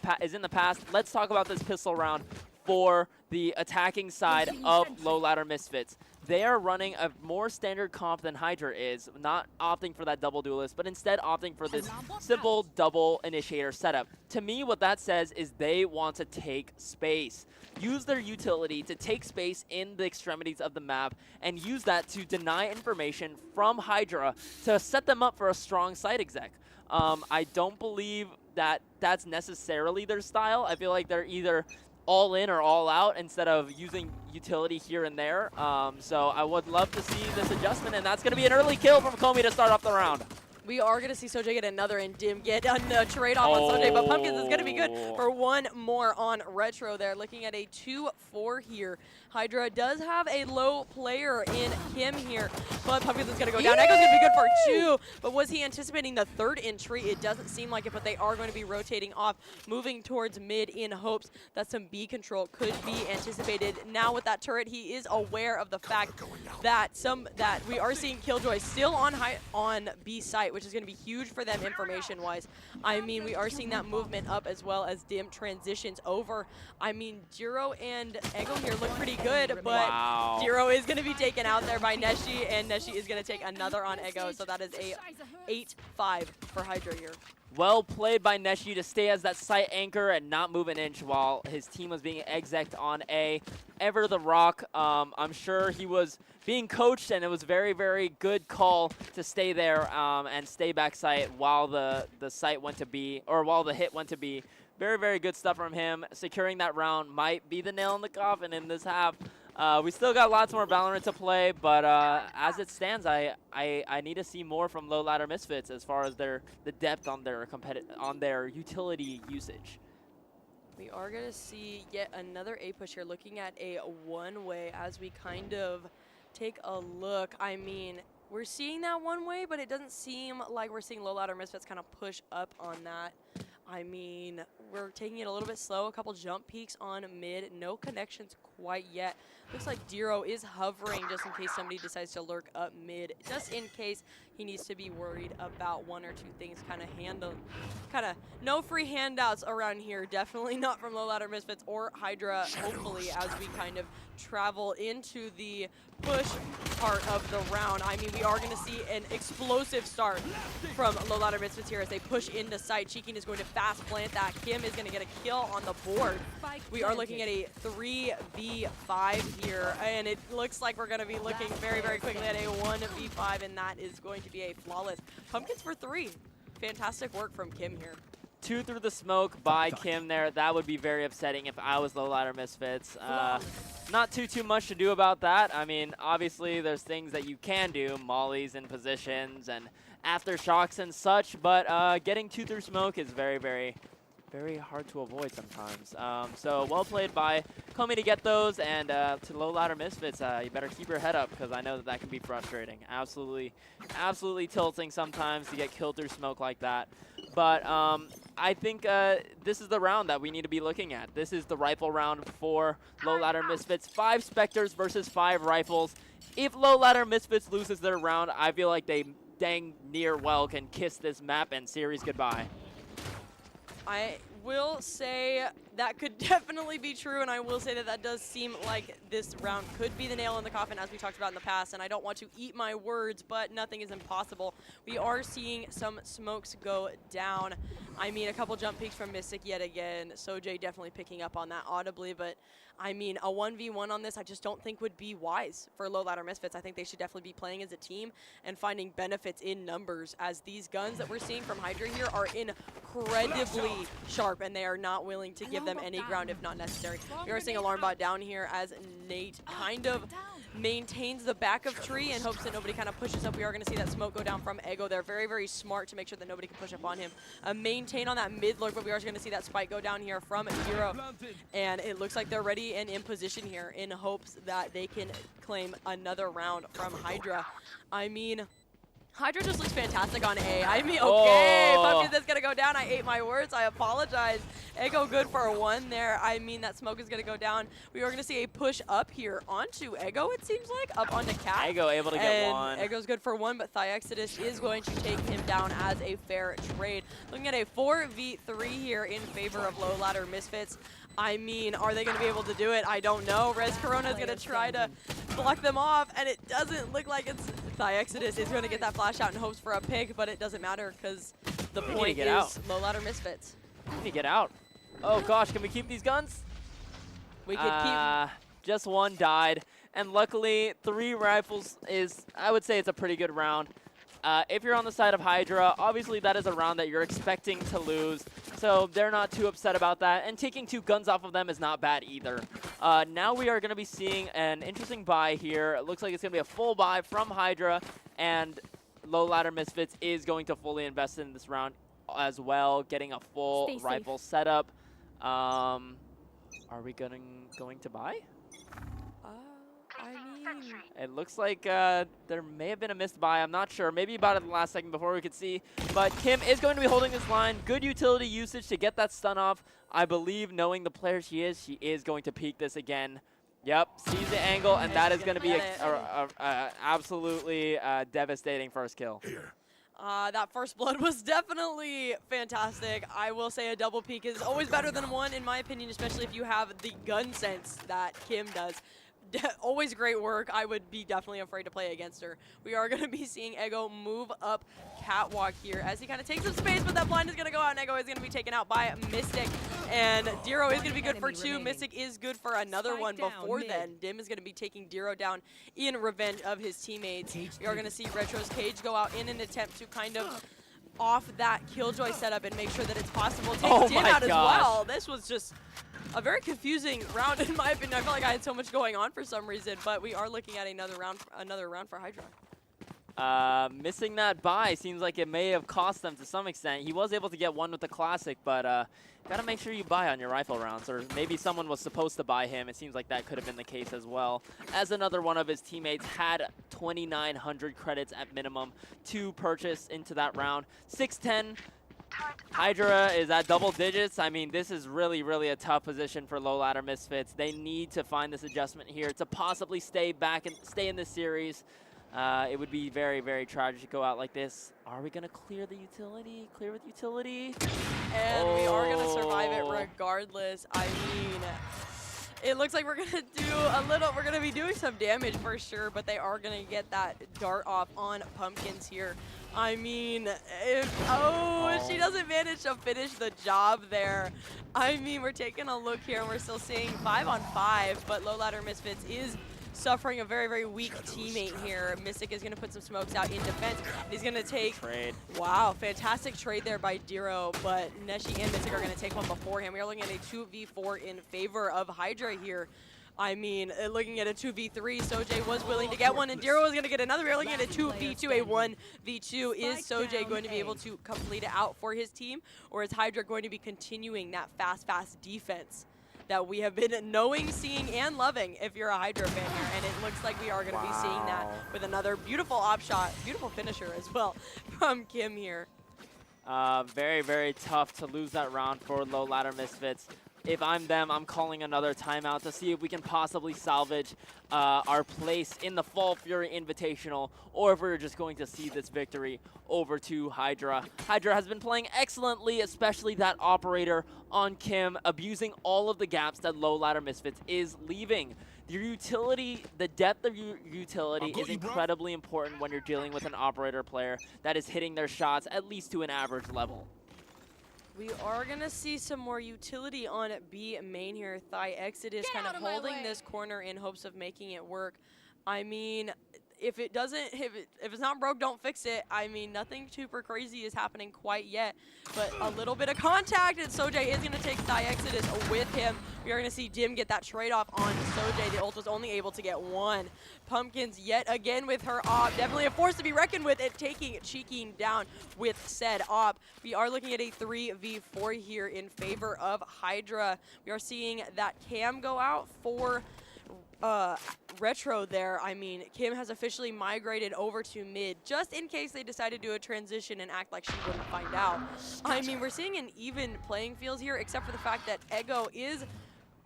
past. Let's talk about this pistol round for the attacking side of Low Ladder Misfits. They are running a more standard comp than Hydra is, not opting for that double duelist, but instead opting for this simple double initiator setup. To me, what that says is they want to take space. Use their utility to take space in the extremities of the map and use that to deny information from Hydra to set them up for a strong site exec. I don't believe that that's necessarily their style. I feel like they're either all in or all out instead of using utility here and there. So I would love to see this adjustment, and that's going to be an early kill from Comey to start off the round. We are going to see Sojay get another and Dim get a trade off on Sojay, but Pumpkins is going to be good for one more on Retro there. Looking at a 2-4 here. Hydra does have a low player in Kim here, but Pumpkins is going to go down. Echo's going to be good for 2, but was he anticipating the third entry? It doesn't seem like it, but they are going to be rotating off, moving towards mid in hopes that some B control could be anticipated. Now with that turret, he is aware of the fact that we are seeing Killjoy still on B site, which is going to be huge for them information-wise. I mean, we are seeing that movement up as well as Dim transitions over. I mean, Jiro and Ego here look pretty good, but Jiro is going to be taken out there by Neshi, and Neshi is going to take another on Ego, so that is a 8-5 for Hydra here. Well played by Neshi to stay as that site anchor and not move an inch while his team was being exec'd on A. Ever the Rock, I'm sure he was being coached, and it was very good call to stay there and stay back site while the site went to B, or while the hit went to B. Very good stuff from him. Securing that round might be the nail in the coffin in this half. We still got lots more Valorant to play, but as it stands, I need to see more from Low Ladder Misfits as far as the depth on their utility usage. We are going to see yet another A push here, looking at a one-way as we kind of take a look. I mean, we're seeing that one-way, but it doesn't seem like we're seeing Low Ladder Misfits kind of push up on that. I mean, we're taking it a little bit slow. A couple jump peaks on mid. No connections quite yet. Looks like Diro is hovering just in case somebody decides to lurk up mid. Just in case he needs to be worried about one or two things no free handouts around here. Definitely not from Low Ladder Misfits or Hydra, hopefully, as we kind of travel into the push part of the round. I mean, we are going to see an explosive start from Low Ladder Misfits here as they push into site. Cheeking is going to fast plant that. Kim is going to get a kill on the board. We are looking at a 3v5 here, and it looks like we're going to be looking very quickly at a 1v5, and that is going to be a flawless. Pumpkins for 3. Fantastic work from Kim here. 2 through the smoke by Kim there. That would be very upsetting if I was Low Ladder Misfits. not too much to do about that. I mean, obviously there's things that you can do, mollies in positions and aftershocks and such, but getting 2 through smoke is very hard to avoid sometimes. So well played by Comey to get those, and to low ladder Misfits, you better keep your head up because I know that can be frustrating. Absolutely tilting sometimes to get killed through smoke like that. But I think this is the round that we need to be looking at. This is the rifle round for low ladder Misfits. 5 Spectres versus 5 rifles. If low ladder Misfits loses their round, I feel like they dang near well can kiss this map and series goodbye. I will say that could definitely be true, and I will say that that does seem like this round could be the nail in the coffin, as we talked about in the past, and I don't want to eat my words, but nothing is impossible. We are seeing some smokes go down. I mean, a couple jump peeks from Mystic yet again. Sojay definitely picking up on that audibly, but I mean, a 1v1 on this I just don't think would be wise for low ladder Misfits. I think they should definitely be playing as a team and finding benefits in numbers, as these guns that we're seeing from Hydra here are incredibly sharp, and they are not willing to give them any ground if not necessary. We are seeing Alarm Bot down here as Nate kind of maintains the back of tree in hopes that nobody kind of pushes up. We are going to see that smoke go down from Ego. They're very smart to make sure that nobody can push up on him. Maintain on that mid lurk, but we are going to see that spike go down here from Hero. And it looks like they're ready and in position here in hopes that they can claim another round from Hydra. I mean, Hydra just looks fantastic on A. I mean, okay, Pumpkin, that's gonna go down. I ate my words, I apologize. Ego good for a 1 there. I mean, that smoke is gonna go down. We are gonna see a push up here onto Ego, it seems like, up onto Cat. Ego able to get 1. Ego's good for 1, but Thiexodus is going to take him down as a fair trade. Looking at a 4v3 here in favor of low ladder Misfits. I mean, are they going to be able to do it? I don't know. Res Corona is going to try to block them off, and it doesn't look like it's Thiexodus is going to get that flash out in hopes for a pick, but it doesn't matter because the point is low ladder Misfits. We need to get out. Oh gosh, can we keep these guns? We could keep. Just 1 died, and luckily 3 rifles is, I would say it's a pretty good round. If you're on the side of Hydra, obviously that is a round that you're expecting to lose, so they're not too upset about that, and taking 2 guns off of them is not bad either. Now we are going to be seeing an interesting buy here. It looks like it's going to be a full buy from Hydra, and low ladder Misfits is going to fully invest in this round as well, getting a full rifle setup. Are we going to buy? I mean, it looks like there may have been a missed buy. I'm not sure. Maybe about at the last second before we could see. But Kim is going to be holding this line. Good utility usage to get that stun off. I believe, knowing the player she is going to peek this again. Yep, sees the angle, and that is going to be absolutely devastating first kill. That first blood was definitely fantastic. I will say a double peek is always better than 1, in my opinion, especially if you have the gun sense that Kim does. Always great work. I would be definitely afraid to play against her. We are going to be seeing Ego move up catwalk here as he kind of takes some space, but that blind is going to go out, and Ego is going to be taken out by Mystic. And Diro is going to be good for 2. Mystic is good for another 1 before then. Dim is going to be taking Diro down in revenge of his teammates. We are going to see Retro's Cage go out in an attempt to kind of off that Killjoy setup and make sure that it's possible to take Dim out as well. This was just a very confusing round in my opinion. I felt like I had so much going on for some reason, but we are looking at another round for Hydra. Missing that buy seems like it may have cost them to some extent. He was able to get 1 with the classic, but gotta make sure you buy on your rifle rounds, or maybe someone was supposed to buy him. It seems like that could have been the case as well, as another one of his teammates had 2,900 credits at minimum to purchase into that round. 610. Hydra is at double digits. I mean, this is really a tough position for low ladder Misfits. They need to find this adjustment here to possibly stay back and stay in this series. It would be very tragic to go out like this. Are we gonna clear the utility? Clear with utility? And we are gonna survive it regardless. I mean, it looks like we're gonna do we're gonna be doing some damage for sure, but they are gonna get that dart off on Pumpkins here. I mean, if she doesn't manage to finish the job there. I mean, we're taking a look here and we're still seeing 5 on 5, but low ladder Misfits is suffering a very weak teammate here. Mystic is going to put some smokes out in defense. He's going to take... Trade. Wow, fantastic trade there by Diro, but Neshi and Mystic are going to take one before him. We are looking at a 2v4 in favor of Hydra here. I mean, looking at a 2v3, Sojay was willing to get one, and Diro was going to get another. We're looking at a 2v2, a 1v2. Is Sojay going to be able to complete it out for his team, or is Hydra going to be continuing that fast defense that we have been knowing, seeing, and loving if you're a Hydra fan here? And it looks like we are going to be seeing that with another beautiful op shot, beautiful finisher as well from Kim here. Very, very tough to lose that round for low ladder Misfits. If I'm them, I'm calling another timeout to see if we can possibly salvage our place in the Fall Fury Invitational, or if we're just going to see this victory over to Hydra. Hydra has been playing excellently, especially that operator on Kim, abusing all of the gaps that low ladder Misfits is leaving. Your utility, the depth of your utility is incredibly important when you're dealing with an operator player that is hitting their shots at least to an average level. We are going to see some more utility on B main here. Thigh Exodus kind of holding this corner in hopes of making it work. I mean, if it doesn't, if it's not broke, don't fix it. I mean, nothing super crazy is happening quite yet, but a little bit of contact, and Sojay is going to take Thigh Exodus with him. We are going to see Dim get that trade-off on Sojay. The ult was only able to get one. Pumpkins yet again with her op. Definitely a force to be reckoned with, and taking Cheeking down with said op. We are looking at a 3v4 here in favor of Hydra. We are seeing that Cam go out for Retro there. I mean, Kim has officially migrated over to mid, just in case they decide to do a transition and act like she wouldn't find out. I mean, we're seeing an even playing field here, except for the fact that Ego is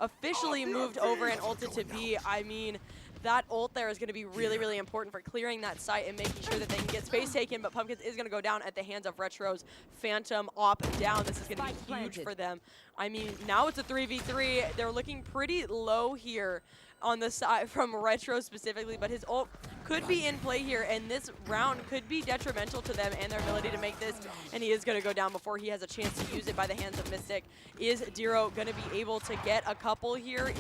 officially moved over and ulted to B. I mean, that ult there is going to be really, really important for clearing that site and making sure that they can get space taken, but Pumpkins is going to go down at the hands of Retro's Phantom op down. This is going to be huge for them. I mean, now it's a 3v3. They're looking pretty low here on the side from Retro specifically, but his ult could be in play here, and this round could be detrimental to them and their ability to make this, and he is going to go down before he has a chance to use it by the hands of Mystic. Is Diro going to be able to get a couple here?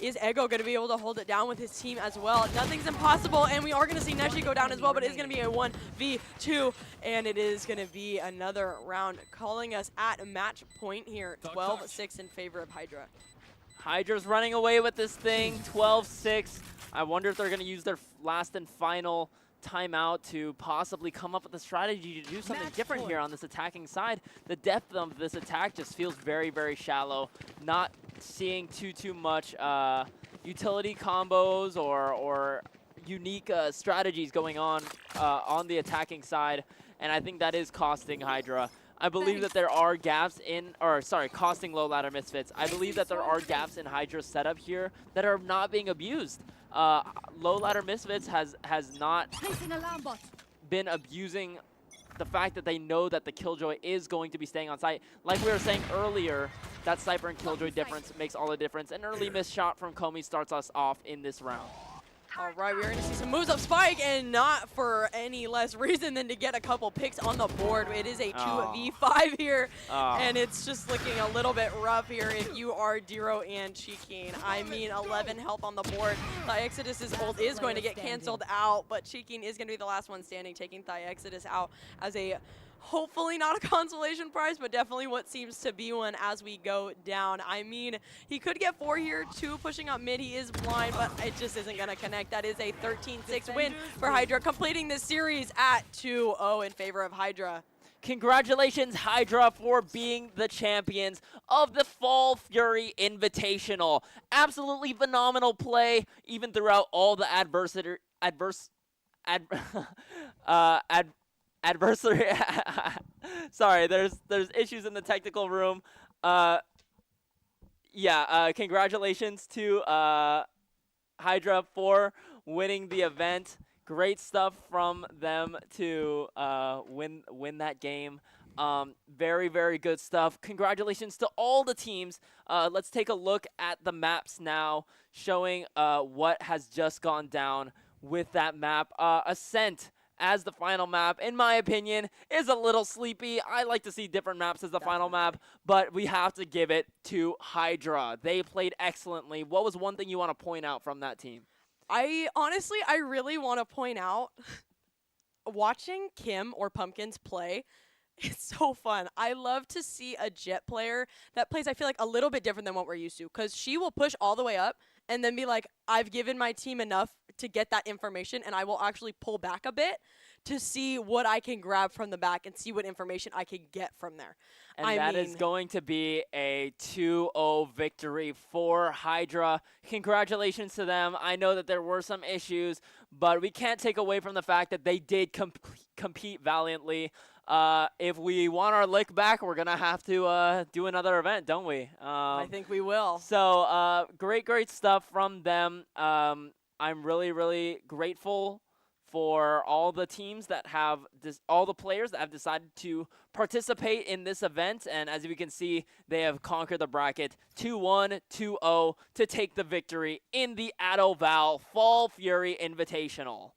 Is Ego going to be able to hold it down with his team as well? Nothing's impossible, and we are going to see Neshi go down as well, but it's going to be a 1v2, and it is going to be another round, calling us at match point here, 12-6 in favor of Hydra. Hydra's running away with this thing, 12-6. I wonder if they're going to use their last and final timeout to possibly come up with a strategy to do something different here on this attacking side. The depth of this attack just feels very, very shallow. Not seeing too much utility combos or unique strategies going on the attacking side, and I think that is costing Hydra. I believe that there are gaps costing low ladder Misfits. I believe that there are gaps in Hydra's setup here that are not being abused. Low ladder Misfits has not been abusing the fact that they know that the Killjoy is going to be staying on site. Like we were saying earlier, that Sniper and Killjoy difference makes all the difference. An early missed shot from Comey starts us off in this round. All right, we're going to see some moves up Spike, and not for any less reason than to get a couple picks on the board. It is a 2v5 here, and it's just looking a little bit rough here if you are Diro and Cheeking. I mean, 11 health on the board. Thigh Exodus's ult is going to get canceled out, but Cheeking is going to be the last one standing, taking Thigh Exodus out as a hopefully not a consolation prize, but definitely what seems to be one as we go down. I mean, he could get 4 here, 2 pushing up mid. He is blind, but it just isn't going to connect. That is a 13-6 win for Hydra, completing this series at 2-0 in favor of Hydra. Congratulations, Hydra, for being the champions of the Fall Fury Invitational. Absolutely phenomenal play, even throughout all the adversity. Sorry, there's issues in the technical room. Congratulations to Hydra for winning the event. Great stuff from them to win that game. Very, very good stuff. Congratulations to all the teams. Let's take a look at the maps now, showing what has just gone down with that map. Ascent as the final map, in my opinion, is a little sleepy. I like to see different maps as the final map, but we have to give it to Hydra. They played excellently. What was one thing you want to point out from that team? I really want to point out, watching Kim or Pumpkins play, it's so fun. I love to see a Jet player that plays, I feel like, a little bit different than what we're used to, because she will push all the way up and then be like, I've given my team enough to get that information, and I will actually pull back a bit to see what I can grab from the back and see what information I can get from there. And that is going to be a 2-0 victory for Hydra. Congratulations to them. I know that there were some issues, but we can't take away from the fact that they did compete valiantly. If we want our lick back, we're going to have to do another event, don't we? I think we will. So great stuff from them. I'm really, really grateful for all the teams that have all the players that have decided to participate in this event. And as we can see, they have conquered the bracket 2-1, 2-0 to take the victory in the AdoVAL Fall Fury Invitational.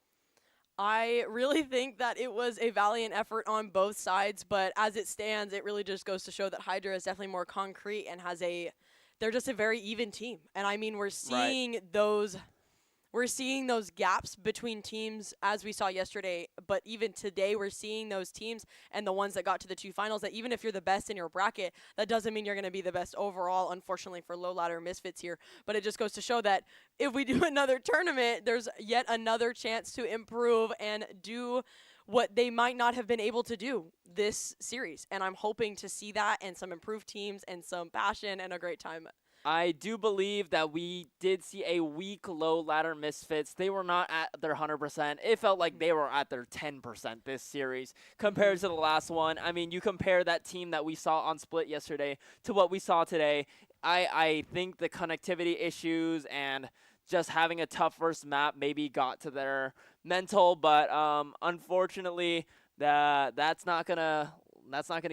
I really think that it was a valiant effort on both sides, but as it stands, it really just goes to show that Hydra is definitely more concrete and they're just a very even team. And I mean, we're seeing those gaps between teams as we saw yesterday, but even today we're seeing those teams and the ones that got to the 2 finals that even if you're the best in your bracket, that doesn't mean you're going to be the best overall, unfortunately for low ladder Misfits here. But it just goes to show that if we do another tournament, there's yet another chance to improve and do what they might not have been able to do this series. And I'm hoping to see that and some improved teams and some passion and a great time. I do believe that we did see a weak low ladder Misfits. They were not at their 100%. It felt like they were at their 10% this series compared to the last one. I mean, you compare that team that we saw on Split yesterday to what we saw today. I think the connectivity issues and just having a tough first map maybe got to their mental, but unfortunately, that's not gonna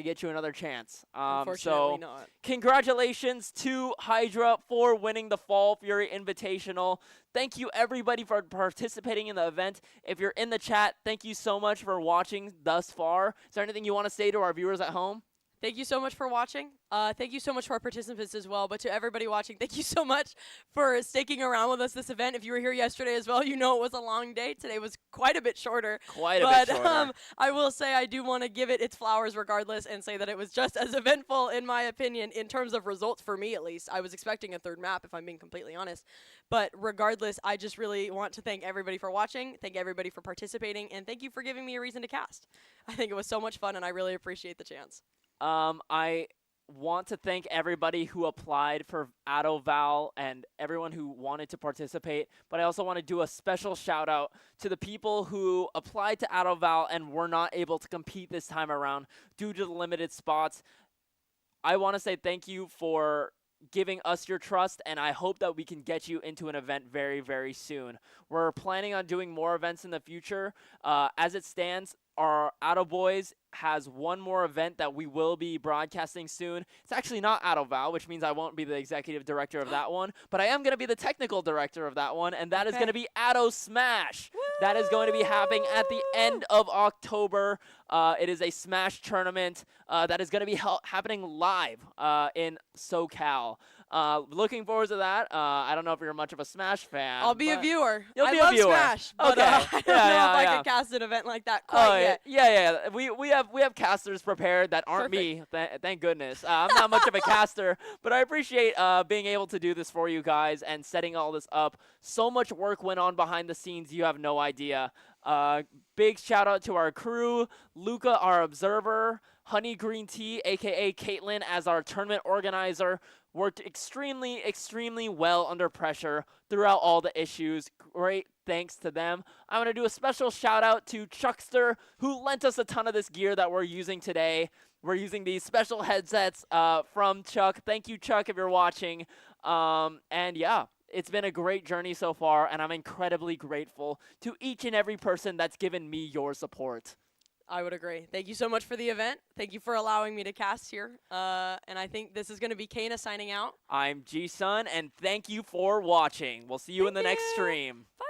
get you another chance. Unfortunately not. Congratulations to Hydra for winning the Fall Fury Invitational. Thank you, everybody, for participating in the event. If you're in the chat, thank you so much for watching thus far. Is there anything you want to say to our viewers at home? Thank you so much for watching. Thank you so much for our participants as well. But to everybody watching, thank you so much for sticking around with us this event. If you were here yesterday as well, you know it was a long day. Today was quite a bit shorter. Bit shorter. I will say I do want to give it its flowers regardless and say that it was just as eventful, in my opinion, in terms of results for me at least. I was expecting a third map, if I'm being completely honest. But regardless, I just really want to thank everybody for watching, thank everybody for participating, and thank you for giving me a reason to cast. I think it was so much fun, and I really appreciate the chance. I want to thank everybody who applied for AdoVAL and everyone who wanted to participate, but I also want to do a special shout out to the people who applied to AdoVAL and were not able to compete this time around due to the limited spots. I want to say thank you for giving us your trust, and I hope that we can get you into an event very, very soon. We're planning on doing more events in the future. As it stands, our AdoBoys has one more event that we will be broadcasting soon. It's actually not AdoVAL, which means I won't be the executive director of that one, but I am going to be the technical director of that one, and that is going to be Ado Smash. Woo! That is going to be happening at the end of October. It is a Smash tournament that is going to be happening live in SoCal. Looking forward to that. I don't know if you're much of a Smash fan. I'll be a viewer. You'll be I love a viewer. Smash, but Okay. I don't know if I can cast an event like that quite yet. Yeah. We have casters prepared that aren't me. Thank goodness. I'm not much of a caster, but I appreciate being able to do this for you guys and setting all this up. So much work went on behind the scenes. You have no idea. Big shout out to our crew, Luca, our observer, Honey Green Tea, aka Caitlin, as our tournament organizer. Worked extremely well under pressure throughout all the issues. Great thanks to them. I want to do a special shout out to Chuckster, who lent us a ton of this gear that we're using today. We're using these special headsets from Chuck. Thank you, Chuck, if you're watching. And yeah, it's been a great journey so far, and I'm incredibly grateful to each and every person that's given me your support. I would agree. Thank you so much for the event. Thank you for allowing me to cast here. And I think this is going to be Kana signing out. I'm G-Sun, and thank you for watching. We'll see you in the next stream. Bye.